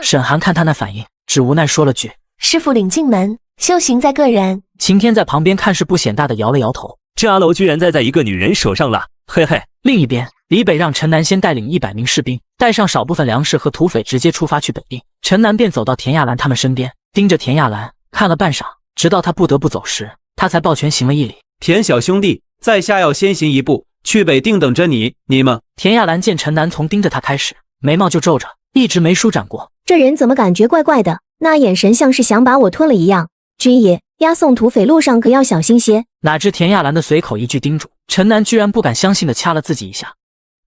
沈寒看他那反应，只无奈说了句：师傅领进门，修行在个人。晴天在旁边看势不显大的摇了摇头，这阿楼居然栽在一个女人手上了，嘿嘿。另一边，李北让陈南先带领100名士兵，带上少部分粮食和土匪，直接出发去北定。陈南便走到田亚兰他们身边，盯着田亚兰看了半晌，直到他不得不走时，他才抱拳行了一礼。田小兄弟，在下要先行一步，去北定等着你们。田亚兰见陈南从盯着他开始，眉毛就皱着，一直没舒展过。这人怎么感觉怪怪的？那眼神像是想把我吞了一样。军爷，押送土匪路上可要小心些。哪知田亚兰的随口一句叮嘱，陈南居然不敢相信的掐了自己一下。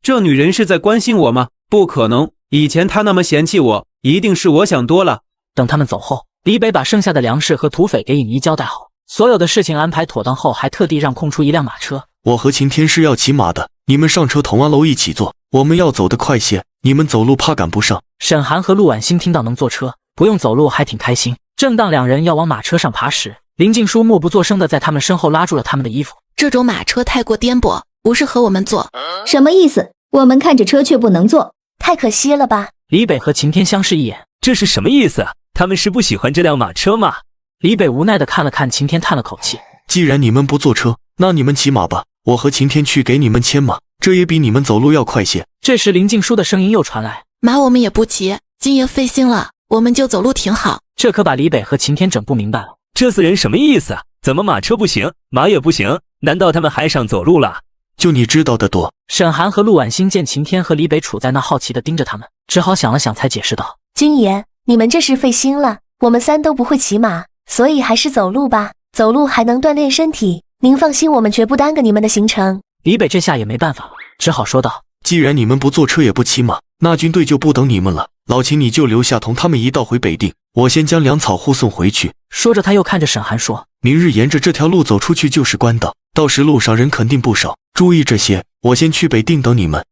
这女人是在关心我吗？不可能，以前她那么嫌弃我，一定是我想多了。等他们走后，李北把剩下的粮食和土匪给尹一交代好，所有的事情安排妥当后，还特地让空出一辆马车。我和晴天是要骑马的，你们上车同阿楼一起坐，我们要走得快些，你们走路怕赶不上。沈寒和陆婉欣听到能坐车，不用走路还挺开心。正当两人要往马车上爬时，林静书默不作声的在他们身后拉住了他们的衣服。这种马车太过颠簸，不适合我们坐。什么意思？我们看着车却不能坐，太可惜了吧？李北和晴天相视一眼，这是什么意思？他们是不喜欢这辆马车吗？李北无奈的看了看晴天，叹了口气。既然你们不坐车，那你们骑马吧，我和晴天去给你们牵马，这也比你们走路要快些。这时林静书的声音又传来，马我们也不骑，今夜费心了，我们就走路挺好。这可把李北和晴天整不明白了，这四人什么意思？怎么马车不行，马也不行？难道他们还上走路了？就你知道的多。沈寒和陆婉欣见晴天和李北处在那好奇的盯着他们，只好想了想才解释道：军爷，你们这是费心了，我们3都不会骑马，所以还是走路吧，走路还能锻炼身体，您放心，我们绝不耽搁你们的行程。李北这下也没办法了，只好说道：既然你们不坐车也不骑马，那军队就不等你们了，老秦你就留下同他们一道回北定，我先将粮草护送回去。说着他又看着沈寒说：明日沿着这条路走出去就是官道，到时路上人肯定不少，注意这些，我先去北定等你们。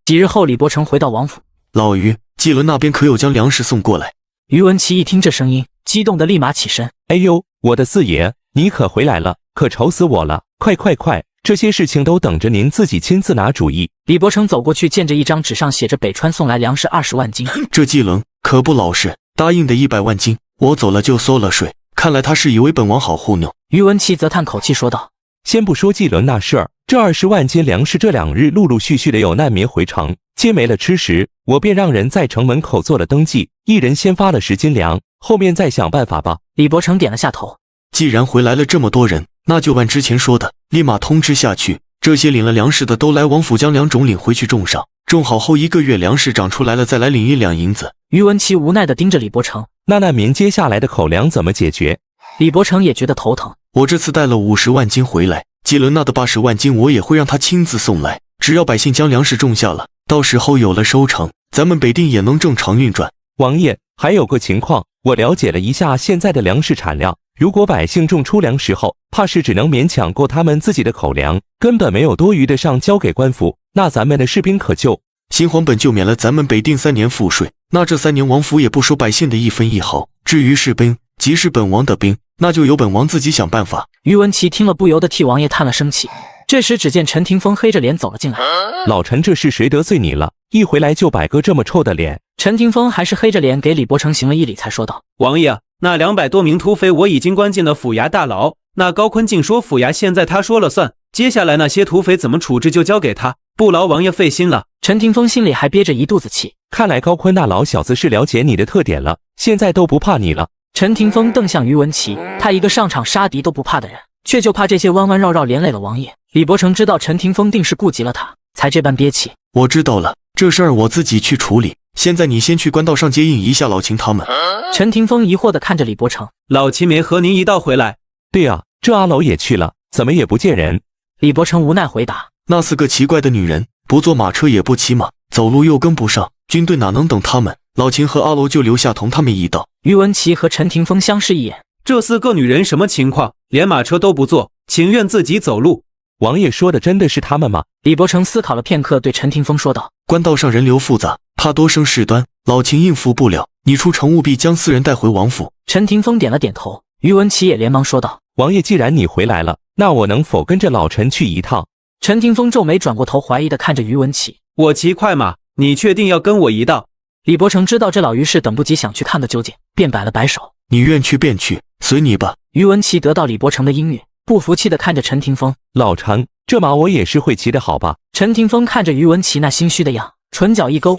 几日后，李伯成回到王府，老于，季伦那边可有将粮食送过来？于文琪一听这声音，激动的立马起身。哎呦，我的四爷，你可回来了，可愁死我了！快快快，这些事情都等着您自己亲自拿主意。李伯成走过去，见着一张纸上写着北川送来粮食20万斤。这季伦可不老实，答应的100万斤，我走了就缩了税，看来他是以为本王好糊弄。于文琪则叹口气说道：先不说季伦那事儿，这20万斤粮食这2日陆陆续续的有难民回城，皆没了吃食，我便让人在城门口做了登记，一人先发了10斤粮，后面再想办法吧。李伯成点了下头。既然回来了这么多人，那就按之前说的，立马通知下去，这些领了粮食的都来王府将粮种领回去种上，种好后1个月粮食长出来了，再来领1两银子。于文琪无奈地盯着李伯承，那民接下来的口粮怎么解决？李伯承也觉得头疼。我这次带了50万斤回来，季伦那的80万斤我也会让他亲自送来。只要百姓将粮食种下了，到时候有了收成，咱们北定也能正常运转。王爷，还有个情况，我了解了一下现在的粮食产量，如果百姓种出粮食后，怕是只能勉强够他们自己的口粮，根本没有多余的上交给官府，那咱们的士兵可就……新皇本就免了咱们北定3年赋税，那这3年王府也不收百姓的1分1毫。至于士兵，即是本王的兵，那就由本王自己想办法。于文琪听了不由得替王爷叹了声气。这时只见陈廷峰黑着脸走了进来。老陈，这是谁得罪你了？一回来就摆个这么臭的脸。陈廷峰还是黑着脸给李伯承行了一礼，才说道：王爷，那200多名土匪我已经关进了府衙大牢，那高坤竟说府衙现在他说了算，接下来那些土匪怎么处置就交给他，不劳王爷费心了。陈廷峰心里还憋着一肚子气，看来高坤那老小子是了解你的特点了，现在都不怕你了。陈廷峰瞪向于文琪，他一个上场杀敌都不怕的人，却就怕这些弯弯绕绕连累了王爷。李伯承知道陈廷峰定是顾及了他，才这般憋气。我知道了，这事儿我自己去处理，现在你先去官道上接应一下老秦他们。陈廷峰疑惑地看着李伯承，老秦没和您一道回来？对啊，这阿楼也去了，怎么也不见人？李伯承无奈回答，那4个奇怪的女人，不坐马车也不骑马，走路又跟不上，军队哪能等他们？老秦和阿楼就留下同他们一道。于文琪和陈廷峰相视一眼，这4个女人什么情况？连马车都不坐，情愿自己走路。王爷说的真的是他们吗？李伯承思考了片刻，对陈廷峰说道：官道上人流复杂，怕多生事端，老秦应付不了，你出城务必将4人带回王府。陈廷峰点了点头，于文琪也连忙说道：王爷，既然你回来了，那我能否跟着老陈去一趟？陈廷峰皱眉转过头，怀疑地看着于文琪，我骑快马，你确定要跟我一道？李伯承知道这老于是等不及想去看个究竟，便摆了摆手，你愿去便去，随你吧。于文琪得到李伯承的应允，不服气地看着陈廷峰，老陈，这马我也是会骑的好吧？陈廷峰看着于文琪那心虚的样，唇角一勾，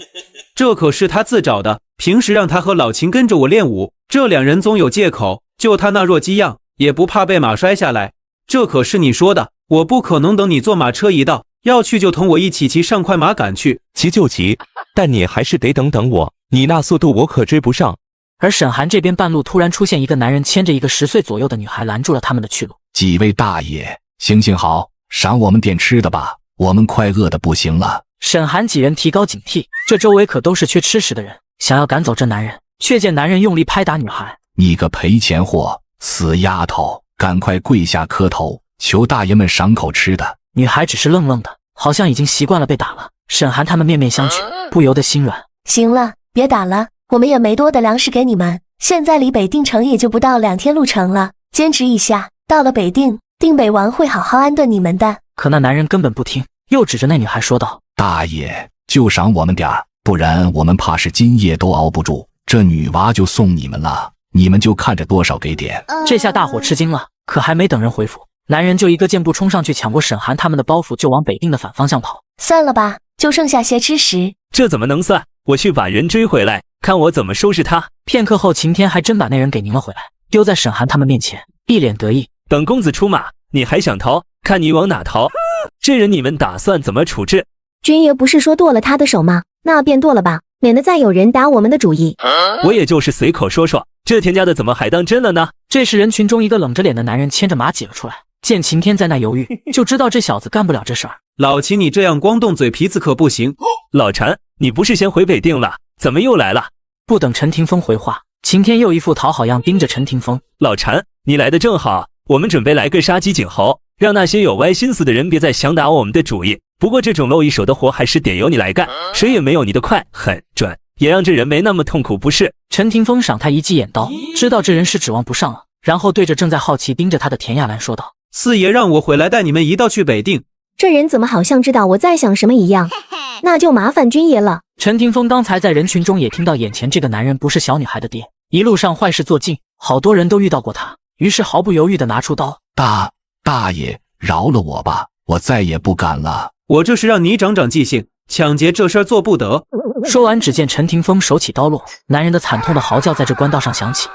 这可是他自找的，平时让他和老秦跟着我练武，这2人总有借口，就他那弱鸡样，也不怕被马摔下来。这可是你说的，我不可能等你坐马车一道，要去就同我一起骑上快马赶去。骑就骑，但你还是得等我，你那速度我可追不上。而沈寒这边半路突然出现一个男人，牵着一个10岁左右的女孩，拦住了他们的去路。几位大爷，行行好，赏我们点吃的吧，我们快饿得不行了。沈寒几人提高警惕，这周围可都是缺吃食的人，想要赶走这男人，却见男人用力拍打女孩。你个赔钱货，死丫头，赶快跪下磕头，求大爷们赏口吃的。女孩只是愣愣的，好像已经习惯了被打了。沈寒他们面面相觑，不由得心软。行了，别打了，我们也没多的粮食给你们，现在离北定城也就不到2天路程了，坚持一下，到了北定，定北王会好好安顿你们的。可那男人根本不听，又指着那女孩说道：大爷，就赏我们点儿，不然我们怕是今夜都熬不住，这女娃就送你们了，你们就看着多少给点。这下大伙吃惊了，可还没等人回复，男人就一个箭步冲上去抢过沈寒他们的包袱，就往北定的反方向跑。算了吧，就剩下些吃食。这怎么能算？我去把人追回来，看我怎么收拾他。片刻后，晴天还真把那人给拧了回来，丢在沈寒他们面前，一脸得意。等公子出马，你还想逃？看你往哪逃！这人你们打算怎么处置？军爷不是说剁了他的手吗？那便剁了吧，免得再有人打我们的主意。我也就是随口说说，这田家的怎么还当真了呢？这时人群中一个冷着脸的男人牵着马挤了出来，见晴天在那犹豫，就知道这小子干不了这事儿。老秦，你这样光动嘴皮子可不行。老陈，你不是先回北定了，怎么又来了？不等陈廷峰回话，晴天又一副讨好样盯着陈廷峰。老陈，你来的正好，我们准备来个杀鸡儆猴，让那些有歪心思的人别再想打我们的主意。不过这种露一手的活还是得由你来干，谁也没有你的快、狠、准，也让这人没那么痛苦，不是？陈廷峰赏他一记眼刀，知道这人是指望不上了，然后对着正在好奇盯着他的田亚兰说道：四爷让我回来带你们一道去北定。这人怎么好像知道我在想什么一样？那就麻烦军爷了。陈廷峰刚才在人群中也听到眼前这个男人不是小女孩的爹，一路上坏事做尽，好多人都遇到过他，于是毫不犹豫地拿出刀。大爷，饶了我吧，我再也不敢了。我这是让你长长记性，抢劫这事儿做不得。说完，只见陈廷峰手起刀落，男人的惨痛的嚎叫在这官道上响起。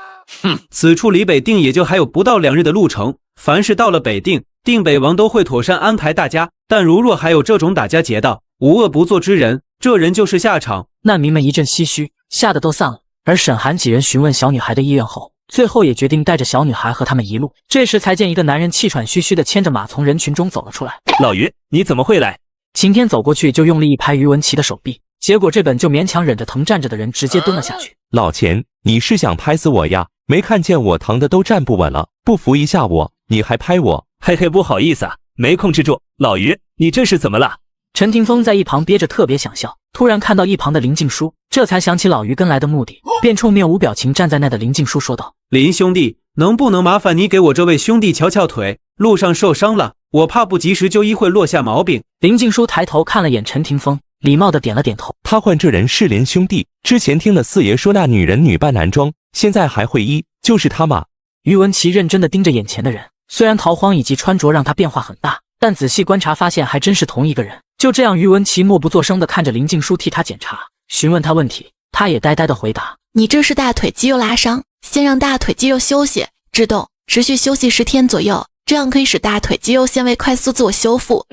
此处离北定也就还有不到2日的路程，凡是到了北定，定北王都会妥善安排大家，但如若还有这种打家劫盗、无恶不作之人，这人就是下场。难民们一阵唏嘘，吓得都散了。而沈寒几人询问小女孩的意愿后，最后也决定带着小女孩和他们一路。这时才见一个男人气喘吁吁地牵着马从人群中走了出来。老于，你怎么会来？晴天走过去就用力一拍于文琪的手臂，结果这本就勉强忍着疼站着的人直接蹲了下去。老钱，你是想拍死我呀？没看见我疼的都站不稳了，不扶一下我，你还拍我？嘿嘿，不好意思啊，没控制住。老于，你这是怎么了？陈霆锋在一旁憋着特别想笑，突然看到一旁的林静书，这才想起老于跟来的目的，便冲面无表情站在那的林静书说道：林兄弟，能不能麻烦你给我这位兄弟瞧瞧腿，路上受伤了，我怕不及时就医会落下毛病。林静书抬头看了眼陈霆锋，礼貌地点了点头。他换这人是林兄弟，之前听了四爷说那女人女扮男装，现在还会医，就是他嘛。于文琪认真地盯着眼前的人，虽然逃荒以及穿着让他变化很大，但仔细观察发现还真是同一个人。就这样，于文琪默不作声地看着林静书替他检查，询问他问题，他也呆呆地回答：你这是大腿肌肉拉伤，先让大腿肌肉休息制动，持续休息10天左右，这样可以使大腿肌肉纤维快速自我修复。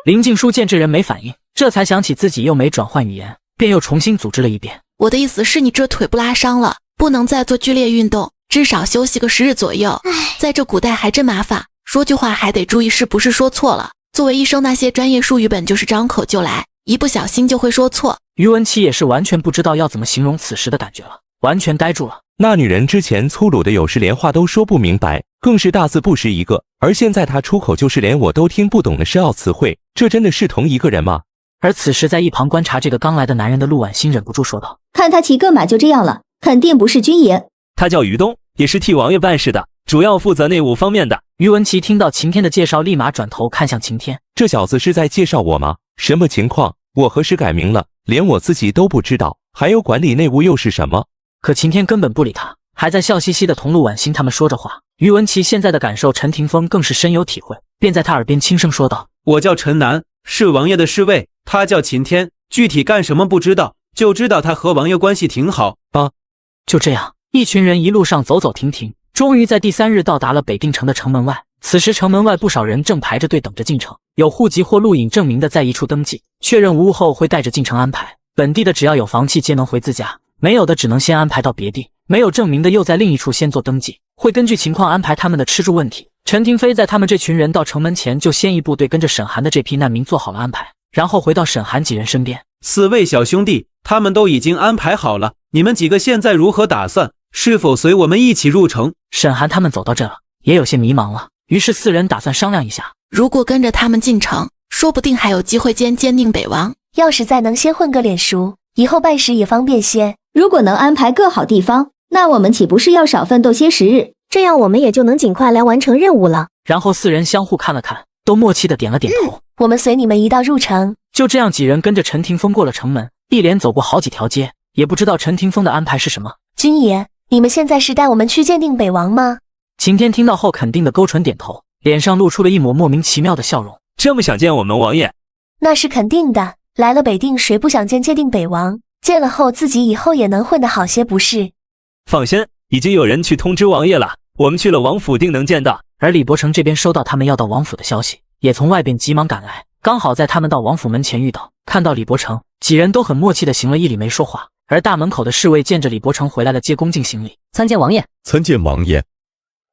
林静书见这人没反应，这才想起自己又没转换语言，便又重新组织了一遍。我的意思是你这腿不拉伤了，不能再做剧烈运动，至少休息个10日左右。在这古代还真麻烦，说句话还得注意是不是说错了。作为医生，那些专业术语本就是张口就来，一不小心就会说错。于文琪也是完全不知道要怎么形容此时的感觉了，完全呆住了。那女人之前粗鲁的有时连话都说不明白，更是大字不识一个，而现在她出口就是连我都听不懂的深奥词汇，这真的是同一个人吗？而此时在一旁观察这个刚来的男人的陆婉欣忍不住说道：看他骑个马就这样了，肯定不是军爷。他叫于东，也是替王爷办事的，主要负责内务方面的。于文琪听到晴天的介绍，立马转头看向晴天。这小子是在介绍我吗？什么情况？我何时改名了？连我自己都不知道，还有管理内务又是什么？可晴天根本不理他，还在笑嘻嘻的同陆婉欣他们说着话。于文琪现在的感受，陈霆锋更是深有体会，便在他耳边轻声说道：我叫陈南，是王爷的侍卫，他叫晴天，具体干什么不知道，就知道他和王爷关系挺好啊。就这样，一群人一路上走走停停，终于在第3日到达了北定城的城门外。此时城门外不少人正排着队等着进城，有户籍或录影证明的在一处登记，确认无误后会带着进城安排。本地的只要有房契皆能回自家，没有的只能先安排到别地，没有证明的又在另一处先做登记，会根据情况安排他们的吃住问题。陈廷飞在他们这群人到城门前就先一步对跟着沈寒的这批难民做好了安排，然后回到沈寒几人身边。4位小兄弟，他们都已经安排好了，你们几个现在如何打算？是否随我们一起入城？沈寒他们走到这了，也有些迷茫了，于是4人打算商量一下，如果跟着他们进城，说不定还有机会坚定北王。要是再能先混个脸熟，以后办事也方便些。如果能安排个好地方，那我们岂不是要少奋斗些时日？这样我们也就能尽快来完成任务了。然后4人相互看了看，都默契的点了点头。我们随你们一道入城。就这样，几人跟着陈霆锋过了城门，一连走过好几条街，也不知道陈霆锋的安排是什么。军爷，你们现在是带我们去鉴定北王吗？晴天听到后肯定的勾唇点头，脸上露出了一抹莫名其妙的笑容。这么想见我们王爷？那是肯定的，来了北定谁不想见鉴定北王？见了后自己以后也能混得好些不是？放心，已经有人去通知王爷了，我们去了王府定能见到。而李伯承这边收到他们要到王府的消息，也从外边急忙赶来，刚好在他们到王府门前遇到。看到李伯承，几人都很默契的行了一礼没说话，而大门口的侍卫见着李伯承回来了，皆恭敬行礼。参见王爷。参见王爷。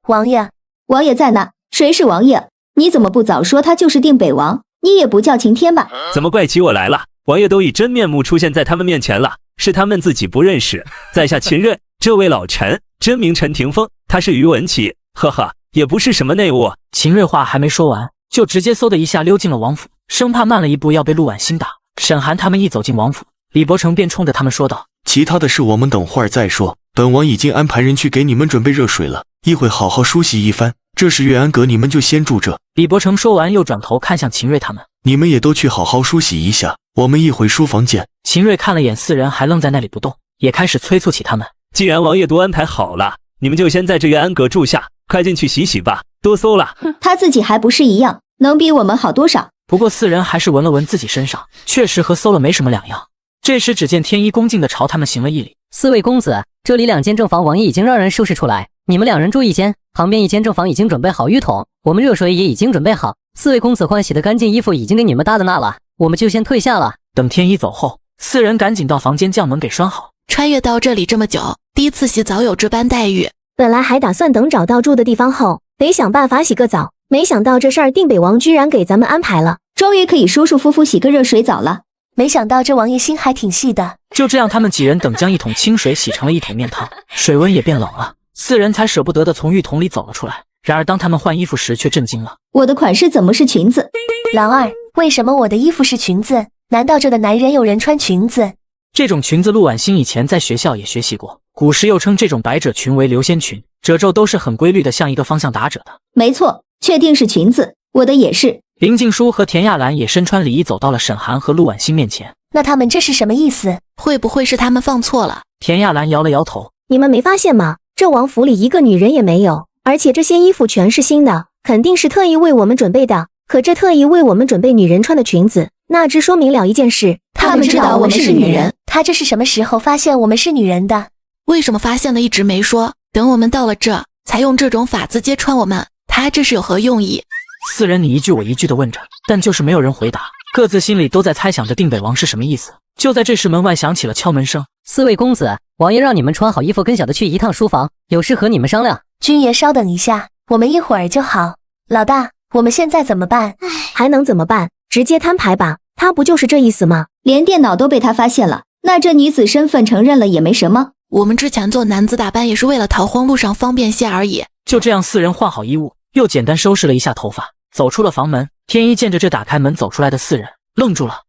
王爷，王爷在呢。谁是王爷？你怎么不早说他就是定北王？你也不叫晴天吧？怎么怪起我来了？王爷都以真面目出现在他们面前了，是他们自己不认识。在下秦瑞，这位老陈，真名陈霆锋，他是于文琪，呵呵，也不是什么内务。秦瑞话还没说完，就直接嗖的一下溜进了王府，生怕慢了一步要被陆婉欣打。沈寒他们一走进王府，李伯承便冲着他们说道：其他的事我们等会儿再说，本王已经安排人去给你们准备热水了，一会好好梳洗一番。这是月安阁，你们就先住这。李伯承说完又转头看向秦瑞他们，你们也都去好好梳洗一下，我们一会书房见。秦瑞看了眼4人还愣在那里不动，也开始催促起他们，既然王爷都安排好了，你们就先在这月安阁住下，快进去洗洗吧，多馊了。他自己还不是一样，能比我们好多少？不过4人还是闻了闻自己身上，确实和馊了没什么两样。这时只见天一恭敬地朝他们行了一礼。4位公子，这里2间正房王爷已经让人收拾出来，你们2人住一间，旁边1间正房已经准备好浴桶，我们热水也已经准备好，4位公子换洗的干净衣服已经给你们搭的那了，我们就先退下了。等天一走后四人赶紧到房间将门给拴好。穿越到这里这么久，第一次洗澡有这般待遇。本来还打算等找到住的地方后，得想办法洗个澡，没想到这事儿定北王居然给咱们安排了，终于可以舒舒服服洗个热水澡了。没想到这王爷心还挺细的。就这样，他们几人等将一桶清水洗成了一桶面汤，水温也变冷了，四人才舍不得的从浴桶里走了出来。然而当他们换衣服时，却震惊了。我的款式怎么是裙子？老二，为什么我的衣服是裙子？难道这个男人有人穿裙子？这种裙子陆婉欣以前在学校也学习过，古时又称这种百褶裙为流仙裙，褶皱都是很规律的向一个方向打褶的。没错，确定是裙子，我的也是。林静书和田亚兰也身穿礼衣走到了沈寒和陆婉欣面前。那他们这是什么意思？会不会是他们放错了？田亚兰摇了摇头。你们没发现吗？这王府里一个女人也没有，而且这些衣服全是新的，肯定是特意为我们准备的。可这特意为我们准备女人穿的裙子，那只说明了一件事，他们知道我们是女人。他这是什么时候发现我们是女人的？为什么发现了一直没说？等我们到了这，才用这种法子揭穿我们，他这是有何用意？四人你一句我一句的问着，但就是没有人回答，各自心里都在猜想着定北王是什么意思。就在这时，门外响起了敲门声。四位公子，王爷让你们穿好衣服，跟小的去一趟书房，有事和你们商量。君爷稍等一下，我们一会儿就好。老大，我们现在怎么办？还能怎么办？直接摊牌吧，他不就是这意思吗？连电脑都被他发现了，那这女子身份承认了也没什么。我们之前做男子打扮也是为了逃荒路上方便些而已。就这样，四人换好衣物，又简单收拾了一下头发，走出了房门。天一见着这打开门走出来的四人，愣住了。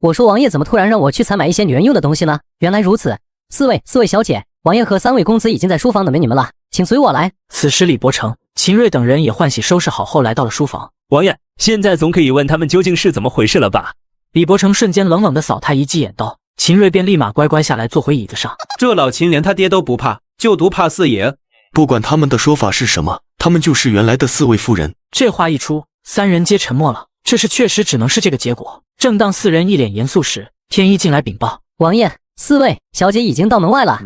我说王爷怎么突然让我去采买一些女人用的东西呢？原来如此。四位小姐，王爷和3位公子已经在书房等着你们了，请随我来。此时李伯承、秦瑞等人也换洗收拾好后来到了书房。王爷，现在总可以问他们究竟是怎么回事了吧？李伯承瞬间冷冷地扫他一记眼刀，秦瑞便立马乖乖下来坐回椅子上。这老秦连他爹都不怕，就独怕四爷。不管他们的说法是什么，他们就是原来的4位夫人。这话一出，三人皆沉默了。这事确实只能是这个结果。正当四人一脸严肃时，天一进来禀报：王爷，4位小姐已经到门外了。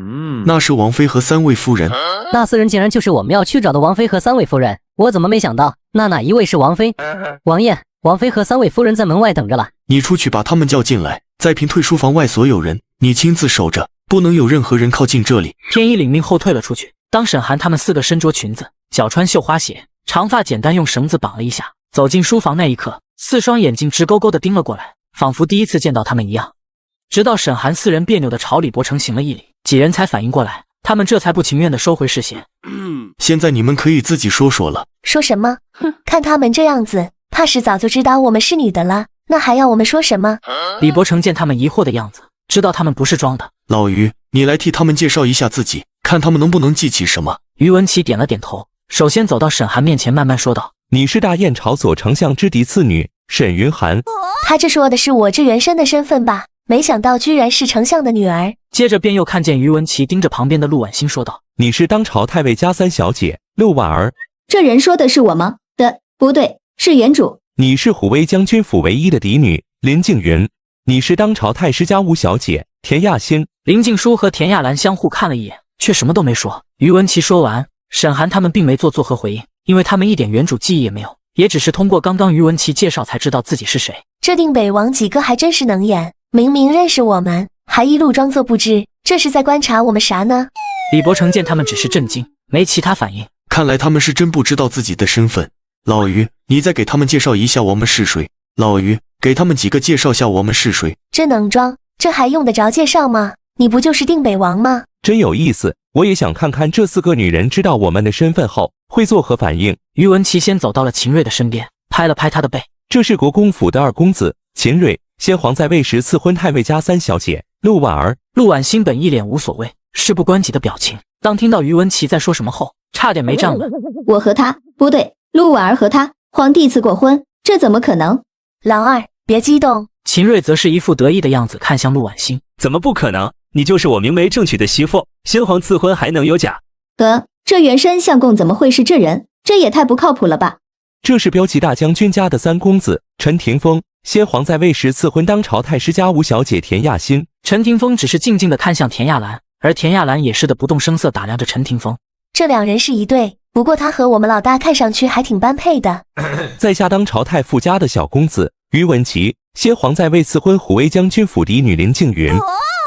那是王妃和3位夫人。那4人竟然就是我们要去找的王妃和3位夫人，我怎么没想到？那哪一位是王妃？王爷，王妃和3位夫人在门外等着了。你出去把他们叫进来，再平退书房外所有人，你亲自守着，不能有任何人靠近这里。天一领命后退了出去。当沈寒他们4个身着裙子，脚穿绣花鞋，长发简单用绳子绑了一下，走进书房那一刻，4双眼睛直勾勾地盯了过来，仿佛第一次见到他们一样。直到沈寒4人别扭地朝李伯承行了一礼，几人才反应过来，他们这才不情愿地收回视线。现在你们可以自己说说了。说什么？看他们这样子，怕是早就知道我们是女的了，那还要我们说什么？李伯承见他们疑惑的样子，知道他们不是装的。老于，你来替他们介绍一下自己，看他们能不能记起什么。于文琪点了点头，首先走到沈寒面前，慢慢说道：你是大燕朝左丞相之嫡次女沈云寒。他这说的是我这原身的身份吧？没想到居然是丞相的女儿。接着便又看见于文琪盯着旁边的陆婉欣说道：你是当朝太尉家3小姐陆婉儿。这人说的是我吗？不对，是原主。你是虎威将军府唯一的嫡女林静云。你是当朝太师家5小姐田亚欣。林静书和田亚兰相互看了一眼，却什么都没说。于文琪说完，沈寒他们并没作何回应，因为他们一点原主记忆也没有，也只是通过刚刚于文琪介绍才知道自己是谁。这定北王几个还真是能演，明明认识我们，还一路装作不知，这是在观察我们啥呢？李伯承见他们只是震惊，没其他反应。看来他们是真不知道自己的身份。老于，你再给他们介绍一下我们是谁。老于，给他们几个介绍下我们是谁。真能装，这还用得着介绍吗？你不就是定北王吗？真有意思，我也想看看这4个女人知道我们的身份后会作何反应。于文琪先走到了秦瑞的身边，拍了拍他的背。这是国公府的2公子秦瑞，先皇在位时赐婚太尉家3小姐陆婉儿。陆婉欣本一脸无所谓，事不关己的表情，当听到于文琪在说什么后，差点没站稳。我和他，不对，陆婉儿和他，皇帝赐过婚，这怎么可能？老二，别激动。秦瑞则是一副得意的样子，看向陆婉欣。怎么不可能？你就是我明媒正娶的媳妇，先皇赐婚还能有假？这原身相公怎么会是这人？这也太不靠谱了吧！这是骠骑大将军家的3公子陈廷锋，先皇在位时赐婚当朝太师家5小姐田亚欣。陈廷锋只是静静地看向田亚兰，而田亚兰也是的不动声色打量着陈廷锋。这2人是一对，不过他和我们老大看上去还挺般配的。在下当朝太傅家的小公子于文琪，先皇在位赐婚虎威将军府嫡女林静云。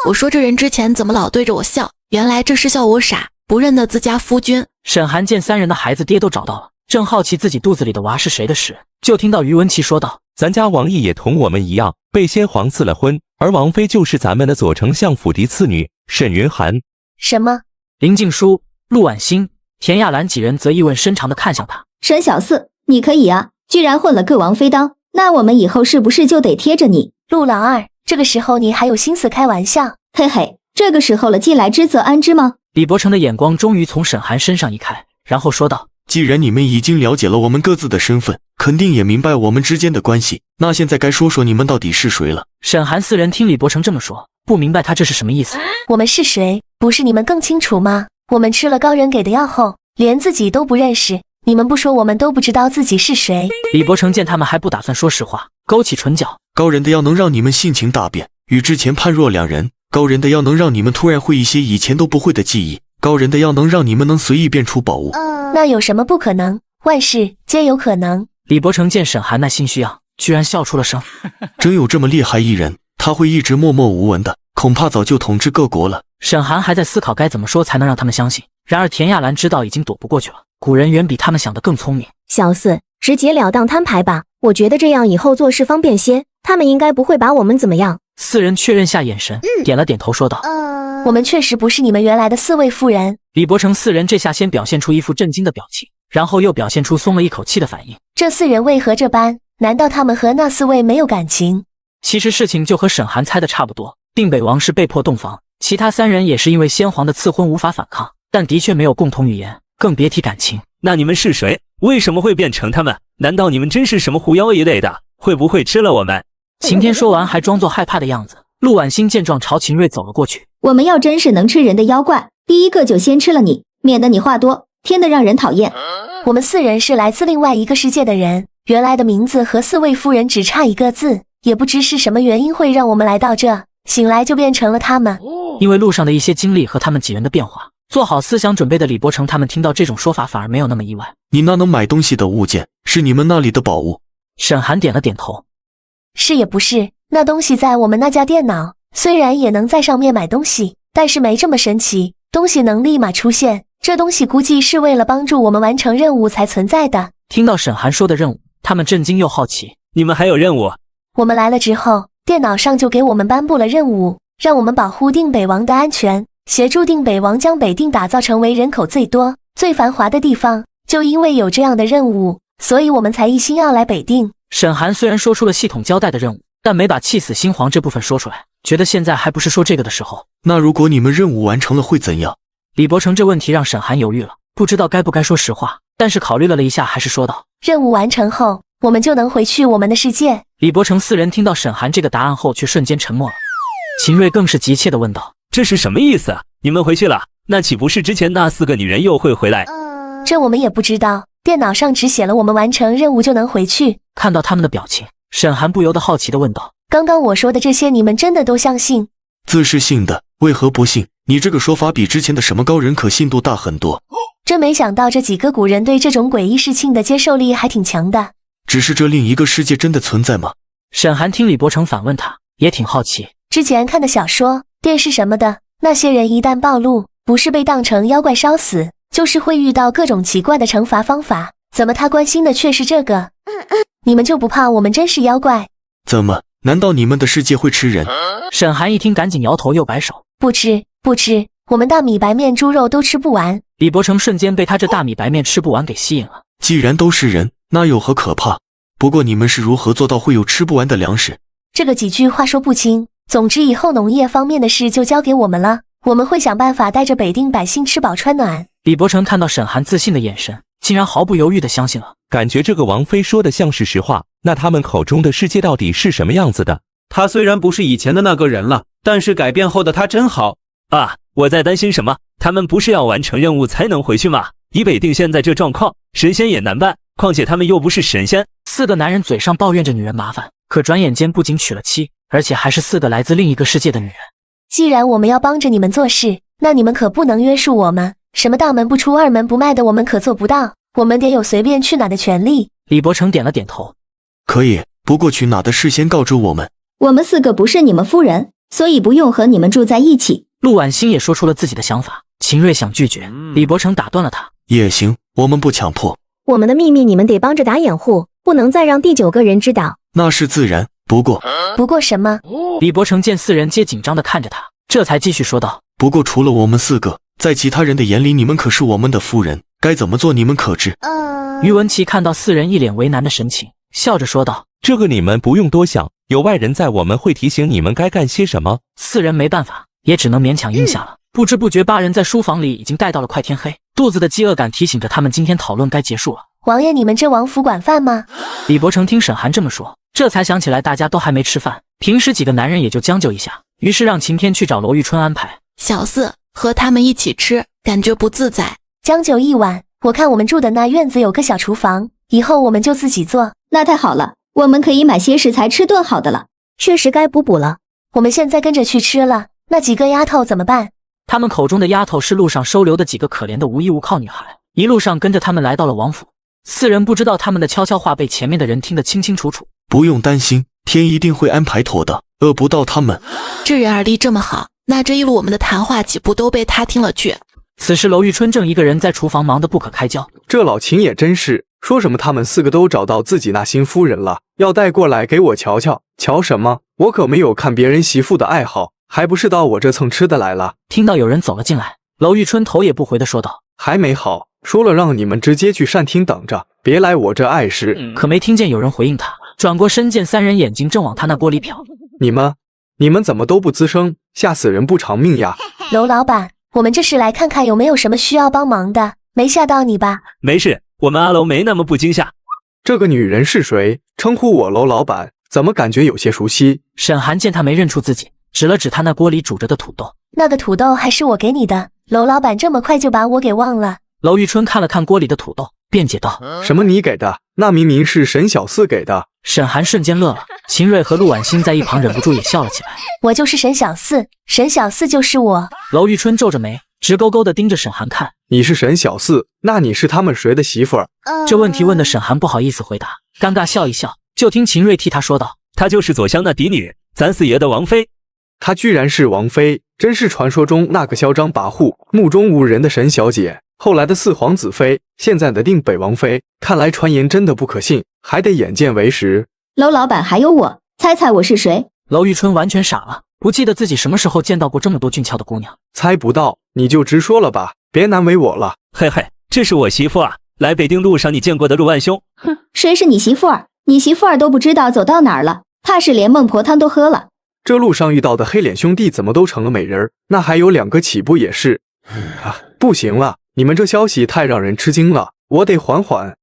我说这人之前怎么老对着我笑？原来这是笑我傻，不认得自家夫君。沈寒见三人的孩子爹都找到了，正好奇自己肚子里的娃是谁的时，就听到于文琪说道：“咱家王毅也同我们一样被先皇赐了婚，而王妃就是咱们的左丞相府嫡次女沈云寒。”什么？林静书、陆婉欣、田亚兰几人则意味深长地看向他。沈小四，你可以啊，居然混了个王妃当，那我们以后是不是就得贴着你？陆老二，这个时候你还有心思开玩笑？嘿嘿，这个时候了，既来之则安之吗？李伯承的眼光终于从沈寒身上移开，然后说道：“既然你们已经了解了我们各自的身份，肯定也明白我们之间的关系，那现在该说说你们到底是谁了。”沈寒四人听李伯承这么说，不明白他这是什么意思。我们是谁，不是你们更清楚吗？我们吃了高人给的药后，连自己都不认识，你们不说我们都不知道自己是谁。李伯承见他们还不打算说实话，勾起唇角：“高人的药能让你们性情大变，与之前判若两人；高人的药能让你们突然会一些以前都不会的记忆；高人的药能让你们能随意变出宝物。那有什么不可能？万事皆有可能。”李伯承见沈寒那心虚样，居然笑出了声。真有这么厉害一人，他会一直默默无闻的，恐怕早就统治各国了。沈寒还在思考该怎么说才能让他们相信，然而田亚兰知道已经躲不过去了。古人远比他们想的更聪明。小四，直截了当摊牌吧，我觉得这样以后做事方便些，他们应该不会把我们怎么样。四人确认下眼神，点了点头说道：“我们确实不是你们原来的四位夫人。”李伯承四人这下先表现出一副震惊的表情，然后又表现出松了一口气的反应。这四人为何这般？难道他们和那四位没有感情？其实事情就和沈寒猜的差不多，定北王是被迫洞房，其他三人也是因为先皇的赐婚无法反抗，但的确没有共同语言，更别提感情。那你们是谁？为什么会变成他们？难道你们真是什么狐妖一类的？会不会吃了我们？晴天说完还装作害怕的样子。陆婉欣见状朝秦瑞走了过去。我们要真是能吃人的妖怪，第一个就先吃了你，免得你话多，添得让人讨厌。我们四人是来自另外一个世界的人，原来的名字和四位夫人只差一个字，也不知是什么原因会让我们来到这，醒来就变成了他们。因为路上的一些经历和他们几人的变化，做好思想准备的李伯承他们听到这种说法反而没有那么意外。你那能买东西的物件是你们那里的宝物？沈寒点了点头。是也不是，那东西在我们那家电脑，虽然也能在上面买东西，但是没这么神奇，东西能立马出现，这东西估计是为了帮助我们完成任务才存在的。听到沈寒说的任务，他们震惊又好奇。你们还有任务？我们来了之后，电脑上就给我们颁布了任务，让我们保护定北王的安全，协助定北王将北定打造成为人口最多、最繁华的地方。就因为有这样的任务，所以我们才一心要来北定。沈寒虽然说出了系统交代的任务，但没把气死新皇这部分说出来，觉得现在还不是说这个的时候。那如果你们任务完成了会怎样？李伯承这问题让沈寒犹豫了，不知道该不该说实话，但是考虑了一下，还是说道：任务完成后，我们就能回去我们的世界。李伯承四人听到沈寒这个答案后，却瞬间沉默了。秦瑞更是急切地问道：这是什么意思？你们回去了，那岂不是之前那4个女人又会回来？这我们也不知道，电脑上只写了我们完成任务就能回去。看到他们的表情，沈寒不由得好奇地问道：刚刚我说的这些你们真的都相信？自是信的，为何不信？你这个说法比之前的什么高人可信度大很多。真没想到这几个古人对这种诡异事情的接受力还挺强的。只是这另一个世界真的存在吗？沈寒听李伯承反问他，也挺好奇。之前看的小说、电视什么的，那些人一旦暴露，不是被当成妖怪烧死，就是会遇到各种奇怪的惩罚方法。怎么他关心的却是这个？你们就不怕我们真是妖怪？怎么？难道你们的世界会吃人？沈寒一听赶紧摇头又摆手，不吃不吃，我们大米白面猪肉都吃不完。李伯承瞬间被他这大米白面吃不完给吸引了。既然都是人，那有何可怕？不过你们是如何做到会有吃不完的粮食？这个几句话说不清，总之以后农业方面的事就交给我们了，我们会想办法带着北定百姓吃饱穿暖。李伯承看到沈寒自信的眼神，竟然毫不犹豫地相信了。感觉这个王妃说的像是实话，那他们口中的世界到底是什么样子的？他虽然不是以前的那个人了，但是改变后的他真好啊！我在担心什么？他们不是要完成任务才能回去吗？以北定现在这状况，神仙也难办，况且他们又不是神仙。4个男人嘴上抱怨着女人麻烦，可转眼间不仅娶了妻，而且还是4个来自另一个世界的女人。既然我们要帮着你们做事，那你们可不能约束我们，什么大门不出二门不迈的我们可做不到，我们得有随便去哪的权利。李伯承点了点头。可以，不过去哪的事先告知我们。我们4个不是你们夫人，所以不用和你们住在一起。陆婉欣也说出了自己的想法，秦瑞想拒绝，李伯承打断了他。也行，我们不强迫。我们的秘密你们得帮着打掩护，不能再让第9个人知道。那是自然，不过什么？李伯承见4人皆紧张地看着他，这才继续说道：不过除了我们4个，在其他人的眼里，你们可是我们的夫人，该怎么做你们可知？于文琪看到4人一脸为难的神情，笑着说道：这个你们不用多想，有外人在，我们会提醒你们该干些什么。4人没办法，也只能勉强应下了。不知不觉8人在书房里已经待到了快天黑，肚子的饥饿感提醒着他们今天讨论该结束了。王爷，你们这王府管饭吗？李伯承听沈寒这么说，这才想起来大家都还没吃饭，平时几个男人也就将就一下，于是让晴天去找娄玉春安排。小4和他们一起吃，感觉不自在。将就一晚，我看我们住的那院子有个小厨房，以后我们就自己做。那太好了，我们可以买些食材吃顿好的了。确实该补了。我们现在跟着去吃了，那几个丫头怎么办？他们口中的丫头是路上收留的几个可怜的无依无靠女孩，一路上跟着他们来到了王府。4人不知道他们的悄悄话被前面的人听得清清楚楚。不用担心，天一定会安排妥的，饿不到他们。这人耳力这么好，那这一路我们的谈话岂不都被他听了去？此时娄玉春正一个人在厨房忙得不可开交。这老秦也真是，说什么他们4个都找到自己那新夫人了，要带过来给我瞧瞧。瞧什么？我可没有看别人媳妇的爱好，还不是到我这蹭吃的来了。听到有人走了进来，娄玉春头也不回地说道：还没好，说了让你们直接去膳厅等着，别来我这碍事。可没听见有人回应他，转过身见3人眼睛正往他那锅里瞟。你们怎么都不吱声，吓死人不偿命呀！娄老板，我们这是来看看有没有什么需要帮忙的，没吓到你吧？没事，我们阿楼没那么不惊吓。这个女人是谁？称呼我娄老板，怎么感觉有些熟悉？沈寒见他没认出自己，指了指他那锅里煮着的土豆。那个土豆还是我给你的，娄老板这么快就把我给忘了。娄玉春看了看锅里的土豆，辩解道：什么你给的？那明明是沈小4给的。沈寒瞬间乐了，秦瑞和陆婉欣在一旁忍不住也笑了起来。我就是沈小4，沈小4就是我。娄玉春皱着眉，直勾勾地盯着沈寒看。你是沈小4，那你是他们谁的媳妇儿？这问题问的沈寒不好意思回答，尴尬笑一笑，就听秦瑞替他说道：她就是左厢那嫡女，咱4爷的王妃。她居然是王妃，真是传说中那个嚣张跋扈、目中无人的沈小姐。后来的4皇子妃，现在的定北王妃，看来传言真的不可信，还得眼见为实。娄老板还有我，猜猜我是谁？娄玉春完全傻了，不记得自己什么时候见到过这么多俊俏的姑娘。猜不到你就直说了吧，别难为我了。嘿嘿，这是我媳妇啊，来北定路上你见过的陆万兄。哼，谁是你媳妇儿？你媳妇儿都不知道走到哪儿了，怕是连孟婆汤都喝了。这路上遇到的黑脸兄弟怎么都成了美人？那还有2个岂不也是？不行了，你们这消息太让人吃惊了，我得缓缓。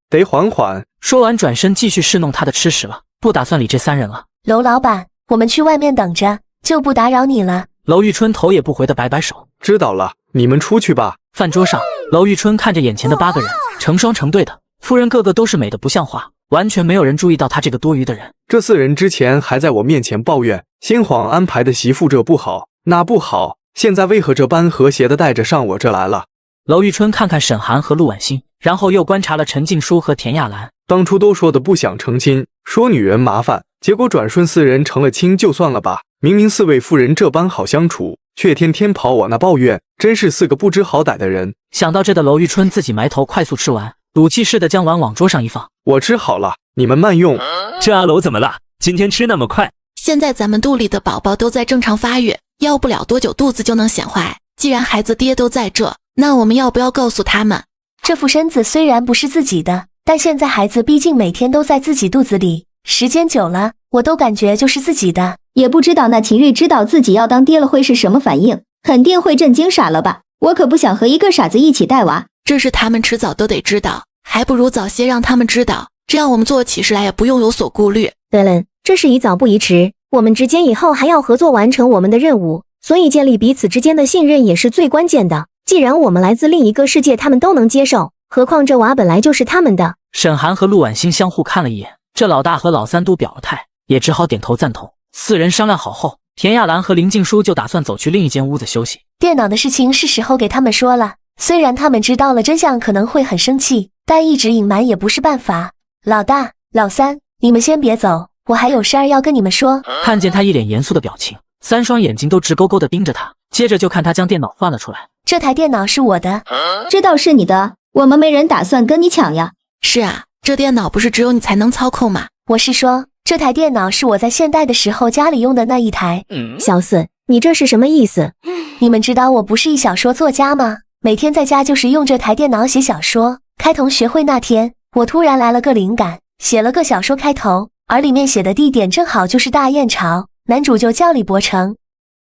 说完转身继续侍弄他的吃食了，不打算理这3人了。娄老板，我们去外面等着，就不打扰你了。娄玉春头也不回的摆摆手，知道了，你们出去吧。饭桌上，娄玉春看着眼前的8个人，成双成对的，夫人个个都是美的不像话，完全没有人注意到他这个多余的人。这4人之前还在我面前抱怨先皇安排的媳妇这不好那不好，现在为何这般和谐的带着上我这来了？娄玉春看看沈寒和陆婉欣，然后又观察了陈静书和田亚兰。当初都说的不想成亲，说女人麻烦，结果转瞬4人成了亲，就算了吧。明明4位夫人这般好相处，却天天跑我那抱怨，真是4个不知好歹的人。想到这的娄玉春自己埋头快速吃完，赌气似的将碗往桌上一放。我吃好了，你们慢用。这阿楼怎么了？今天吃那么快？现在咱们肚里的宝宝都在正常发育，要不了多久肚子就能显坏。既然孩子爹都在这，那我们要不要告诉他们？这副身子虽然不是自己的，但现在孩子毕竟每天都在自己肚子里，时间久了，我都感觉就是自己的。也不知道那秦瑞知道自己要当爹了会是什么反应，肯定会震惊傻了吧？我可不想和一个傻子一起带娃。这是他们迟早都得知道，还不如早些让他们知道，这样我们做起事来也不用有所顾虑。对了，这事宜早不宜迟，我们之间以后还要合作完成我们的任务，所以建立彼此之间的信任也是最关键的。既然我们来自另一个世界，他们都能接受，何况这娃本来就是他们的。沈寒和陆婉欣相互看了一眼，这老大和老三都表了态，也只好点头赞同。4人商量好后，田亚兰和林静书就打算走去另一间屋子休息。电脑的事情是时候给他们说了，虽然他们知道了真相可能会很生气，但一直隐瞒也不是办法。老大、老三，你们先别走，我还有事儿要跟你们说。看见他一脸严肃的表情，3双眼睛都直勾勾的盯着他，接着就看他将电脑翻了出来。这台电脑是我的。知道是你的，我们没人打算跟你抢呀。是啊，这电脑不是只有你才能操控吗？我是说，这台电脑是我在现代的时候家里用的那一台。小四，你这是什么意思？你们知道我不是一小说作家吗？每天在家就是用这台电脑写小说。开同学会那天，我突然来了个灵感，写了个小说开头，而里面写的地点正好就是大雁巢，男主就叫李伯承。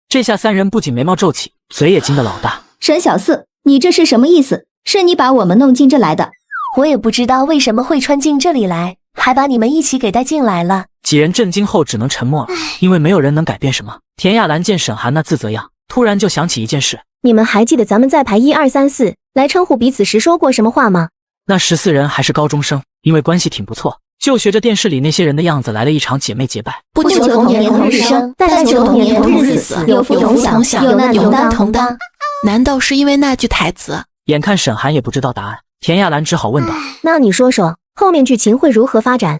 这下3人不仅眉毛皱起，嘴也惊得老大。沈小四，你这是什么意思？是你把我们弄进这来的？我也不知道为什么会穿进这里来，还把你们一起给带进来了。几人震惊后只能沉默了，因为没有人能改变什么。田亚兰见沈寒那自责样，突然就想起一件事。你们还记得咱们在排1、2、3、4来称呼彼此时说过什么话吗？那14人还是高中生，因为关系挺不错，就学着电视里那些人的样子来了一场姐妹结拜。不求同年同日生，但求同年同日死，有福同享，有难同当。难道是因为那句台词？眼看沈寒也不知道答案，田亚兰只好问道：那你说说，后面剧情会如何发展？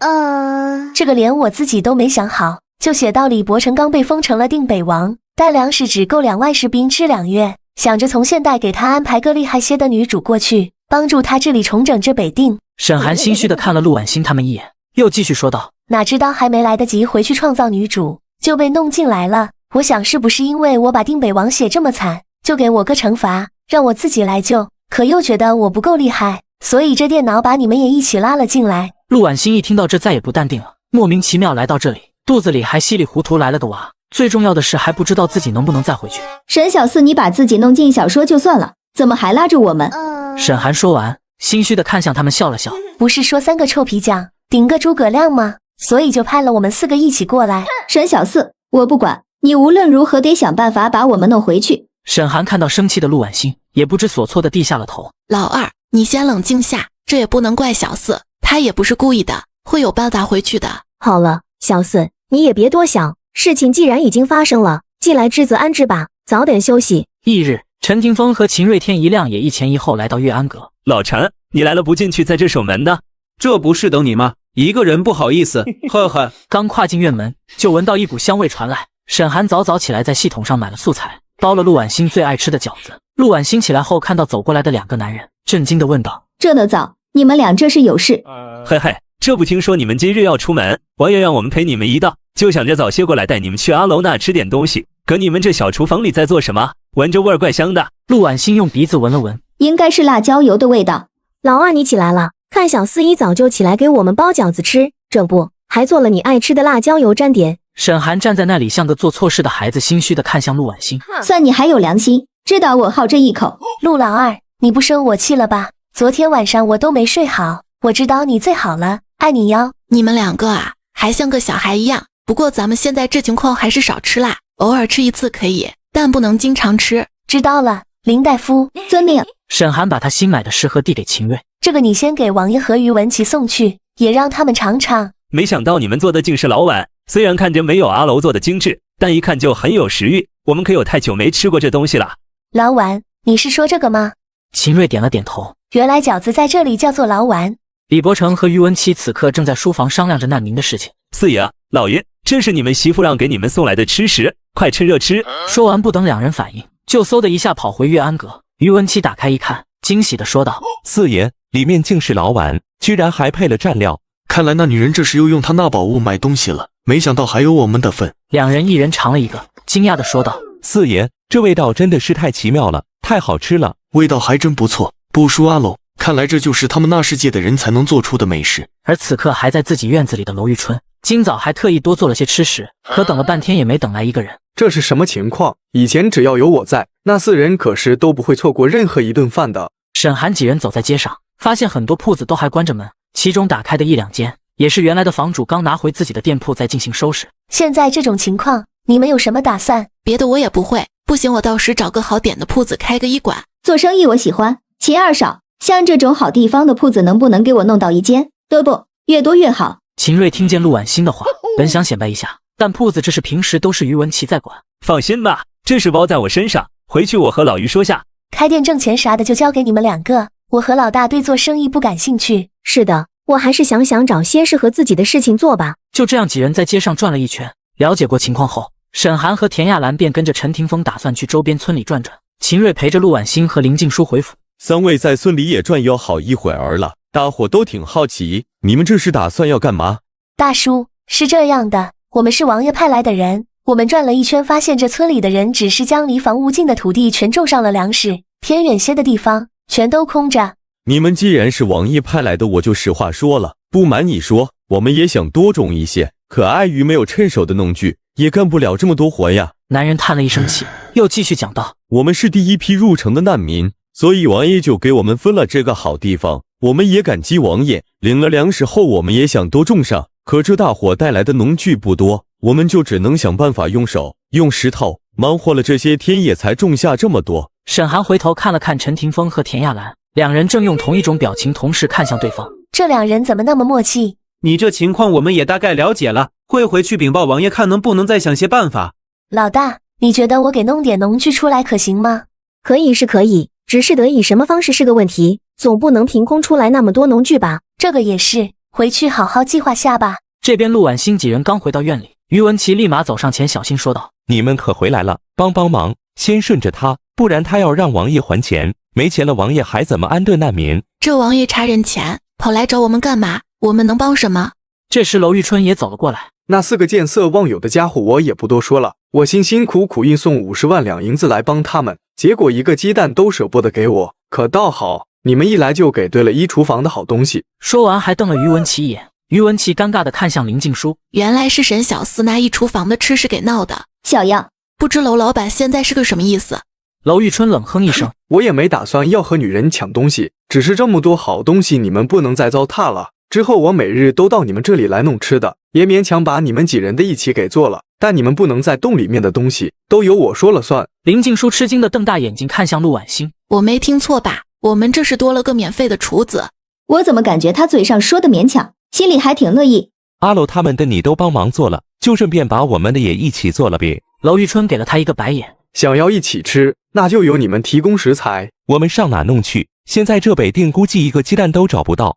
这个连我自己都没想好，就写到李伯承刚被封成了定北王，但粮食只够2万士兵吃2月，想着从现代给他安排个厉害些的女主过去，帮助他治理重整这北定。沈寒心虚地看了陆婉欣他们一眼，又继续说道：哪知道还没来得及回去创造女主，就被弄进来了。我想是不是因为我把定北王写这么惨，就给我个惩罚，让我自己来救，可又觉得我不够厉害，所以这电脑把你们也一起拉了进来。陆婉欣一听到这再也不淡定了，莫名其妙来到这里，肚子里还稀里糊涂来了个娃，最重要的是还不知道自己能不能再回去。沈小四，你把自己弄进小说就算了，怎么还拉着我们？沈寒说完，心虚地看向他们笑了笑。不是说3个臭皮匠顶个诸葛亮吗？所以就派了我们4个一起过来。沈小四，我不管，你无论如何得想办法把我们弄回去。沈寒看到生气的陆婉欣，也不知所措地低下了头。老二，你先冷静下，这也不能怪小四，他也不是故意的，会有办法回去的。好了，小四，你也别多想，事情既然已经发生了，既来之则安之吧，早点休息。翌日，陈霆锋和秦瑞天一亮也一前一后来到岳安阁。老陈，你来了不进去，在这守门的？这不是等你吗？一个人不好意思，呵呵。刚跨进院门，就闻到一股香味传来。沈寒早早起来，在系统上买了素材，包了陆婉欣最爱吃的饺子。陆婉欣起来后，看到走过来的2个男人，震惊地问道：这么早，你们俩这是有事？嘿嘿，这不听说你们今日要出门，王爷让我们陪你们一道，就想着早些过来带你们去阿楼那吃点东西。可你们这小厨房里在做什么？闻着味儿怪香的。陆婉欣用鼻子闻了闻，应该是辣椒油的味道。老二，你起来了，看小四一早就起来给我们包饺子吃，这不还做了你爱吃的辣椒油沾点。沈寒站在那里像个做错事的孩子，心虚地看向陆婉欣。算你还有良心，知道我好这一口。陆老二，你不生我气了吧？昨天晚上我都没睡好，我知道你最好了，爱你哟。你们2个啊，还像个小孩一样。不过咱们现在这情况还是少吃辣，偶尔吃1次可以，但不能经常吃。知道了，林大夫，遵命。沈寒把他新买的食盒递给秦瑞，这个你先给王爷和于文琪送去，也让他们尝尝。没想到你们做的竟是老碗，虽然看着没有阿楼做的精致，但一看就很有食欲。我们可有太久没吃过这东西了。老碗，你是说这个吗？秦瑞点了点头。原来饺子在这里叫做老碗。李伯承和于文琪此刻正在书房商量着难民的事情。四爷、老爷，这是你们媳妇让给你们送来的吃食，快趁热吃。说完，不等2人反应，就嗖的一下跑回岳安阁。于文琪打开一看，惊喜地说道：四爷，里面竟是老碗，居然还配了蘸料。看来那女人这是又用她那宝物买东西了，没想到还有我们的份。2人一人尝了一个，惊讶地说道：四爷，这味道真的是太奇妙了，太好吃了，味道还真不错，不输阿楼。看来这就是他们那世界的人才能做出的美食。而此刻还在自己院子里的娄玉春，今早还特意多做了些吃食，可等了半天也没等来一个人。这是什么情况？以前只要有我在，那4人可是都不会错过任何一顿饭的。沈寒几人走在街上，发现很多铺子都还关着门，其中打开的1、2间，也是原来的房主刚拿回自己的店铺在进行收拾。现在这种情况，你们有什么打算？别的我也不会，不行我到时找个好点的铺子开个医馆。做生意我喜欢，秦二少，像这种好地方的铺子能不能给我弄到1间？对不，越多越好。秦瑞听见陆婉欣的话，本想显摆一下，但铺子这是平时都是于文琪在管。放心吧，这事包在我身上，回去我和老于说下。开店挣钱啥的就交给你们2个，我和老大对做生意不感兴趣。是的，我还是想找些适合自己的事情做吧。就这样，几人在街上转了一圈，了解过情况后，沈寒和田亚兰便跟着陈霆锋打算去周边村里转转。秦瑞陪着陆婉欣和林静书回府。三位在村里也转悠好一会儿了，大伙都挺好奇，你们这是打算要干嘛？大叔，是这样的，我们是王爷派来的人，我们转了一圈，发现这村里的人只是将离房屋近的土地全种上了粮食，偏远些的地方全都空着。你们既然是王爷派来的，我就实话说了，不瞒你说，我们也想多种一些，可碍于没有趁手的农具，也干不了这么多活呀。男人叹了一声气，又继续讲道：我们是第一批入城的难民，所以王爷就给我们分了这个好地方，我们也感激王爷。领了粮食后，我们也想多种上，可这大伙带来的农具不多，我们就只能想办法用手用石头忙活了这些天，也才种下这么多。沈寒回头看了看陈霆锋和田亚兰，两人正用同一种表情同时看向对方。这两人怎么那么默契？你这情况我们也大概了解了，会回去禀报王爷，看能不能再想些办法。老大，你觉得我给弄点农具出来可行吗？可以是可以，只是得以什么方式是个问题，总不能凭空出来那么多农具吧？这个也是，回去好好计划下吧。这边陆婉欣几人刚回到院里，于文琪立马走上前小心说道：你们可回来了，帮帮忙，先顺着他，不然他要让王爷还钱，没钱了王爷还怎么安顿难民？这王爷差人钱，跑来找我们干嘛？我们能帮什么？这时娄玉春也走了过来。那4个见色忘友的家伙我也不多说了，我辛辛苦苦运送50万两银子来帮他们，结果一个鸡蛋都舍不得给我，可倒好，你们一来就给对了一厨房的好东西。说完还瞪了于文琪一眼。于文琪尴尬地看向林静书，原来是沈小四拿一厨房的吃食给闹的。小样，不知娄老板现在是个什么意思？娄玉春冷哼一声，我也没打算要和女人抢东西，只是这么多好东西你们不能再糟蹋了，之后我每日都到你们这里来弄吃的，也勉强把你们几人的一起给做了，但你们不能在洞里面的东西都由我说了算。林静书吃惊地瞪大眼睛看向陆婉欣，我没听错吧？我们这是多了个免费的厨子。我怎么感觉他嘴上说的勉强，心里还挺乐意。阿楼他们的你都帮忙做了，就顺便把我们的也一起做了呗。娄玉春给了他一个白眼，想要一起吃，那就由你们提供食材，我们上哪弄去？现在这北定估计一个鸡蛋都找不到。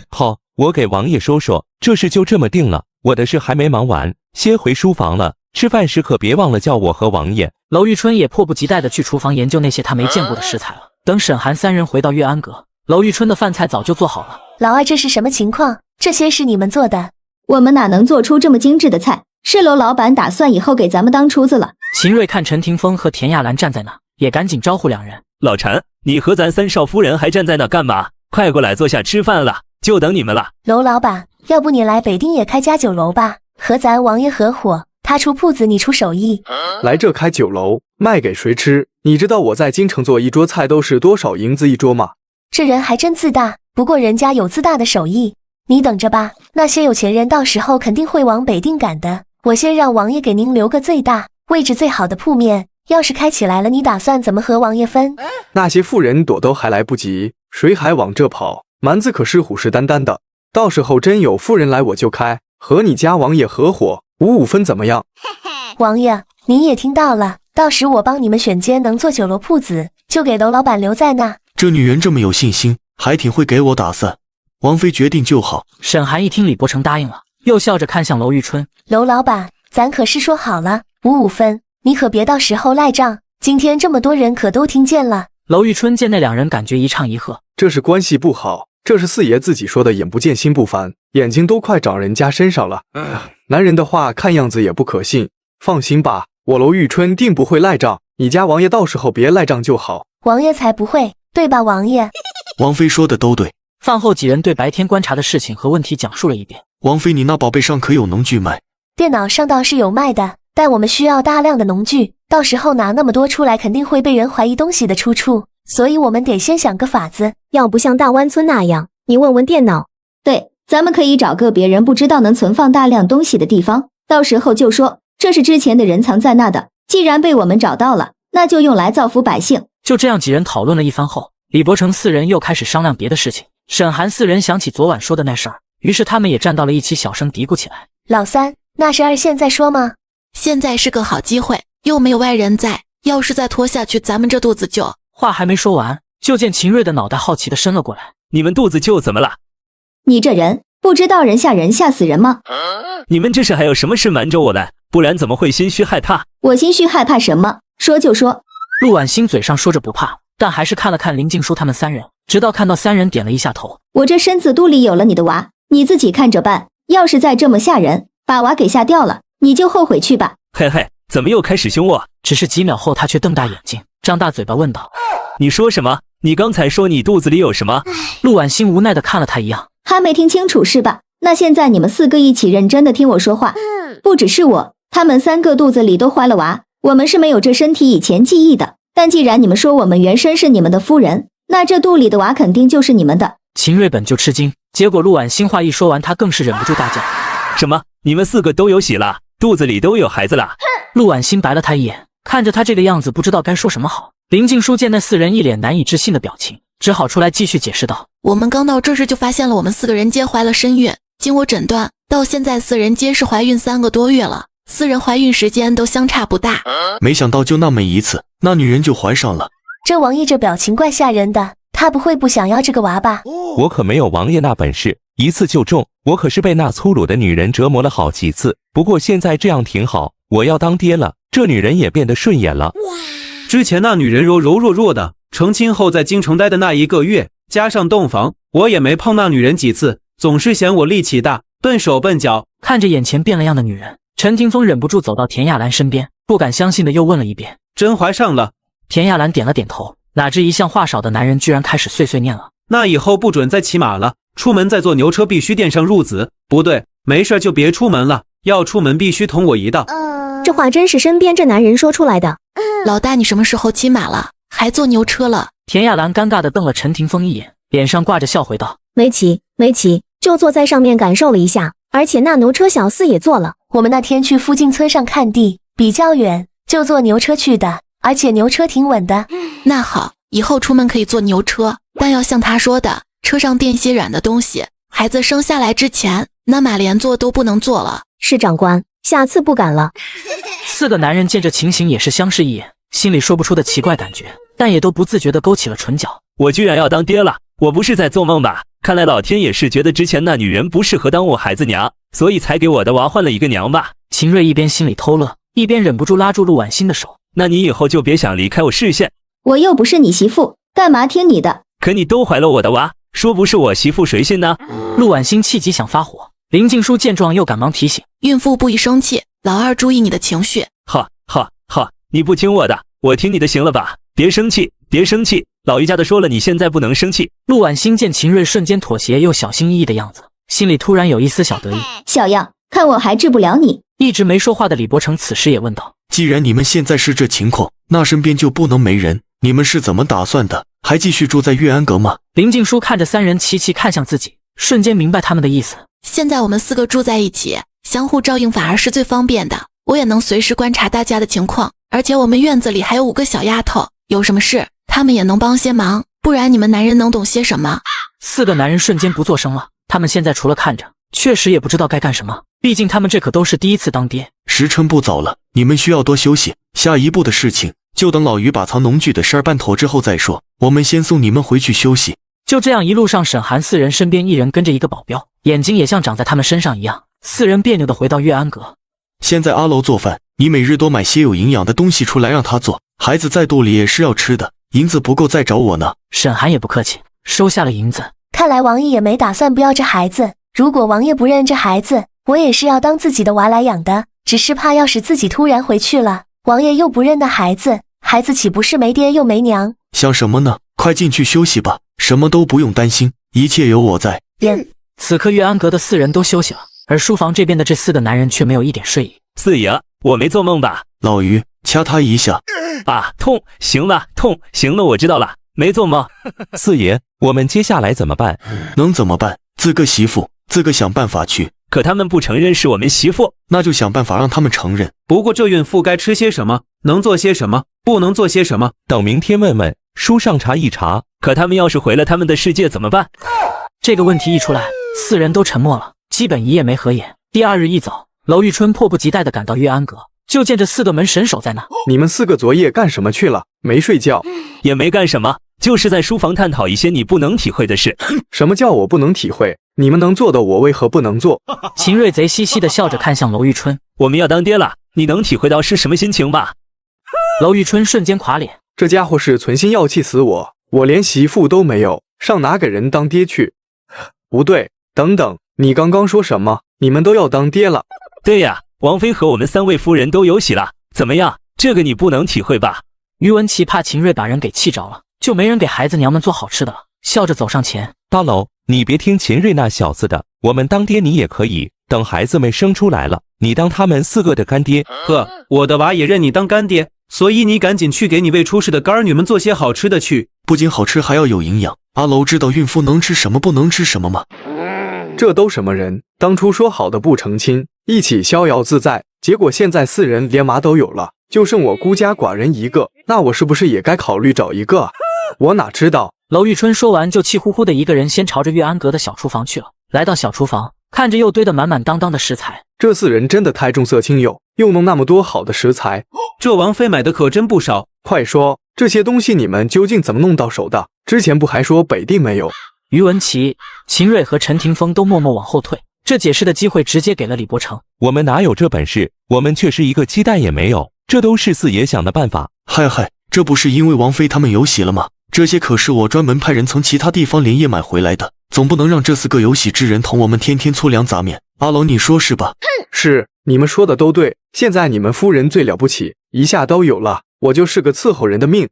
好，我给王爷说说，这事就这么定了，我的事还没忙完，先回书房了，吃饭时可别忘了叫我和王爷。娄玉春也迫不及待地去厨房研究那些他没见过的食材了。等沈寒3人回到岳安阁，娄玉春的饭菜早就做好了。老二，这是什么情况？这些是你们做的？我们哪能做出这么精致的菜？是娄老板打算以后给咱们当厨子了。秦瑞看陈霆锋和田亚兰站在那，也赶紧招呼两人。老陈，你和咱3少夫人还站在那干嘛？快过来坐下吃饭了，就等你们了。娄老板，要不你来北定也开家酒楼吧，和咱王爷合伙，他出铺子，你出手艺。来这开酒楼，卖给谁吃？你知道我在京城做一桌菜都是多少银子一桌吗？这人还真自大，不过人家有自大的手艺，你等着吧，那些有钱人到时候肯定会往北定赶的。我先让王爷给您留个最大、位置最好的铺面，要是开起来了，你打算怎么和王爷分？那些富人躲都还来不及，谁还往这跑？蛮子可是虎视眈眈的，到时候真有富人来我就开，和你家王爷合伙，55分怎么样？王爷，您也听到了，到时我帮你们选间能做酒楼铺子，就给娄老板留在那。这女人这么有信心，还挺会给我打算。王妃决定就好。沈寒一听李伯承答应了，又笑着看向娄玉春。娄老板，咱可是说好了，55分，你可别到时候赖账。今天这么多人可都听见了。娄玉春见那两人感觉一唱一和，这是关系不好，这是四爷自己说的，眼不见心不烦，眼睛都快长人家身上了。男人的话看样子也不可信。放心吧，我娄玉春定不会赖账，你家王爷到时候别赖账就好。王爷才不会，对吧王爷？王妃说的都对。饭后几人对白天观察的事情和问题讲述了一遍。王妃，你那宝贝上可有农具卖？电脑上倒是有卖的，但我们需要大量的农具，到时候拿那么多出来肯定会被人怀疑东西的出处，所以我们得先想个法子。要不像大湾村那样，你问问电脑。对，咱们可以找个别人不知道能存放大量东西的地方，到时候就说这是之前的人藏在那的，既然被我们找到了，那就用来造福百姓。就这样几人讨论了一番后，李伯承4人又开始商量别的事情。沈寒4人想起昨晚说的那事儿，于是他们也站到了一起，小声嘀咕起来。老三，那事儿现在说吗？现在是个好机会，又没有外人在，要是再拖下去，咱们这肚子就……话还没说完，就见秦瑞的脑袋好奇地伸了过来。你们肚子就怎么了？你这人不知道人吓死人吗？你们这是还有什么事瞒着我来？不然怎么会心虚害怕？我心虚害怕什么？说就说。陆婉欣嘴上说着不怕，但还是看了看林静书他们三人，直到看到三人点了一下头。我这身子肚里有了你的娃，你自己看着办。要是再这么吓人，把娃给吓掉了，你就后悔去吧。嘿嘿，怎么又开始凶我？只是几秒后，他却瞪大眼睛，张大嘴巴问道：“你说什么？你刚才说你肚子里有什么？”陆婉欣无奈地看了他一样，还没听清楚是吧？那现在你们四个一起认真的听我说话。不只是我，他们三个肚子里都怀了娃，我们是没有这身体以前记忆的。但既然你们说我们原身是你们的夫人，那这肚里的娃肯定就是你们的。秦瑞本就吃惊，结果陆婉欣话一说完，他更是忍不住大叫：“什么？你们四个都有喜了？肚子里都有孩子了？”陆婉欣白了他一眼，看着他这个样子，不知道该说什么好。林静书见那四人一脸难以置信的表情，只好出来继续解释道：“我们刚到这时就发现了我们四个人皆怀了身孕，经我诊断，到现在四人皆是怀孕3个多月了，四人怀孕时间都相差不大。没想到就那么一次，那女人就怀上了。这王爷这表情怪吓人的，他不会不想要这个娃吧？我可没有王爷那本事，一次就中。我可是被那粗鲁的女人折磨了好几次。不过现在这样挺好，我要当爹了，这女人也变得顺眼了。”之前那女人柔柔弱弱的，成亲后在京城待的那1个月，加上洞房，我也没碰那女人几次，总是嫌我力气大，笨手笨脚。看着眼前变了样的女人，陈霆锋忍不住走到田亚兰身边，不敢相信的又问了一遍：“真怀上了？”田亚兰点了点头，哪知一向话少的男人居然开始碎碎念了：“那以后不准再骑马了，出门再坐牛车必须垫上褥子。不对，没事就别出门了，要出门必须同我一道。”这话真是身边这男人说出来的。老大，你什么时候骑马了？还坐牛车了？田亚兰尴尬地瞪了陈霆锋一眼，脸上挂着笑回道：“没骑，就坐在上面感受了一下，而且那牛车小四也坐了。我们那天去附近村上看地，比较远，就坐牛车去的，而且牛车挺稳的。”那好，以后出门可以坐牛车，但要像他说的，车上垫些软的东西，孩子生下来之前，那马连坐都不能坐了。是长官，下次不敢了。四个男人见这情形也是相视一眼，心里说不出的奇怪感觉，但也都不自觉地勾起了唇角。我居然要当爹了，我不是在做梦吧？看来老天也是觉得之前那女人不适合当我孩子娘，所以才给我的娃换了一个娘吧。秦瑞一边心里偷乐，一边忍不住拉住陆婉欣的手：“那你以后就别想离开我视线。我又不是你媳妇，干嘛听你的？可你都怀了我的娃，说不是我媳妇谁信呢？”陆婉欣气急想发火，林静书见状又赶忙提醒：“孕妇不宜生气，老二注意你的情绪。”好，你不听我的，我听你的行了吧？别生气，老于家的说了，你现在不能生气。陆婉欣见秦瑞瞬间妥协又小心翼翼的样子，心里突然有一丝小得意。小样，看我还治不了你！一直没说话的李伯承此时也问道：“既然你们现在是这情况，那身边就不能没人？你们是怎么打算的？还继续住在月安阁吗？”林静书看着三人齐齐看向自己，瞬间明白他们的意思。现在我们4个住在一起，相互照应反而是最方便的。我也能随时观察大家的情况，而且我们院子里还有5个小丫头，有什么事他们也能帮些忙，不然你们男人能懂些什么？4个男人瞬间不作声了，他们现在除了看着，确实也不知道该干什么，毕竟他们这可都是第一次当爹。时辰不早了，你们需要多休息，下一步的事情就等老于把藏农具的事儿办妥之后再说，我们先送你们回去休息。就这样一路上，沈寒4人身边一人跟着一个保镖，眼睛也像长在他们身上一样。4人别扭地回到月安阁。现在阿楼做饭，你每日多买些有营养的东西出来让他做，孩子在肚里也是要吃的，银子不够再找我呢。沈寒也不客气，收下了银子。看来王爷也没打算不要这孩子，如果王爷不认这孩子，我也是要当自己的娃来养的，只是怕要是自己突然回去了，王爷又不认那孩子，孩子岂不是没爹又没娘？想什么呢？快进去休息吧，什么都不用担心，一切有我在。此刻月安阁的4人都休息了，而书房这边的这4个男人却没有一点睡意。四爷，我没做梦吧？老于，掐他一下。啊，痛，行了，行了，我知道了，没做梦。四爷，我们接下来怎么办？能怎么办？自个媳妇，自个想办法去。可他们不承认是我们媳妇，那就想办法让他们承认。不过这孕妇该吃些什么，能做些什么，不能做些什么，等明天问问，书上查一查。可他们要是回了他们的世界怎么办？这个问题一出来，4人都沉默了，基本一夜没合眼。第2日一早，娄玉春迫不及待地赶到月安阁，就见这4个门神守在那。你们4个昨夜干什么去了？没睡觉？也没干什么，就是在书房探讨一些你不能体会的事。什么叫我不能体会？你们能做的，我为何不能做？秦瑞贼兮兮地笑着看向娄玉春，我们要当爹了，你能体会到是什么心情吧？娄玉春瞬间垮脸，这家伙是存心要气死我，我连媳妇都没有，上哪给人当爹去？不对，等等，你刚刚说什么？你们都要当爹了？对呀，王妃和我们3位夫人都有喜了，怎么样？这个你不能体会吧？于文琪怕秦瑞把人给气着了，就没人给孩子娘们做好吃的了，笑着走上前，大楼，你别听秦瑞那小子的，我们当爹你也可以，等孩子们生出来了，你当他们4个的干爹。呵，我的娃也认你当干爹，所以你赶紧去给你未出世的干儿女们做些好吃的去，不仅好吃还要有营养。阿楼知道孕妇能吃什么不能吃什么吗？这都什么人？当初说好的不成亲，一起逍遥自在，结果现在4人连娃都有了，就剩我孤家寡人一个，那我是不是也该考虑找一个啊？我哪知道。娄玉春说完就气呼呼的一个人先朝着岳安阁的小厨房去了。来到小厨房，看着又堆得满满当当的食材，这4人真的太重色轻友，又弄那么多好的食材，这王妃买的可真不少。快说，这些东西你们究竟怎么弄到手的？之前不还说北地没有？于文琪、秦瑞和陈霆锋都默默往后退，这解释的机会直接给了李伯承。我们哪有这本事？我们却是一个鸡蛋也没有，这都是四爷想的办法。嗨，这不是因为王妃他们有喜了吗？这些可是我专门派人从其他地方连夜买回来的，总不能让这4个有喜之人同我们天天粗粮杂面。阿楼，你说是吧？是，你们说的都对。现在你们夫人最了不起，一下都有了，我就是个伺候人的命，